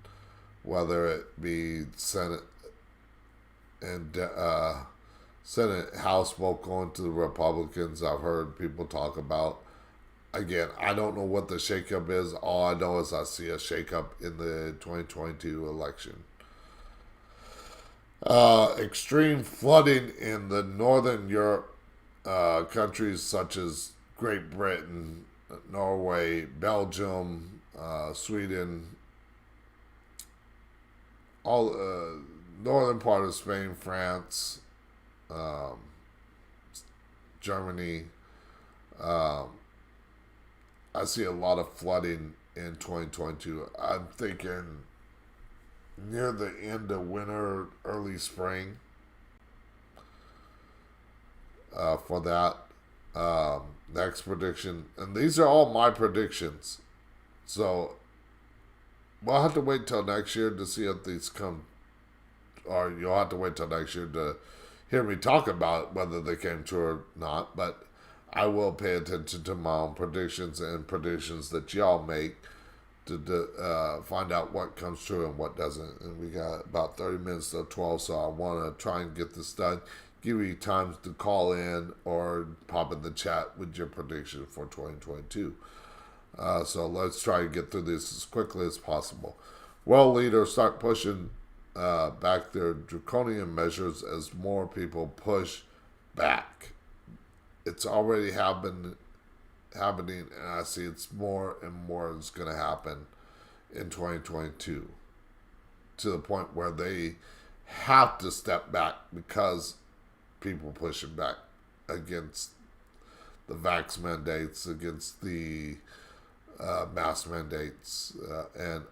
Speaker 1: whether it be Senate and Senate House vote going to the Republicans. I've heard people talk about. Again, I don't know what the shakeup is. All I know is I see a shakeup in the 2022 election. Extreme flooding in the Northern Europe countries such as Great Britain, Norway, Belgium, Sweden, all northern part of Spain, France, Germany. I see a lot of flooding in 2022. I'm thinking near the end of winter, early spring for that. Next prediction, and these are all my predictions, so we'll have to wait till next year to see if these come, or you'll have to wait till next year to hear me talk about whether they came true or not, but I will pay attention to my own predictions and predictions that y'all make to find out what comes true and what doesn't. And we got about 30 minutes till 12, so I want to try and get this done. Give you time to call in or pop in the chat with your prediction for 2022. So let's try and get through this as quickly as possible. World leaders start pushing back their draconian measures as more people push back. It's already happening, and I see it's more and more is going to happen in 2022 to the point where they have to step back because people pushing back against the vax mandates, against the mask mandates, and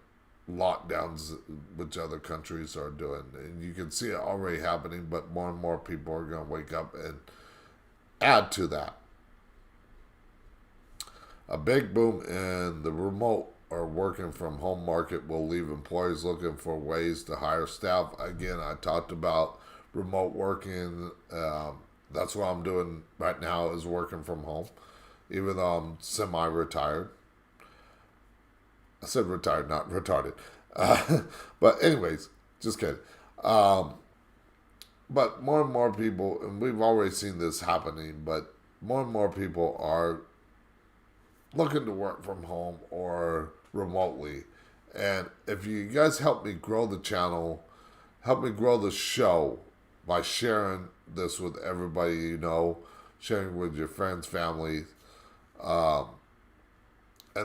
Speaker 1: lockdowns which other countries are doing. And you can see it already happening, but more and more people are going to wake up and add to that. A big boom in the remote or working from home market will leave employers looking for ways to hire staff. Again, I talked about remote working. That's what I'm doing right now is working from home, even though I'm semi-retired. I said retired, not retarded. But anyways, just kidding. But more and more people, and we've already seen this happening, but more and more people are looking to work from home or remotely. And if you guys help me grow the channel, help me grow the show by sharing this with everybody you know, sharing with your friends, family, and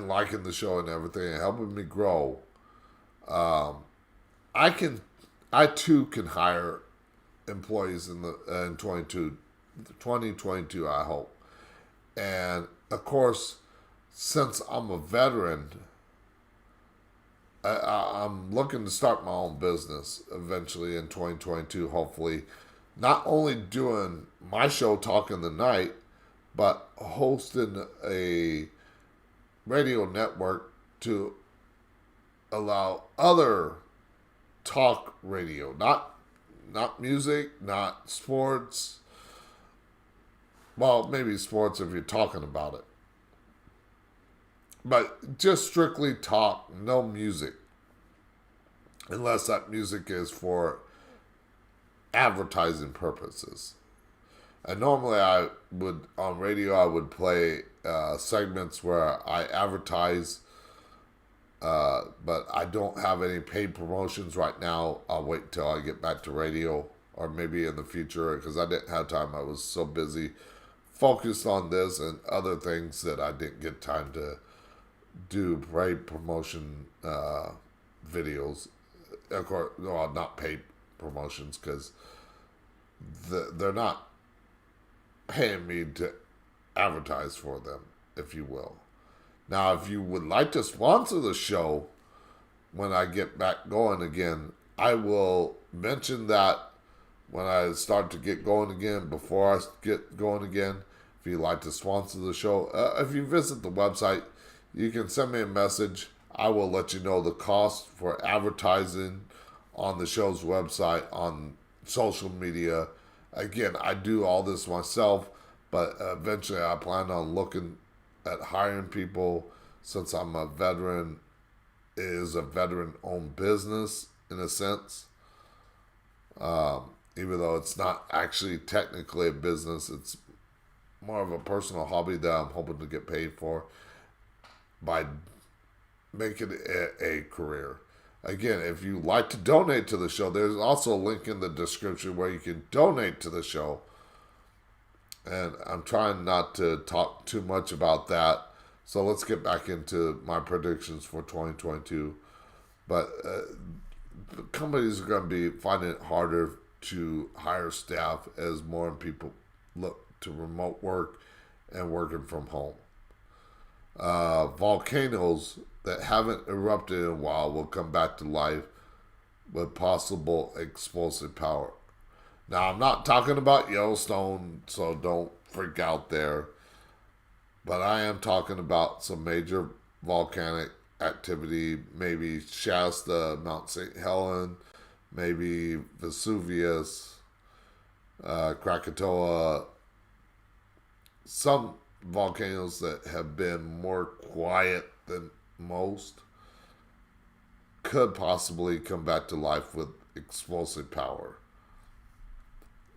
Speaker 1: liking the show and everything, and helping me grow. I too can hire employees in 2022, I hope. And of course, since I'm a veteran, I'm looking to start my own business eventually in 2022, hopefully. Not only doing my show, Talking the Night, but hosting a radio network to allow other talk radio, not not music, not sports. Well, maybe sports if you're talking about it. But just strictly talk, no music. Unless that music is for advertising purposes. And normally I would, on radio, I would play segments where I advertise, but I don't have any paid promotions right now. I'll wait till I get back to radio, or maybe in the future, because I didn't have time. I was so busy focused on this and other things that I didn't get time to do paid promotion videos. Of course, well, not paid promotions, because they're not paying me to advertise for them, if you will. Now, if you would like to sponsor the show when I get back going again, I will mention that when I start to get going again, before I get going again. If you'd like to sponsor the show, if you visit the website, you can send me a message. I will let you know the cost for advertising on the show's website, on social media. Again, I do all this myself, but eventually I plan on looking at hiring people, since I'm a veteran. It is a veteran-owned business in a sense. Even though it's not actually technically a business, it's more of a personal hobby that I'm hoping to get paid for by making it a career. Again, if you like to donate to the show, there's also a link in the description where you can donate to the show. And I'm trying not to talk too much about that. So let's get back into my predictions for 2022. But companies are going to be finding it harder to hire staff as more people look to remote work and working from home. Volcanoes that haven't erupted in a while will come back to life with possible explosive power. Now, I'm not talking about Yellowstone, so don't freak out there. But I am talking about some major volcanic activity, maybe Shasta, Mount St. Helen, maybe Vesuvius, Krakatoa, some volcanoes that have been more quiet than most could possibly come back to life with explosive power,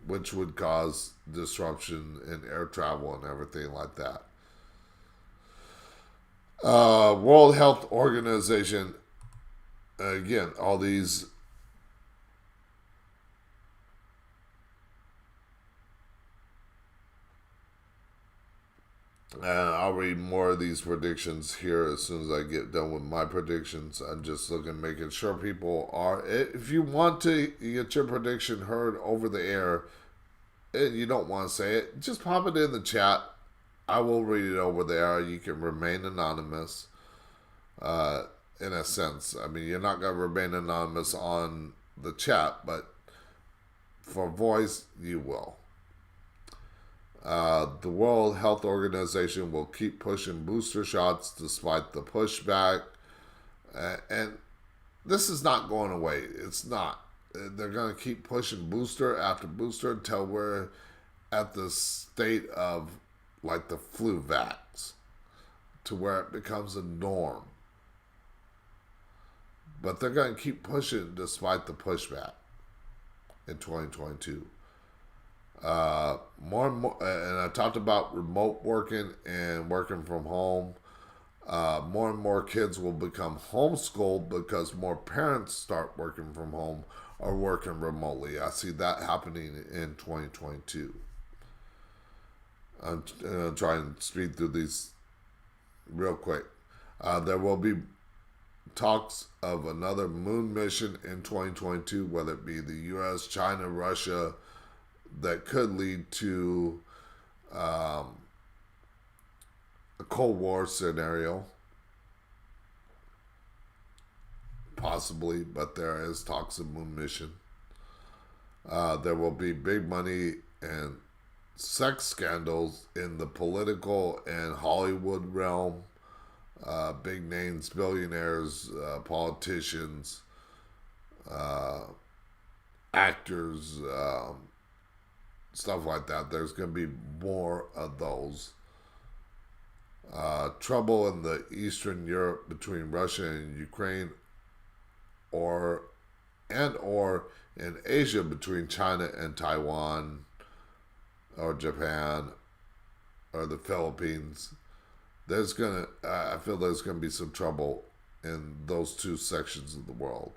Speaker 1: which would cause disruption in air travel and everything like that. World Health Organization, again, all these and I'll read more of these predictions here as soon as I get done with my predictions. I'm just looking, making sure people are. If you want to get your prediction heard over the air and you don't want to say it, just pop it in the chat. I will read it over there. You can remain anonymous in a sense. I mean, you're not going to remain anonymous on the chat, but for voice, you will. The World Health Organization will keep pushing booster shots despite the pushback. And this is not going away. It's not. They're going to keep pushing booster after booster until we're at the state of like the flu vax, to where it becomes a norm. But they're going to keep pushing despite the pushback in 2022. More and more, and I talked about remote working and working from home. More and more kids will become homeschooled because more parents start working from home or working remotely. I see that happening in 2022. I'm going to try and speed through these real quick. There will be talks of another moon mission in 2022, whether it be the U.S., China, Russia, that could lead to a Cold War scenario. Possibly, but there is talks of moon mission. There will be big money and sex scandals in the political and Hollywood realm. Big names, billionaires, politicians, actors, stuff like that. There's going to be more of those. Trouble in the Eastern Europe between Russia and Ukraine, or in Asia between China and Taiwan, or Japan, or the Philippines. I feel there's gonna be some trouble in those two sections of the world.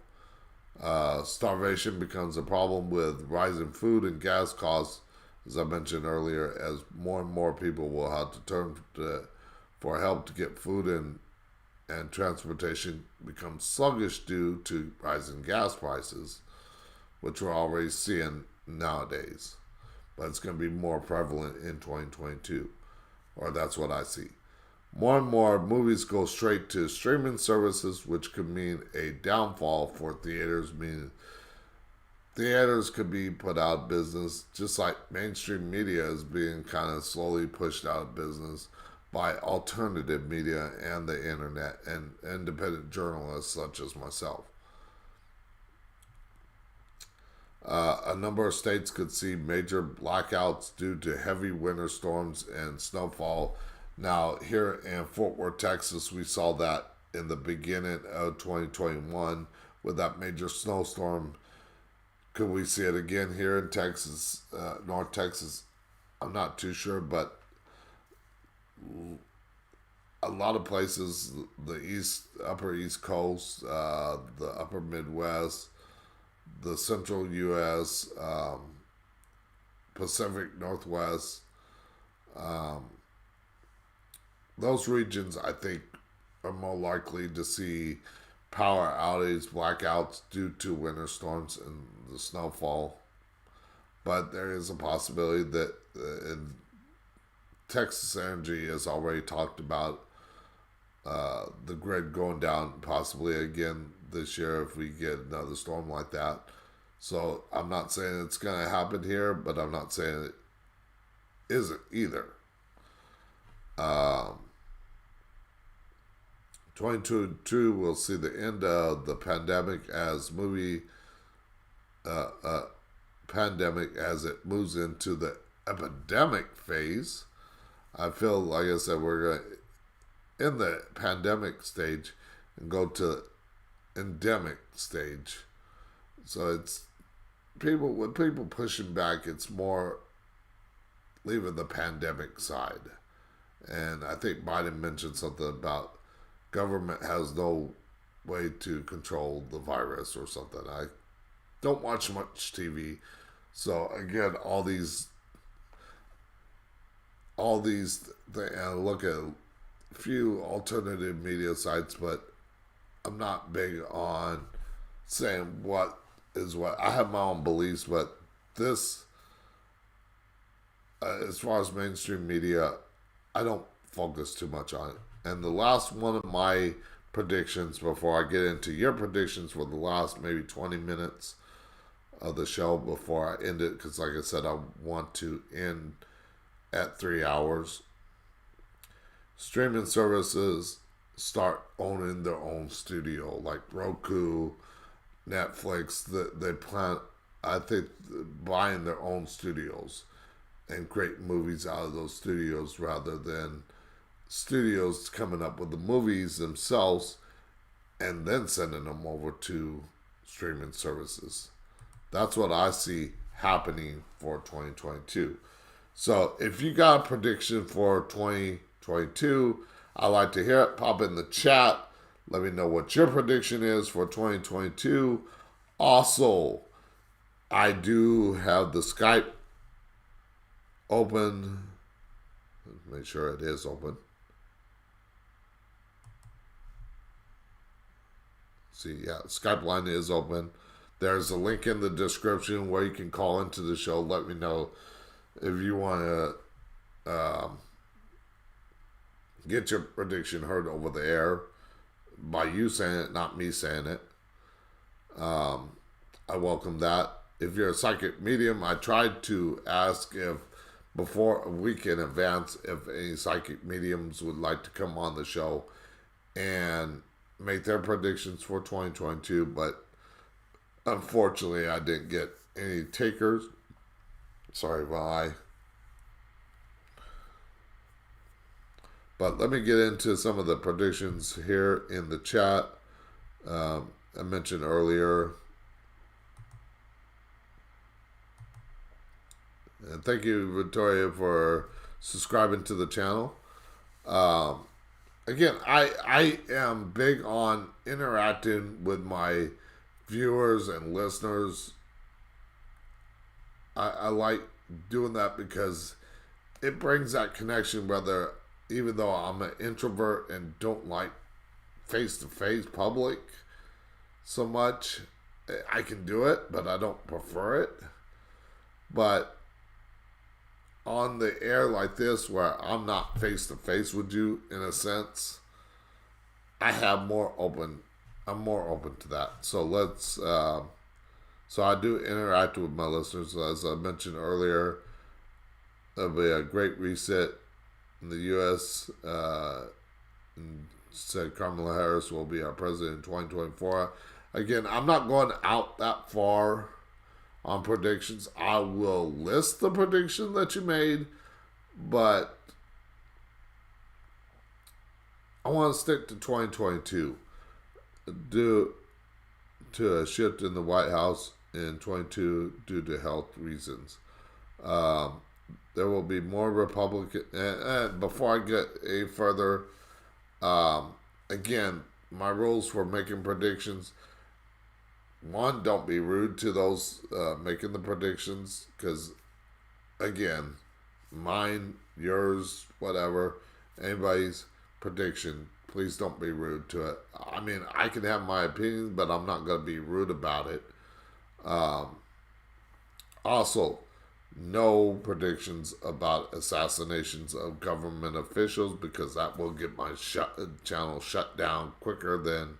Speaker 1: Starvation becomes a problem with rising food and gas costs, as I mentioned earlier, as more and more people will have to turn for help to get food and transportation becomes sluggish due to rising gas prices, which we're already seeing nowadays. But it's going to be more prevalent in 2022, or that's what I see. More and more movies go straight to streaming services, which could mean a downfall for theaters, meaning theaters could be put out of business, just like mainstream media is being kind of slowly pushed out of business by alternative media and the internet and independent journalists such as myself. A number of states could see major blackouts due to heavy winter storms and snowfall. Now, here in Fort Worth, Texas, we saw that in the beginning of 2021 with that major snowstorm. Could we see it again here in Texas, North Texas? I'm not too sure, but a lot of places, the upper East Coast, the upper Midwest, the central U.S., Pacific Northwest, those regions, I think, are more likely to see power outages, blackouts due to winter storms and the snowfall. But there is a possibility that Texas Energy has already talked about the grid going down possibly again this year if we get another storm like that. So I'm not saying it's going to happen here, but I'm not saying it isn't either. 2022 will see the end of the pandemic as pandemic as it moves into the epidemic phase. I feel, like I said, we're going to in the pandemic stage and go to endemic stage. So it's with people pushing back, it's more leaving the pandemic side. And I think Biden mentioned something about government has no way to control the virus or something. I don't watch much TV. So again, all these I look at a few alternative media sites, but I'm not big on saying what is what. I have my own beliefs, but this, as far as mainstream media, I don't focus too much on it. And the last one of my predictions, before I get into your predictions for the last maybe 20 minutes of the show before I end it, because like I said, I want to end at 3 hours. Streaming services start owning their own studio, like Roku, Netflix. They plan, I think, buying their own studios and create movies out of those studios rather than studios coming up with the movies themselves and then sending them over to streaming services. That's what I see happening for 2022. So if you got a prediction for 2022, I'd like to hear it. Pop in the chat. Let me know what your prediction is for 2022. Also, I do have the Skype open. Make sure it is open. See, yeah, Skype line is open. There's a link in the description where you can call into the show. Let me know if you want to get your prediction heard over the air by you saying it, not me saying it. I welcome that. If you're a psychic medium, I tried to ask if before a week in advance if any psychic mediums would like to come on the show and make their predictions for 2022, but unfortunately I didn't get any takers. Sorry, why. But let me get into some of the predictions here in the chat. I mentioned earlier. And thank you, Victoria, for subscribing to the channel. Again, I am big on interacting with my viewers and listeners. I like doing that because it brings that connection, whether even though I'm an introvert and don't like face-to-face public so much, I can do it, but I don't prefer it. But on the air like this, where I'm not face-to-face with you in a sense, I'm more open to that. So so I do interact with my listeners. As I mentioned earlier, there'll be a great reset in the U.S. Said Kamala Harris will be our president in 2024. Again, I'm not going out that far on predictions. I will list the prediction that you made, but I want to stick to 2022 due to a shift in the White House in 22 due to health reasons. There will be more Republican. And before I get any further, again, my rules for making predictions. One, don't be rude to those making the predictions, because, again, mine, yours, whatever, anybody's prediction, please don't be rude to it. I mean, I can have my opinions, but I'm not going to be rude about it. Also, no predictions about assassinations of government officials, because that will get my channel shut down quicker than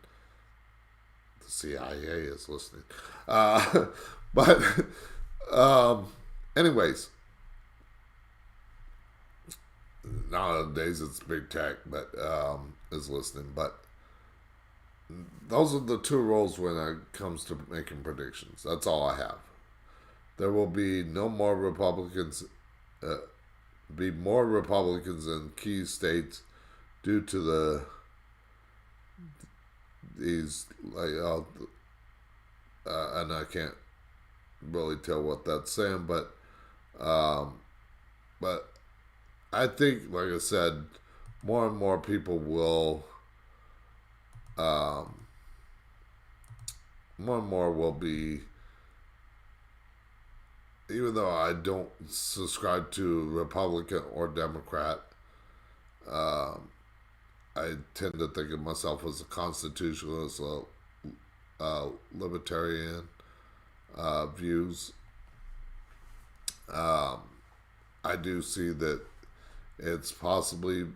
Speaker 1: the CIA is listening. But anyways, nowadays it's big tech, but is listening. But those are the two rules when it comes to making predictions. That's all I have. There will be no more Republicans. Be more Republicans in key states due to these and I can't really tell what that's saying, but I think, like I said, more and more people will be, even though I don't subscribe to Republican or Democrat, I tend to think of myself as a constitutionalist, libertarian views. I do see that it's possibly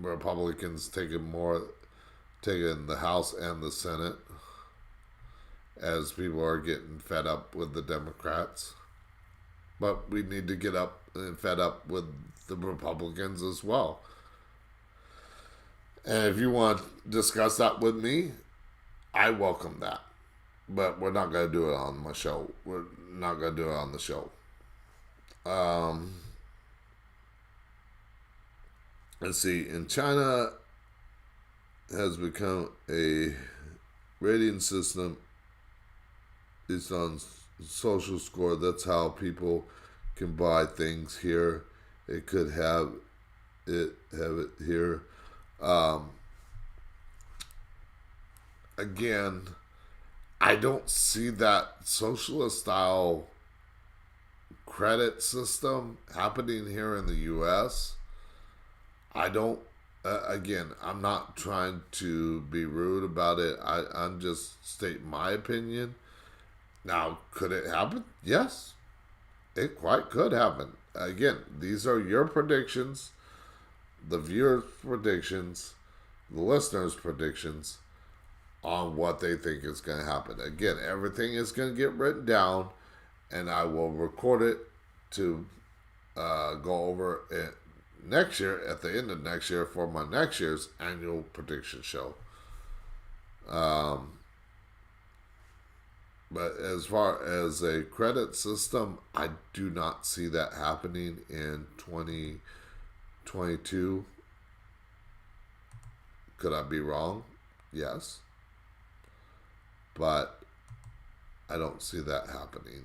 Speaker 1: Republicans taking the House and the Senate, as people are getting fed up with the Democrats. But we need to get up and fed up with the Republicans as well. And if you want to discuss that with me, I welcome that. But we're not going to do it on my show. We're not going to do it on the show. Let's see. In China has become a rating system. It's on social score. That's how people can buy things here. It could have it here. Again, I don't see that socialist style credit system happening here in the U.S. I don't. Again, I'm not trying to be rude about it. I'm just stating my opinion. Now, could it happen? Yes, it quite could happen. Again, these are your predictions, the viewers' predictions, the listeners' predictions on what they think is going to happen. Again, everything is going to get written down, and I will record it to go over it next year, at the end of next year, for my next year's annual prediction show. But as far as a credit system, I do not see that happening in 2022. Could I be wrong? Yes. But I don't see that happening.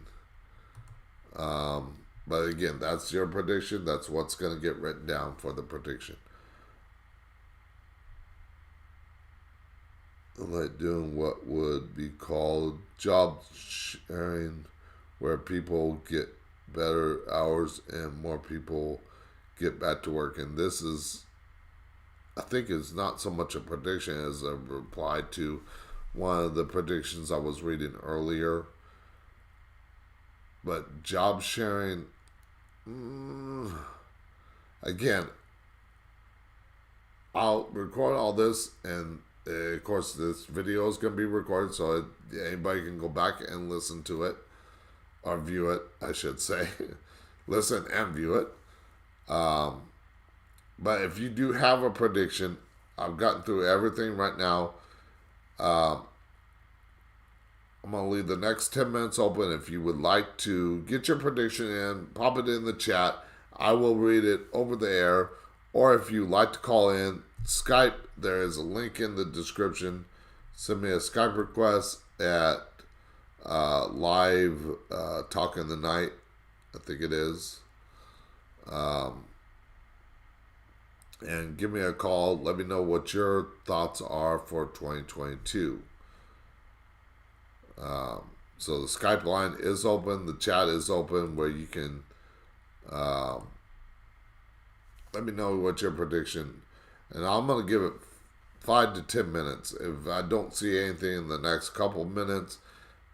Speaker 1: But again, that's your prediction. That's what's going to get written down for the prediction. Like doing what would be called job sharing, where people get better hours and more people get back to work. And this is, I think, is not so much a prediction as a reply to one of the predictions I was reading earlier. But job sharing, again, I'll record all this, and of course this video is going to be recorded, so anybody can go back and listen to it, or view it, I should say. Listen and view it. But if you do have a prediction, I've gotten through everything right now. I'm going to leave the next 10 minutes open. If you would like to get your prediction in, pop it in the chat. I will read it over the air. Or if you'd like to call in, Skype, there is a link in the description. Send me a Skype request at live Talk in the Night, I think it is. And give me a call. Let me know what your thoughts are for 2022. So the Skype line is open. The chat is open where you can let me know what your prediction. And I'm going to give it 5 to 10 minutes. If I don't see anything in the next couple minutes,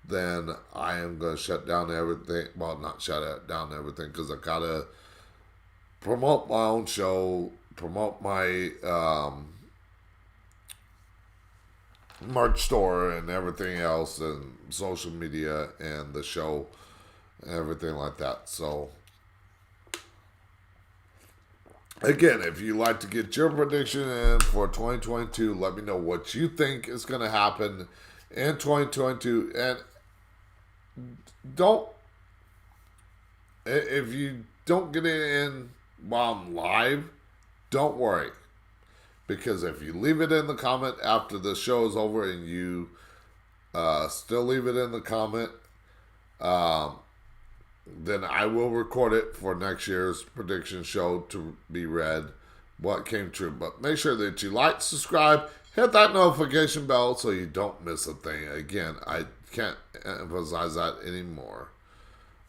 Speaker 1: then I am going to shut down everything. Well, not shut down everything, because I got to promote my own show, promote my merch store and everything else, and social media and the show and everything like that. So again, if you'd like to get your prediction in for 2022, let me know what you think is going to happen in 2022. And if you don't get it in while I'm live, don't worry. Because if you leave it in the comment after the show is over and you still leave it in the comment, then I will record it for next year's prediction show to be read what came true. But make sure that you like, subscribe, hit that notification bell so you don't miss a thing. Again, I can't emphasize that anymore.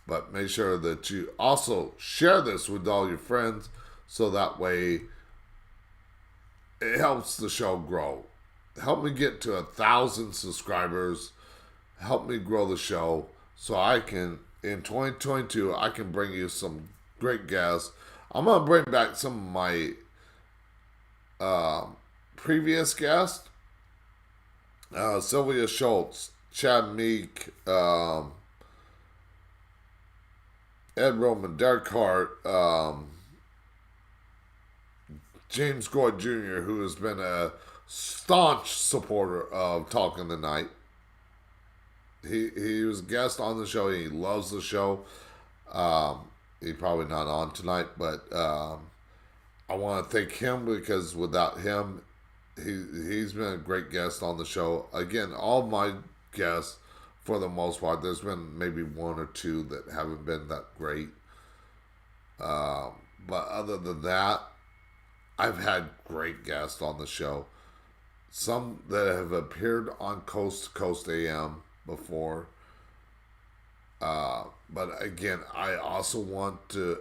Speaker 1: But make sure that you also share this with all your friends, so that way it helps the show grow. Help me get to 1,000 subscribers. Help me grow the show so I can, in 2022, I can bring you some great guests. I'm going to bring back some of my previous guests. Sylvia Schultz, Chad Meek, Ed Roman, Derek Hart, James Gord Jr., who has been a staunch supporter of Talking the Night. He was a guest on the show. He loves the show. He's probably not on tonight, but I want to thank him, because without him, he's been a great guest on the show. Again, all my guests, for the most part, there's been maybe one or two that haven't been that great. But other than that, I've had great guests on the show. Some that have appeared on Coast to Coast AM before. But again, I also want to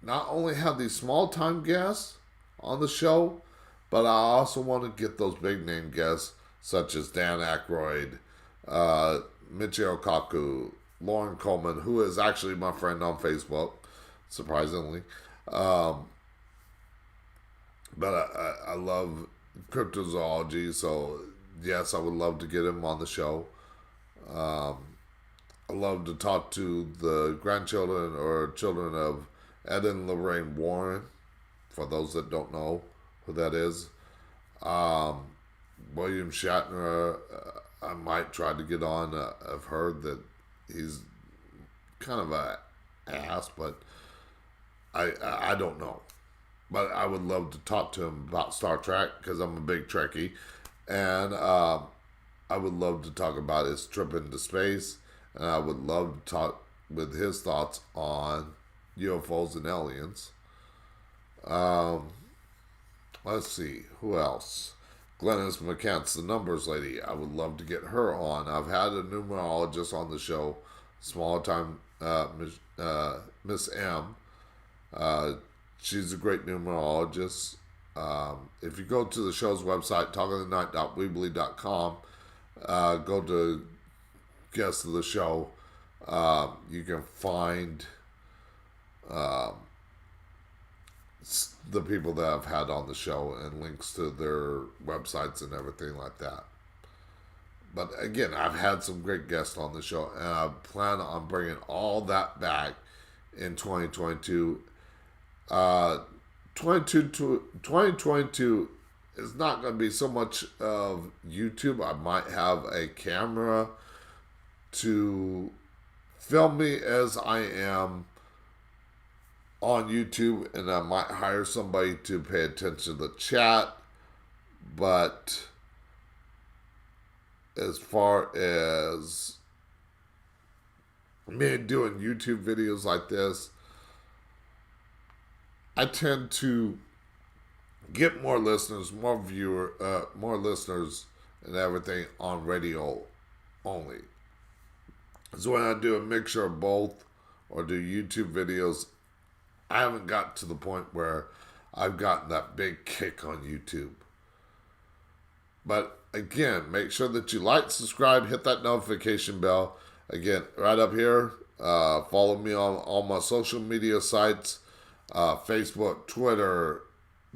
Speaker 1: not only have these small time guests on the show, but I also want to get those big name guests such as Dan Aykroyd, Michio Kaku, Lauren Coleman, who is actually my friend on Facebook, surprisingly. But I love cryptozoology, so yes, I would love to get him on the show. I love to talk to the grandchildren or children of Ed and Lorraine Warren, for those that don't know who that is. William Shatner, I might try to get on. I've heard that he's kind of a ass, but I don't know. But I would love to talk to him about Star Trek because I'm a big Trekkie, and I would love to talk about his trip into space, and I would love to talk with his thoughts on UFOs and aliens. Let's see, who else? Glennis McCants, the numbers lady. I would love to get her on. I've had a numerologist on the show, small time, Miss M. She's a great numerologist. If you go to the show's website, talkingthenight.weebly.com, go to guests of the show. You can find the people that I've had on the show and links to their websites and everything like that. But again, I've had some great guests on the show, and I plan on bringing all that back in 2022. 2022 is not going to be so much of YouTube. I might have a camera to film me as I am on YouTube, and I might hire somebody to pay attention to the chat. But as far as me doing YouTube videos like this, I tend to get more listeners, more listeners and everything on radio only. So when I do a mixture of both or do YouTube videos, I haven't got to the point where I've gotten that big kick on YouTube. But again, make sure that you like, subscribe, hit that notification bell. Again, right up here, follow me on all my social media sites, Facebook, Twitter,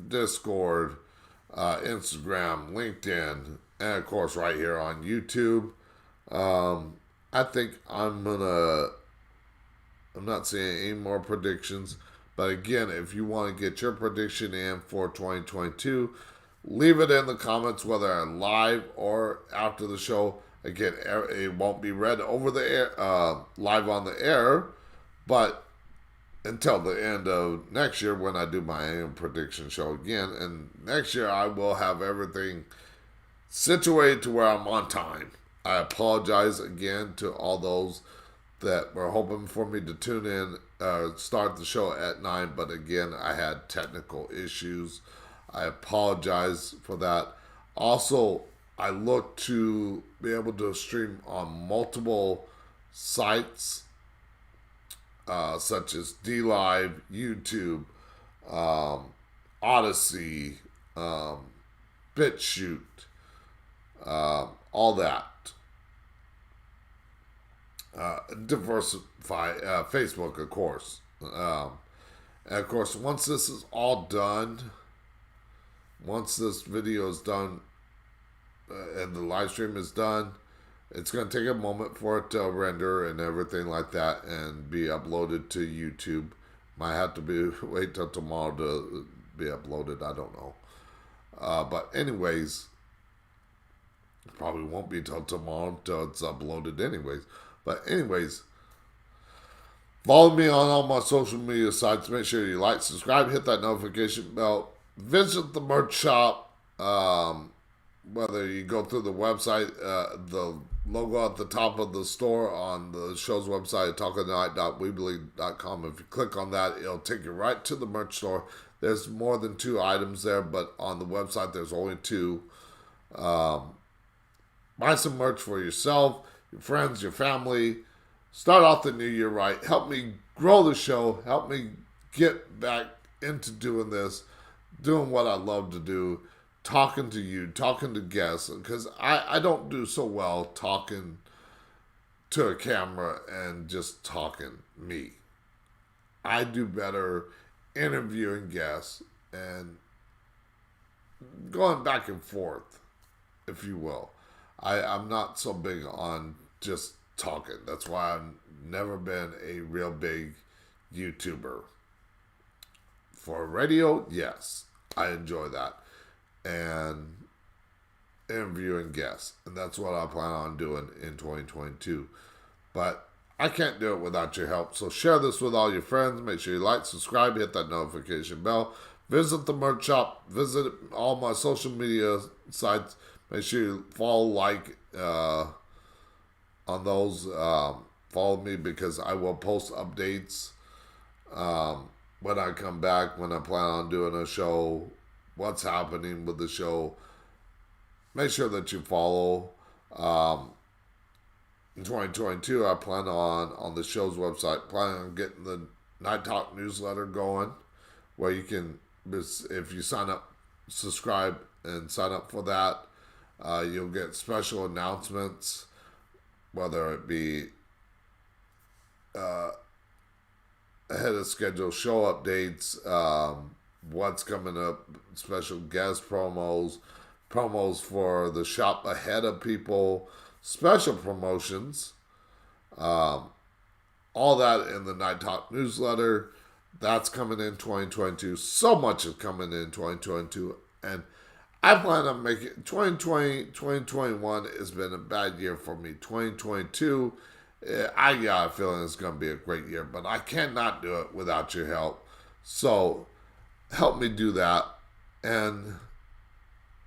Speaker 1: Discord, Instagram, LinkedIn, and of course right here on YouTube. I think I'm not saying any more predictions, but again, if you want to get your prediction in for 2022, leave it in the comments, whether I'm live or after the show. Again, it won't be read over the air, live on the air, but until the end of next year when I do my annual prediction show again. And next year I will have everything situated to where I'm on time. I apologize again to all those that were hoping for me to tune in, start the show at 9, but again, I had technical issues. I apologize for that. Also, I look to be able to stream on multiple sites, such as DLive, YouTube, Odyssey, BitChute, all that. Diversify, Facebook, of course. And of course, once this is all done, once this video is done and the live stream is done, it's going to take a moment for it to render and everything like that and be uploaded to YouTube. Might have to wait till tomorrow to be uploaded. I don't know. But anyways, probably won't be till tomorrow until it's uploaded anyways. But anyways, follow me on all my social media sites. Make sure you like, subscribe, hit that notification bell. Visit the merch shop. Whether you go through the website, the logo at the top of the store on the show's website, talkingthenight.weebly.com. If you click on that, it'll take you right to the merch store. There's more than 2 items there, but on the website, there's only 2. Buy some merch for yourself, your friends, your family. Start off the new year right. Help me grow the show. Help me get back into doing this, doing what I love to do, talking to you, talking to guests, because I don't do so well talking to a camera and just talking me. I do better interviewing guests and going back and forth, if you will. I'm not so big on just talking. That's why I've never been a real big YouTuber. For radio, yes, I enjoy that. And interviewing guests. And that's what I plan on doing in 2022. But I can't do it without your help. So share this with all your friends. Make sure you like, subscribe, hit that notification bell. Visit the merch shop. Visit all my social media sites. Make sure you follow, like on those. Follow me because I will post updates when I come back, when I plan on doing a show, what's happening with the show. Make sure that you follow. In 2022, I plan on the show's website, plan on getting the Night Talk newsletter going, where you can, if you sign up, subscribe, and sign up for that, you'll get special announcements, whether it be ahead of schedule show updates, what's coming up, special guest promos for the shop ahead of people, special promotions, all that in the Night Talk newsletter. That's coming in 2022. So much is coming in 2022. And I plan on making 2021 has been a bad year for me. 2022, I got a feeling it's going to be a great year, but I cannot do it without your help. So help me do that. And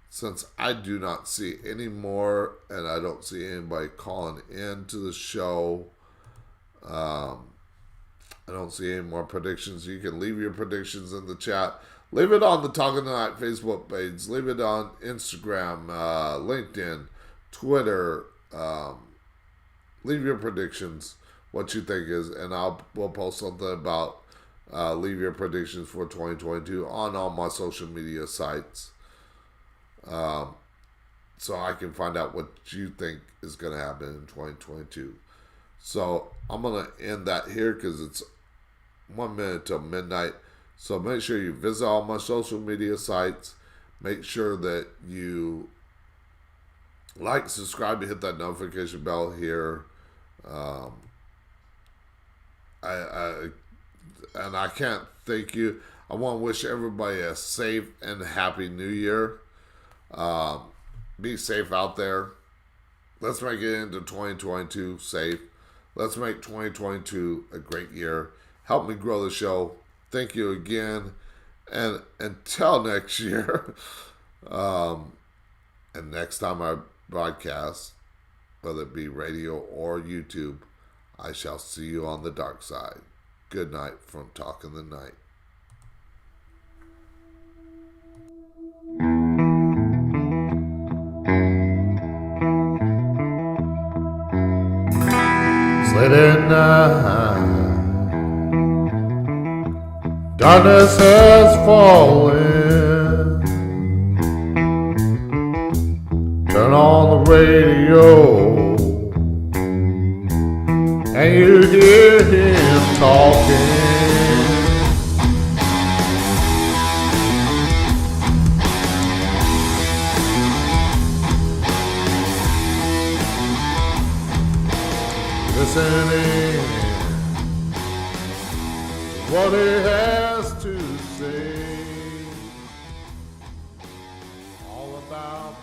Speaker 1: since I do not see any more, and I don't see anybody calling in to the show, I don't see any more predictions. You can leave your predictions in the chat. Leave it on the Talking Tonight Facebook page. Leave it on Instagram, LinkedIn, Twitter. Leave your predictions, what you think is, and we'll post something about leave your predictions for 2022 on all my social media sites. So I can find out what you think is going to happen in 2022. So I'm going to end that here because it's 1 minute till midnight. So make sure you visit all my social media sites. Make sure that you like, subscribe, and hit that notification bell here. I can't thank you. I want to wish everybody a safe and happy New Year. Be safe out there. Let's make it into 2022 safe. Let's make 2022 a great year. Help me grow the show. Thank you again. And until next year, and next time I broadcast, whether it be radio or YouTube, I shall see you on the dark side. Good night from Talking the Night. Late at night, darkness has fallen. Turn on the radio, and you hear him talking. Listening to what he has to say, all about